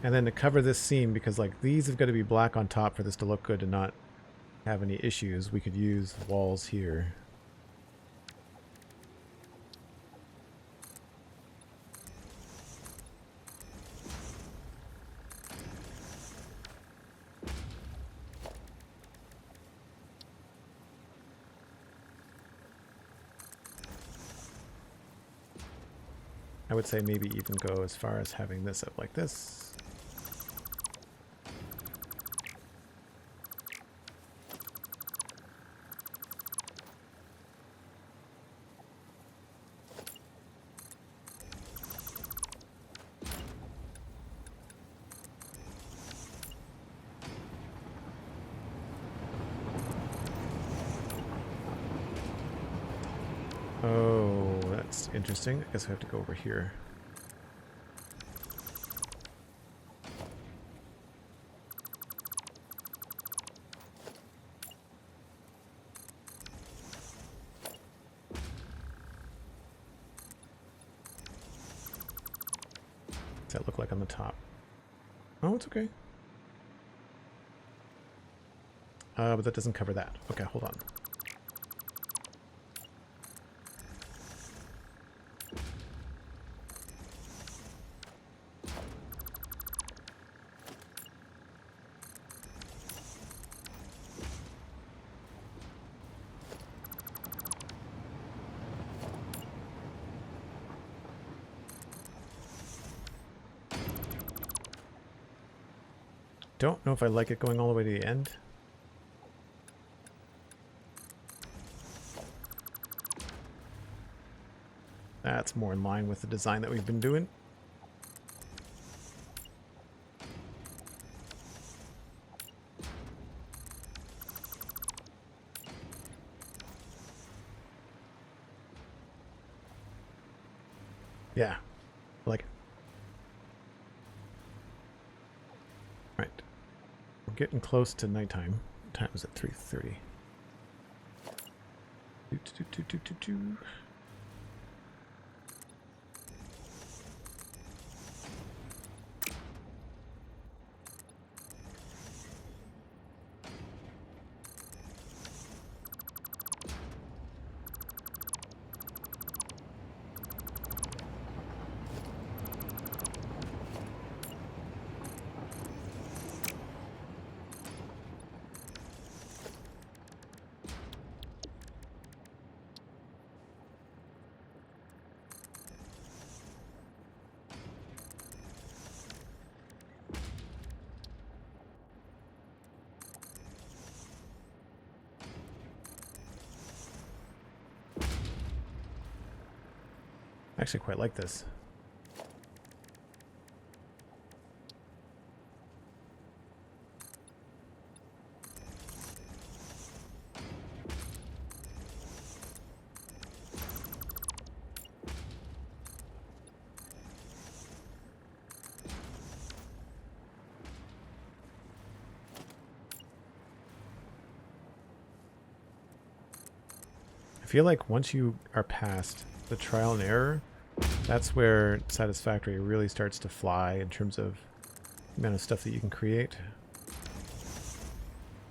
And then to cover this seam, because like these have got to be black on top for this to look good and not have any issues, we could use walls here. I would say maybe even go as far as having this up like this. Oh, that's interesting. I guess we have to go over here. What's that look like on the top? Oh, it's okay. But that doesn't cover that. Okay, hold on. Don't know if I like it going all the way to the end. That's more in line with the design that we've been doing. Yeah, I like it. Right. We're getting close to nighttime. What time is it? 3:30. I actually quite like this. I feel like once you are past the trial and error, that's where Satisfactory really starts to fly in terms of the amount of stuff that you can create.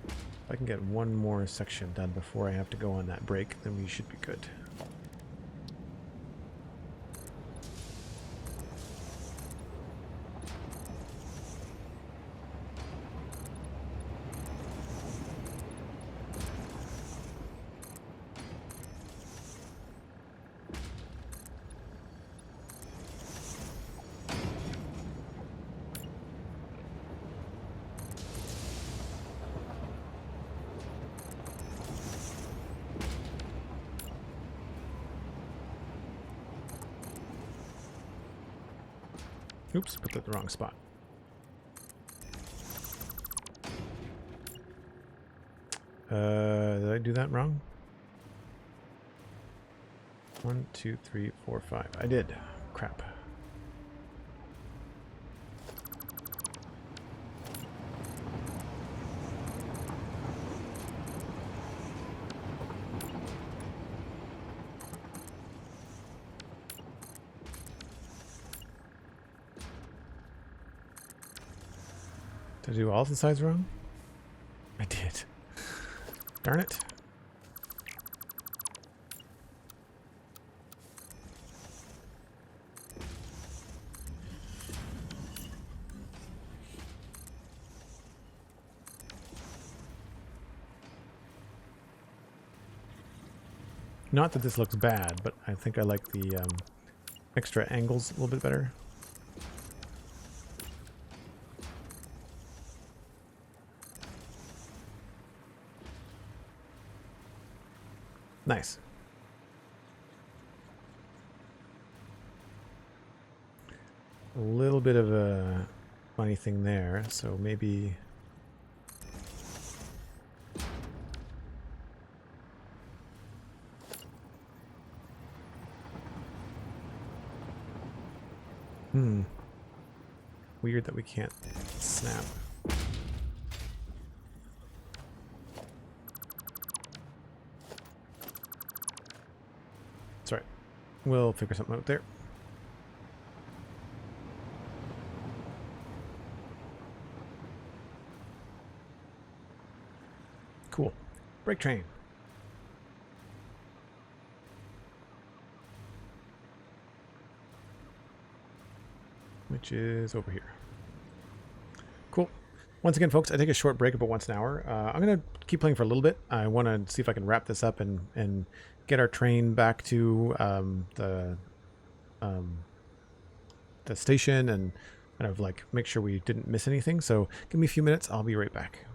If I can get one more section done before I have to go on that break, then we should be good. Oops, put that in the wrong spot. Did I do that wrong? 1, 2, 3, 4, 5. I did. Crap. Did I do all the sides wrong? I did. Darn it. Not that this looks bad, but I think I like the extra angles a little bit better. Nice. A little bit of a funny thing there, so maybe... Weird that we can't snap. That's right. We'll figure something out there. Cool. Brake train. Which is over here. Cool. Once again, folks, I take a short break about once an hour. I'm going to keep playing for a little bit. I want to see if I can wrap this up and get our train back to the station and kind of like make sure we didn't miss anything. So give me a few minutes. I'll be right back.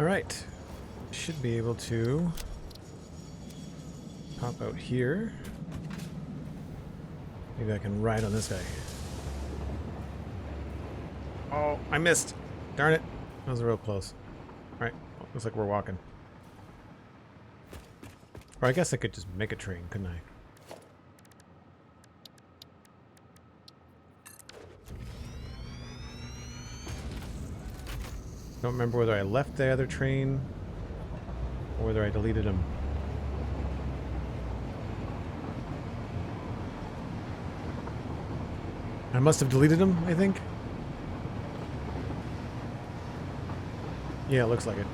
All right. Should be able to pop out here. Maybe I can ride on this guy. Oh, I missed. Darn it. That was real close. All right. Looks like we're walking. Or I guess I could just make a train, couldn't I? Don't remember whether I left the other train or whether I deleted them. I must have deleted them, I think. Yeah, it looks like it.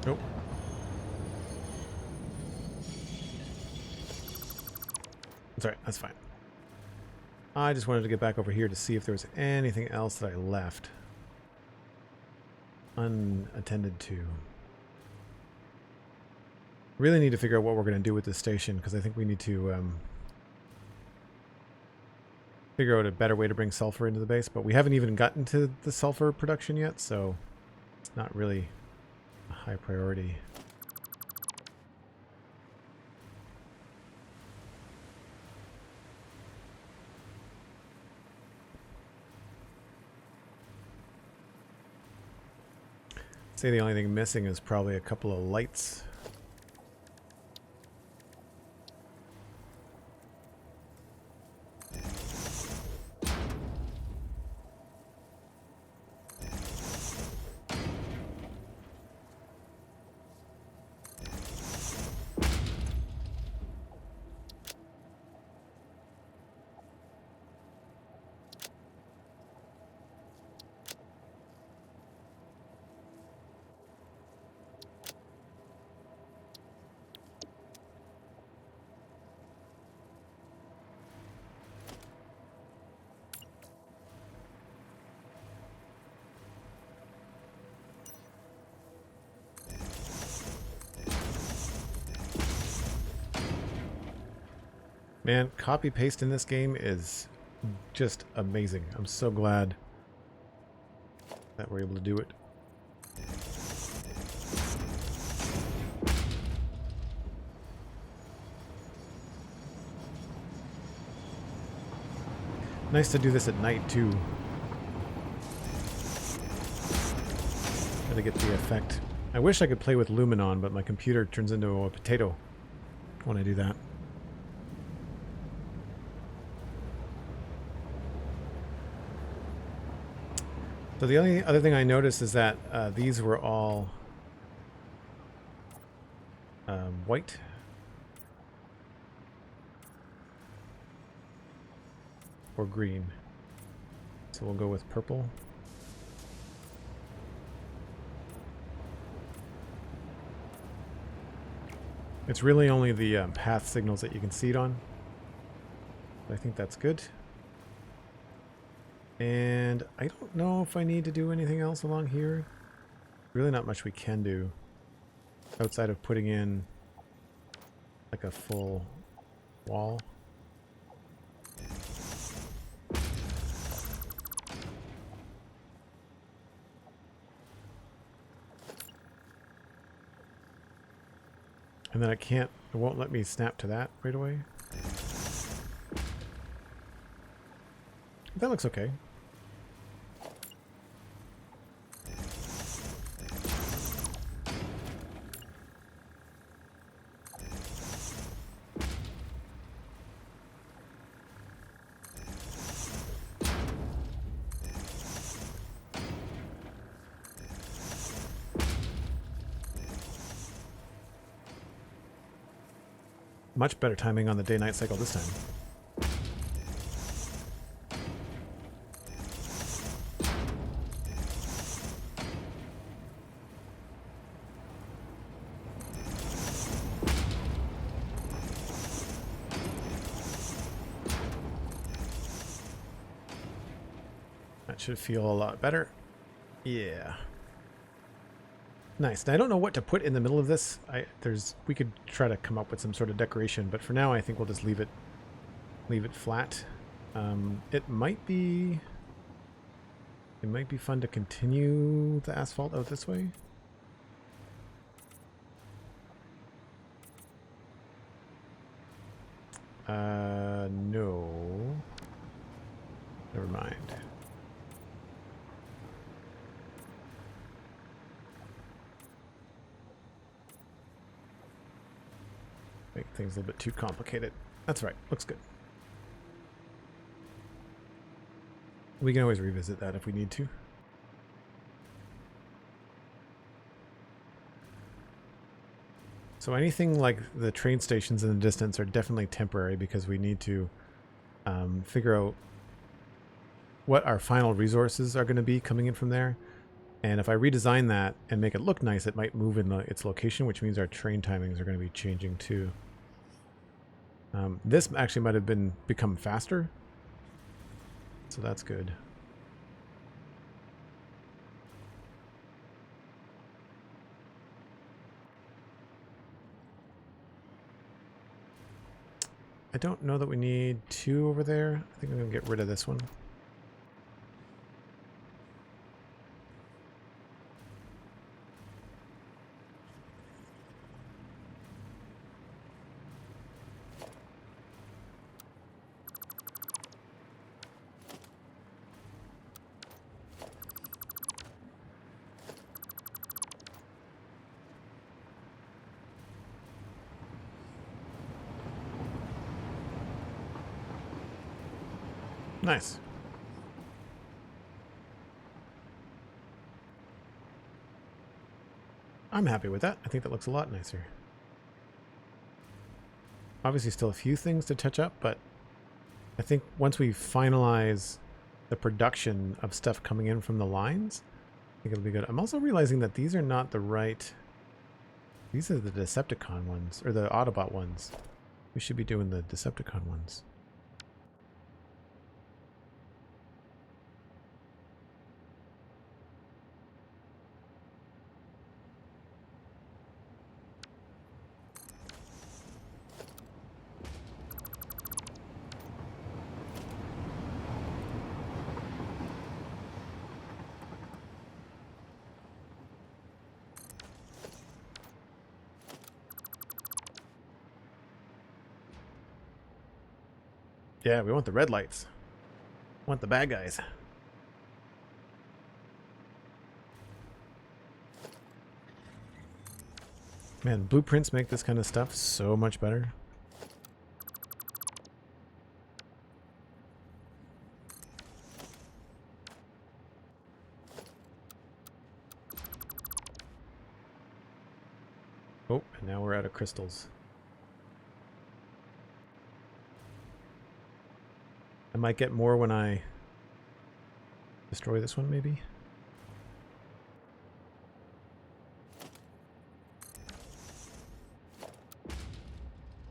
Nope. That's alright, that's fine. I just wanted to get back over here to see if there was anything else that I left unattended to. Really need to figure out what we're going to do with this station, because I think we need to figure out a better way to bring sulfur into the base, but we haven't even gotten to the sulfur production yet, so it's not really a high priority. I'd say the only thing missing is probably a couple of lights. Man, copy paste in this game is just amazing. I'm so glad that we're able to do it. Nice to do this at night too. Gotta get the effect. I wish I could play with Lumen on, but my computer turns into a potato when I do that. So the only other thing I noticed is that these were all white. Or green. So we'll go with purple. It's really only the path signals that you can see it on. I think that's good. And I don't know if I need to do anything else along here. Really not much we can do outside of putting in like a full wall. And then it won't let me snap to that right away. That looks okay. Much better timing on the day-night cycle this time. That should feel a lot better. Yeah. Nice. Now, I don't know what to put in the middle of this. We could try to come up with some sort of decoration, but for now I think we'll just leave it flat. It might be fun to continue the asphalt out this way. No. Never mind. Make things a little bit too complicated. That's right. Looks good. We can always revisit that if we need to. So anything like the train stations in the distance are definitely temporary because we need to figure out what our final resources are going to be coming in from there. And if I redesign that and make it look nice, it might move in its location, which means our train timings are going to be changing too. This actually might have become faster, so that's good. I don't know that we need 2 over there. I think I'm going to get rid of this one. Nice. I'm happy with that. I think that looks a lot nicer. Obviously still a few things to touch up, but I think once we finalize the production of stuff coming in from the lines, I think it'll be good. I'm also realizing that these are not the right... These are the Decepticon ones, or the Autobot ones. We should be doing the Decepticon ones. Yeah, we want the red lights. Want the bad guys. Man, blueprints make this kind of stuff so much better. Oh, and now we're out of crystals. I might get more when I destroy this one, maybe?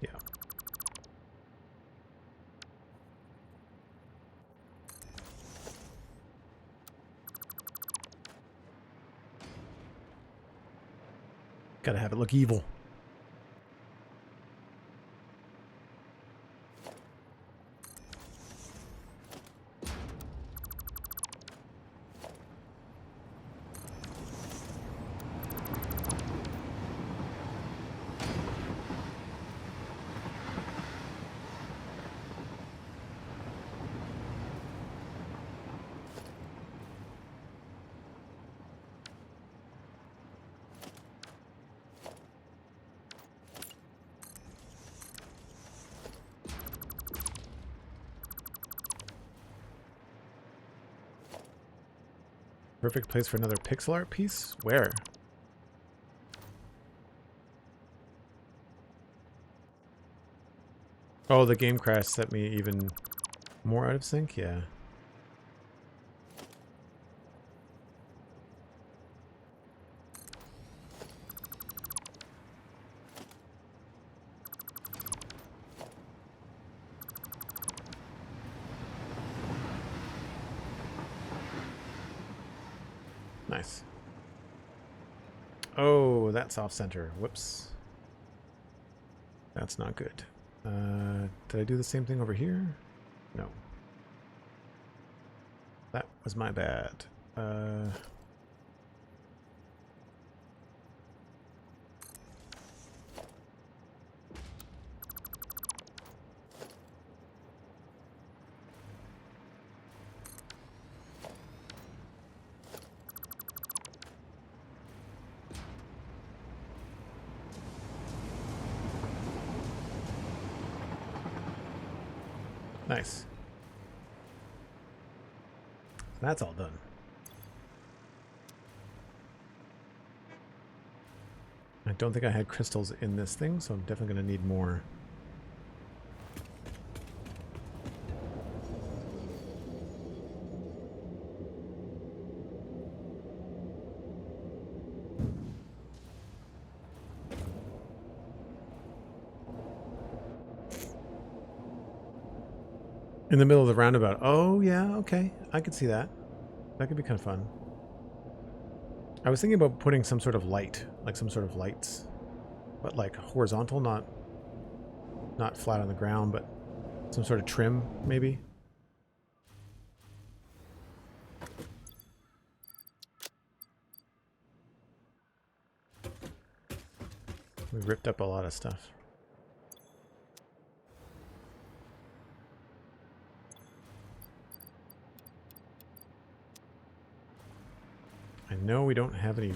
Yeah. Gotta have it look evil. Perfect place for another pixel art piece? Where? Oh, the game crash set me even more out of sync? Yeah. Nice. Oh, that's off center. Whoops. That's not good. Did I do the same thing over here? No. That was my bad. Nice. That's all done. I don't think I had crystals in this thing, so I'm definitely going to need more. In the middle of the roundabout. Oh, yeah, okay. I could see that. That could be kind of fun. I was thinking about putting some sort of light, like some sort of lights, but like horizontal, not flat on the ground, but some sort of trim, maybe. We ripped up a lot of stuff. I know we don't have any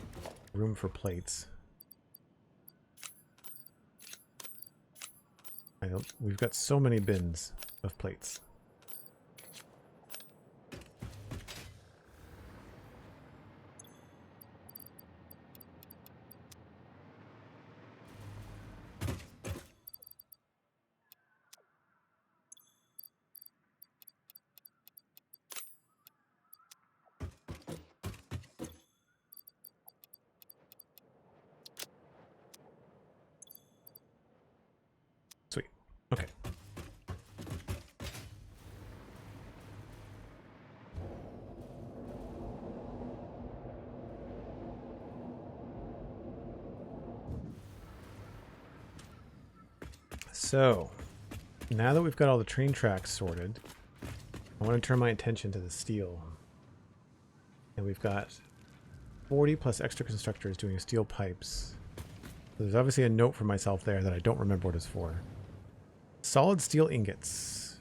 room for plates. We've got so many bins of plates. Sweet. Okay. So, now that we've got all the train tracks sorted, I want to turn my attention to the steel. And we've got 40 plus extra constructors doing steel pipes. So there's obviously a note for myself there that I don't remember what it's for. Solid steel ingots.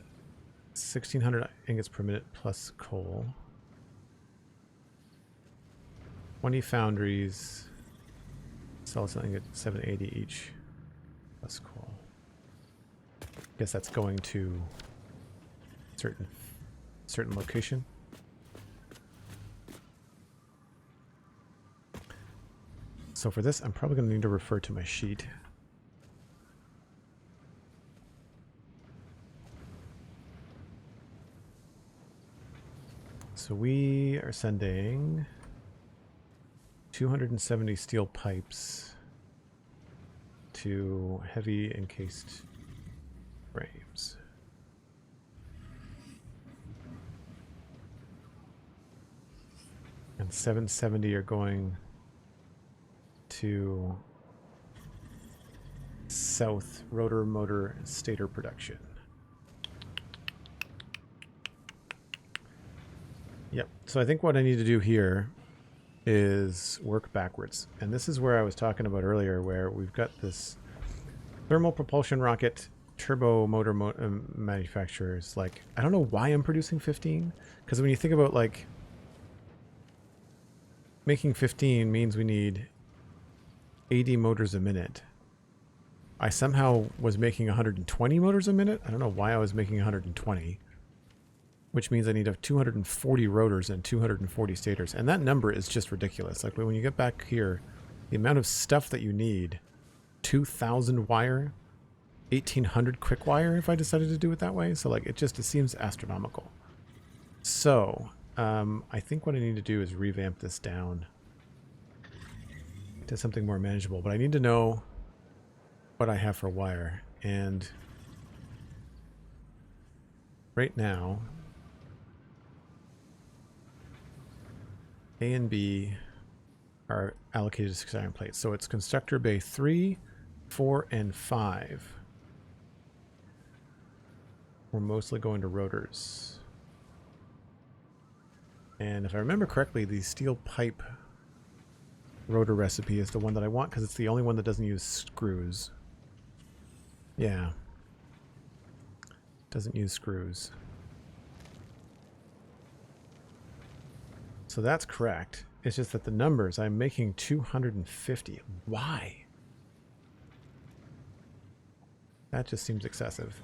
1,600 ingots per minute plus coal. 20 foundries. Solid steel ingot 780 each plus coal. Guess that's going to certain location. So for this, I'm probably going to need to refer to my sheet. So we are sending 270 steel pipes to heavy encased frames. And 770 are going to South rotor motor stator production. Yep. So I think what I need to do here is work backwards. And this is where I was talking about earlier, where we've got this thermal propulsion rocket turbo motor manufacturers. Like, I don't know why I'm producing 15, because when you think about like making 15 means we need 80 motors a minute. I somehow was making 120 motors a minute. I don't know why I was making 120, which means I need 240 rotors and 240 stators. And that number is just ridiculous. Like when you get back here, the amount of stuff that you need, 2,000 wire, 1,800 quick wire if I decided to do it that way. So like it seems astronomical. So I think what I need to do is revamp this down to something more manageable, but I need to know what I have for wire. And right now, A and B are allocated to 6 iron plates. So it's constructor bay 3, 4, and 5. We're mostly going to rotors. And if I remember correctly, the steel pipe rotor recipe is the one that I want because it's the only one that doesn't use screws. Yeah. Doesn't use screws. So that's correct. It's just that the numbers, I'm making 250. Why? That just seems excessive.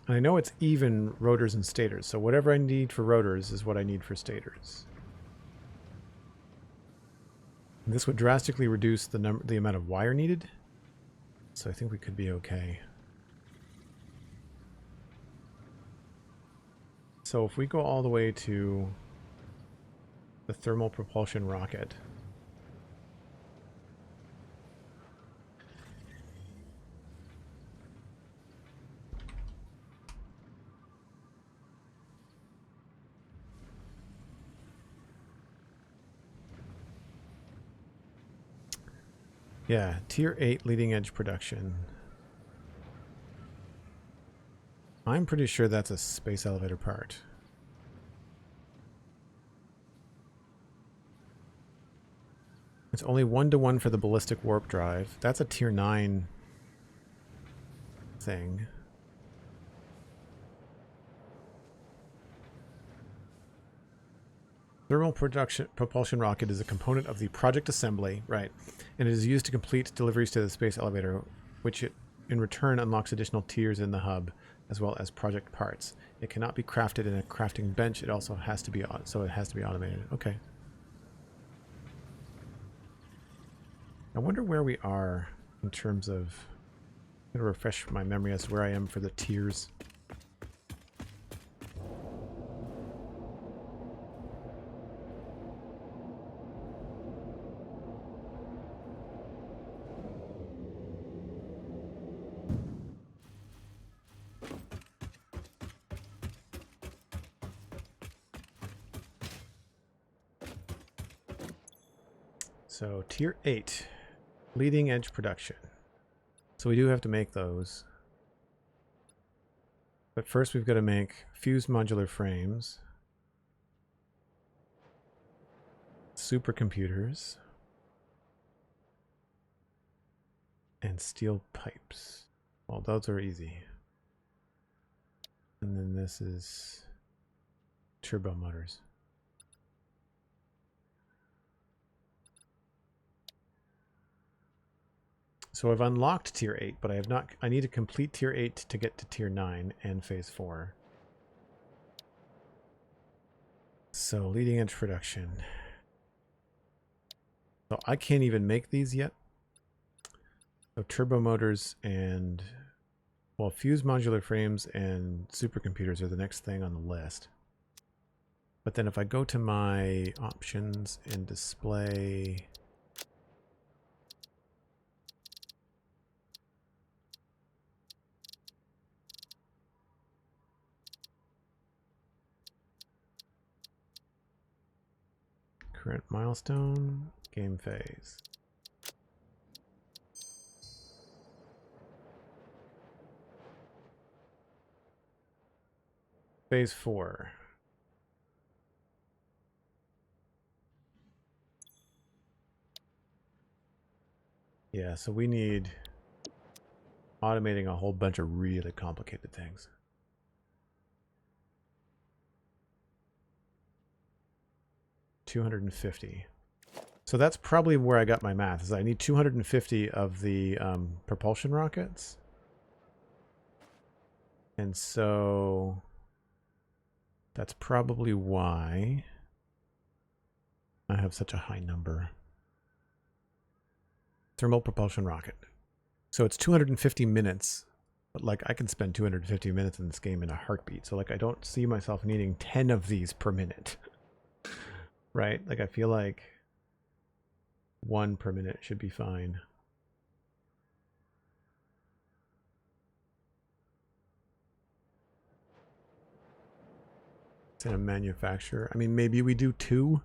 And I know it's even rotors and stators, so whatever I need for rotors is what I need for stators. And this would drastically reduce the amount of wire needed, so I think we could be okay. So if we go all the way to the thermal propulsion rocket, yeah, tier 8 leading edge production. I'm pretty sure that's a space elevator part. It's only 1-to-1 for the ballistic warp drive. That's a tier 9 thing. Thermal propulsion rocket is a component of the project assembly, right? And it is used to complete deliveries to the space elevator, which it, in return unlocks additional tiers in the hub, as well as project parts. It cannot be crafted in a crafting bench. It also has to be, so it has to be automated. Okay. I wonder where we are in terms of, I'm going to refresh my memory as to where I am for the tiers. So tier 8, leading edge production. So we do have to make those. But first we've got to make fused modular frames, supercomputers, and steel pipes. Well, those are easy. And then this is turbo motors. So I've unlocked tier 8, but I have not. I need to complete tier 8 to get to tier 9 and phase 4. So leading edge production. So I can't even make these yet. So turbo motors and, well, fused modular frames and supercomputers are the next thing on the list. But then if I go to my options and display, current milestone, game phase. Phase 4. Yeah, so we need automating a whole bunch of really complicated things. $250. So that's probably where I got my math, is I need 250 of the propulsion rockets. And so that's probably why I have such a high number. Thermal propulsion rocket. So it's 250 minutes, but like I can spend 250 minutes in this game in a heartbeat. So like I don't see myself needing 10 of these per minute. Right? Like I feel like 1 per minute should be fine. It's in a manufacturer. I mean, maybe we do 2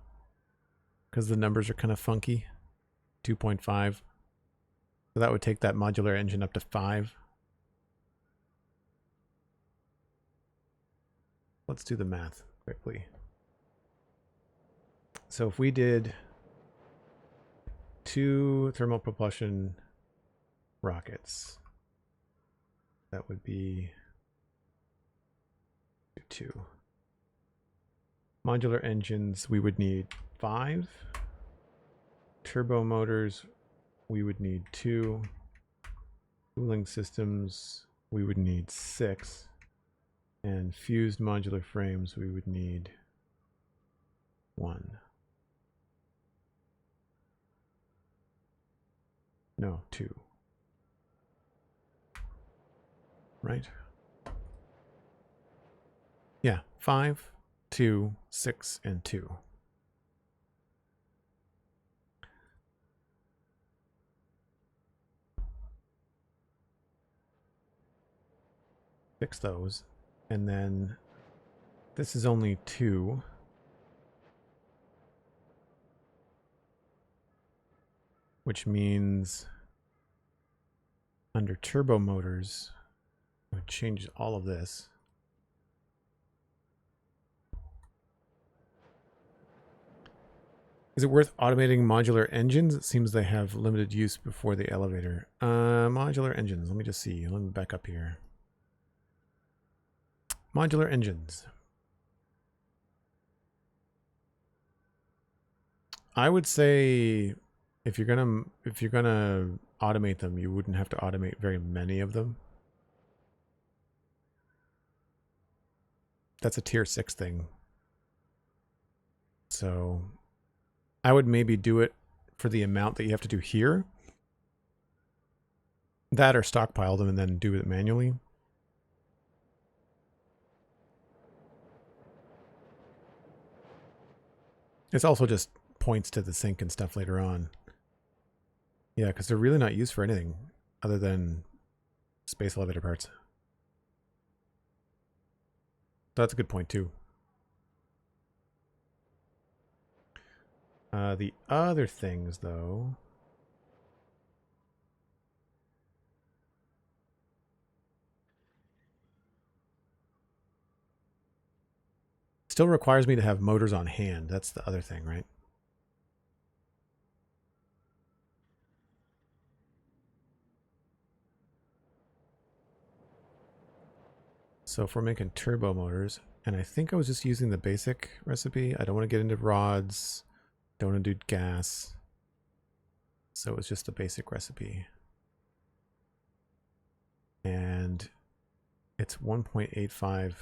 because the numbers are kind of funky. 2.5. So that would take that modular engine up to 5. Let's do the math quickly. So if we did 2 thermal propulsion rockets, that would be 2. Modular engines, we would need 5. Turbo motors, we would need 2. Cooling systems, we would need 6. And fused modular frames, we would need 1. No, 2. Right? Yeah, 5, 2, 6, and 2. Fix those. And then this is only 2. Which means under turbo motors, it would change all of this. Is it worth automating modular engines? It seems they have limited use before the elevator. Modular engines, let me just see. Let me back up here. Modular engines. I would say if you're gonna automate them, you wouldn't have to automate very many of them. That's a tier 6 thing. So I would maybe do it for the amount that you have to do here. That or stockpile them and then do it manually. It's also just points to the sink and stuff later on. Yeah, because they're really not used for anything other than space elevator parts. So that's a good point too. The other things though. Still requires me to have motors on hand. That's the other thing, right? So if we're making turbo motors, and I think I was just using the basic recipe. I don't want to get into rods. Don't want to do gas. So it's just a basic recipe. And it's 1.85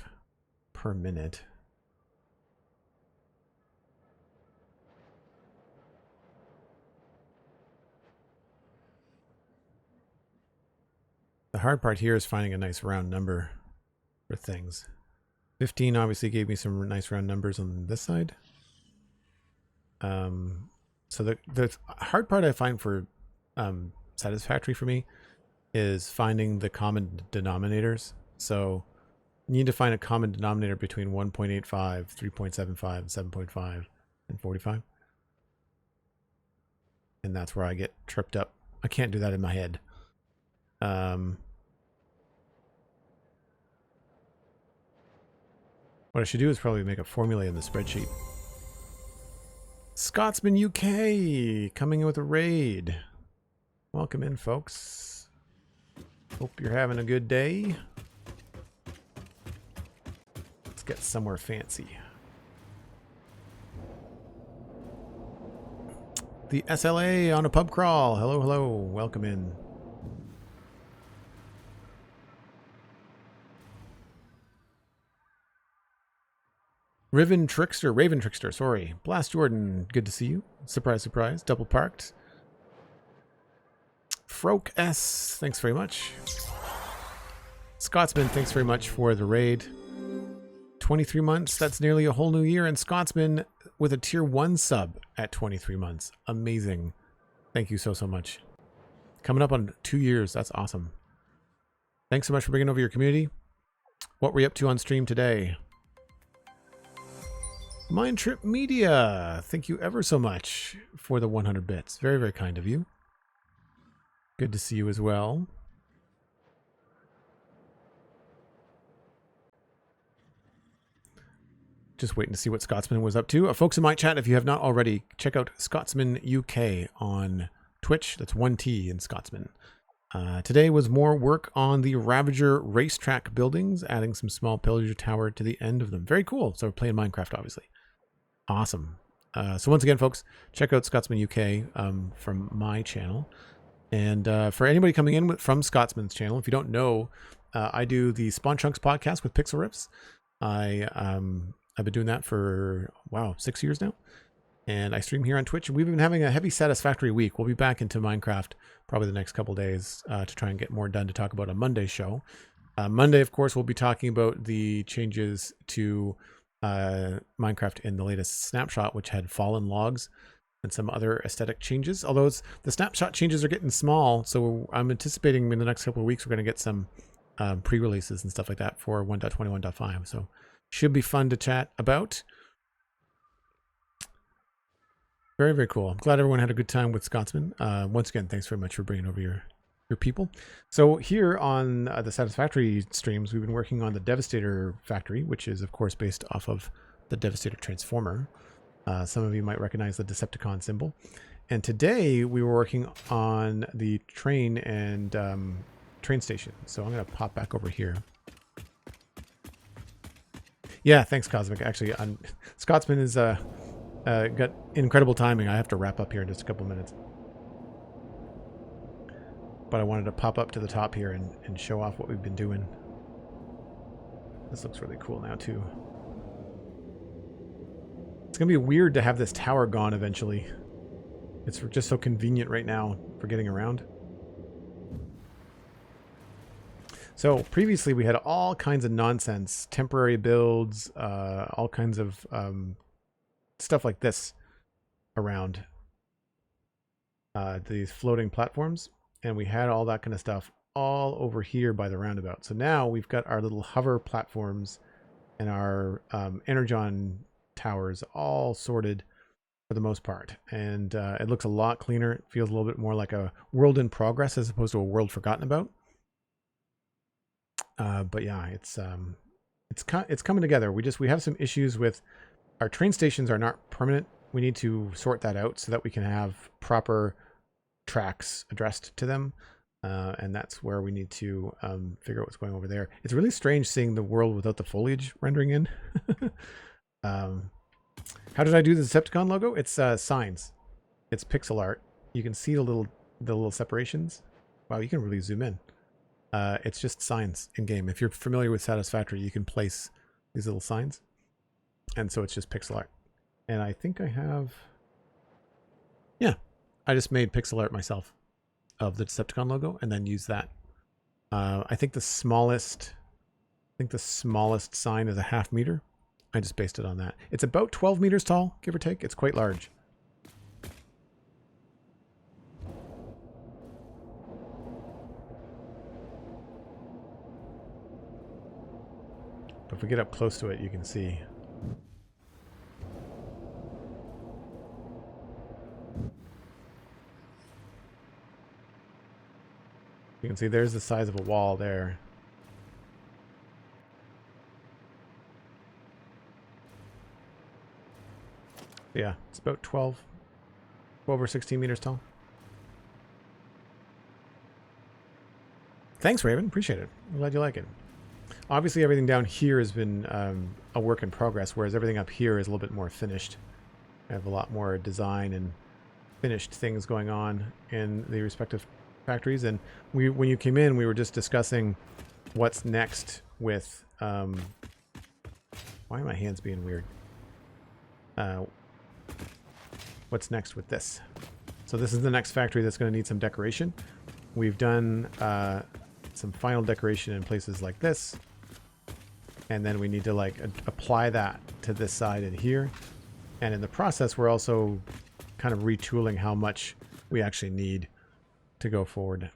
per minute. The hard part here is finding a nice round number for things. 15 obviously gave me some nice round numbers on this side. So the hard part I find for Satisfactory for me is finding the common denominators. So you need to find a common denominator between 1.85, 3.75, 7.5, and 45. And that's where I get tripped up. I can't do that in my head. What I should do is probably make a formula in the spreadsheet. ScotsmanUK coming in with a raid. Welcome in, folks. Hope you're having a good day. Let's get somewhere fancy. The SLA on a pub crawl. Hello, hello. Welcome in. Raven Trickster, sorry. Blast Jordan, good to see you. Surprise, surprise. Double parked. Froke S, thanks very much. Scotsman, thanks very much for the raid. 23 months, that's nearly a whole new year. And Scotsman with a tier 1 sub at 23 months. Amazing. Thank you so much. Coming up on 2 years, that's awesome. Thanks so much for bringing over your community. What were you up to on stream today? MindTripMedia, thank you ever so much for the 100 bits. Very, very kind of you. Good to see you as well. Just waiting to see what Scotsman was up to. Folks in my chat, if you have not already, check out ScotsmanUK on Twitch. That's 1T in Scotsman. Today was more work on the Ravager racetrack buildings, adding some small pillager tower to the end of them. Very cool. So we're playing Minecraft, obviously. Awesome. So once again, folks, check out ScotsmanUK from my channel. And for anybody coming in from Scotsman's channel, if you don't know, I do the Spawn Chunks podcast with Pixel Riffs. I've been doing that for, wow, 6 years now. And I stream here on Twitch. We've been having a heavy Satisfactory week. We'll be back into Minecraft probably the next couple days to try and get more done to talk about on Monday's show. Monday, of course, we'll be talking about the changes to Minecraft in the latest snapshot, which had fallen logs and some other aesthetic changes. Although the snapshot changes are getting small, so I'm anticipating in the next couple of weeks we're going to get some pre-releases and stuff like that for 1.21.5. So should be fun to chat about. Very, very cool. I'm glad everyone had a good time with Scotsman. Once again, thanks very much for bringing over your people. So here on the Satisfactory streams, we've been working on the Devastator factory, which is, of course, based off of the Devastator Transformer. Some of you might recognize the Decepticon symbol. And today we were working on the train and train station. So I'm going to pop back over here. Yeah, thanks, Cosmic. Actually, Scotsman is... got incredible timing. I have to wrap up here in just a couple minutes. But I wanted to pop up to the top here and show off what we've been doing. This looks really cool now, too. It's going to be weird to have this tower gone eventually. It's just so convenient right now for getting around. So previously we had all kinds of nonsense, temporary builds, all kinds of... stuff like this around these floating platforms, and we had all that kind of stuff all over here by the roundabout. So now we've got our little hover platforms and our energon towers all sorted for the most part, and it looks a lot cleaner. It feels a little bit more like a world in progress as opposed to a world forgotten about. But yeah, it's coming together. We have some issues with our train stations are not permanent. We need to sort that out so that we can have proper tracks addressed to them. And that's where we need to figure out what's going over there. It's really strange seeing the world without the foliage rendering in. How did I do the Decepticon logo? It's signs. It's pixel art. You can see the little separations. Wow, you can really zoom in. It's just signs in game. If you're familiar with Satisfactory, you can place these little signs. And so it's just pixel art. And I think I have... Yeah, I just made pixel art myself of the Decepticon logo and then use that. I think the smallest sign is a 0.5 meter. I just based it on that. It's about 12 meters tall, give or take. It's quite large. But if we get up close to it, you can see... You can see there's the size of a wall there. Yeah, it's about 12 or 16 meters tall. Thanks, Raven. Appreciate it. I'm glad you like it. Obviously, everything down here has been a work in progress, whereas everything up here is a little bit more finished. I have a lot more design and finished things going on in the respective factories. And when you came in, we were just discussing what's next with... why are my hands being weird? What's next with this? So this is the next factory that's going to need some decoration. We've done some final decoration in places like this. And then we need to like apply that to this side and here. And in the process, we're also kind of retooling how much we actually need to go forward.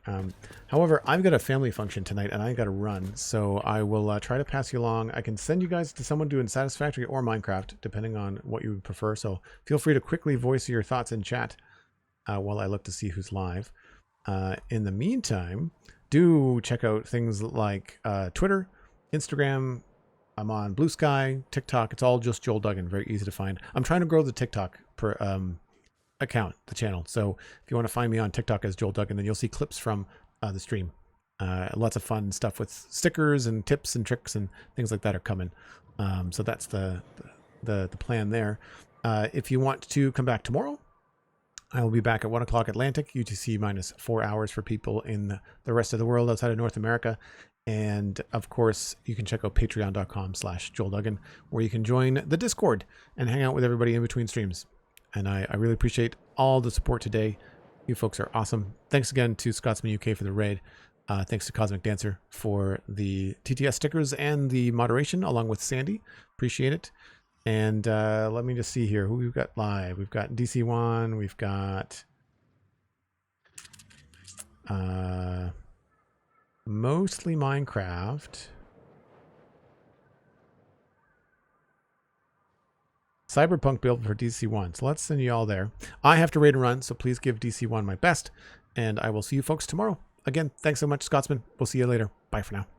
However, I've got a family function tonight and I got to run, so I will try to pass you along. I can send you guys to someone doing Satisfactory or Minecraft, depending on what you would prefer. So feel free to quickly voice your thoughts in chat while I look to see who's live. In the meantime, do check out things like Twitter, Instagram. I'm on Blue Sky, TikTok. It's all just Joel Duggan. Very easy to find. I'm trying to grow the TikTok account, the channel. So if you want to find me on TikTok as Joel Duggan, then you'll see clips from the stream. Lots of fun stuff with stickers and tips and tricks and things like that are coming. So that's the plan there. If you want to come back tomorrow, I will be back at 1 o'clock Atlantic, UTC minus 4 hours for people in the rest of the world outside of North America. And of course, you can check out patreon.com/JoelDuggan, where you can join the Discord and hang out with everybody in between streams. And I really appreciate all the support today. You folks are awesome. Thanks again to ScotsmanUK for the raid. Thanks to Cosmic Dancer for the TTS stickers and the moderation, along with Sandy. Appreciate it. And let me just see here who we've got live. We've got DC1. We've got mostly Minecraft. Cyberpunk build for DC1. So let's send you all there. I have to raid and run, so please give DC1 my best. And I will see you folks tomorrow. Again, thanks so much, Scotsman. We'll see you later. Bye for now.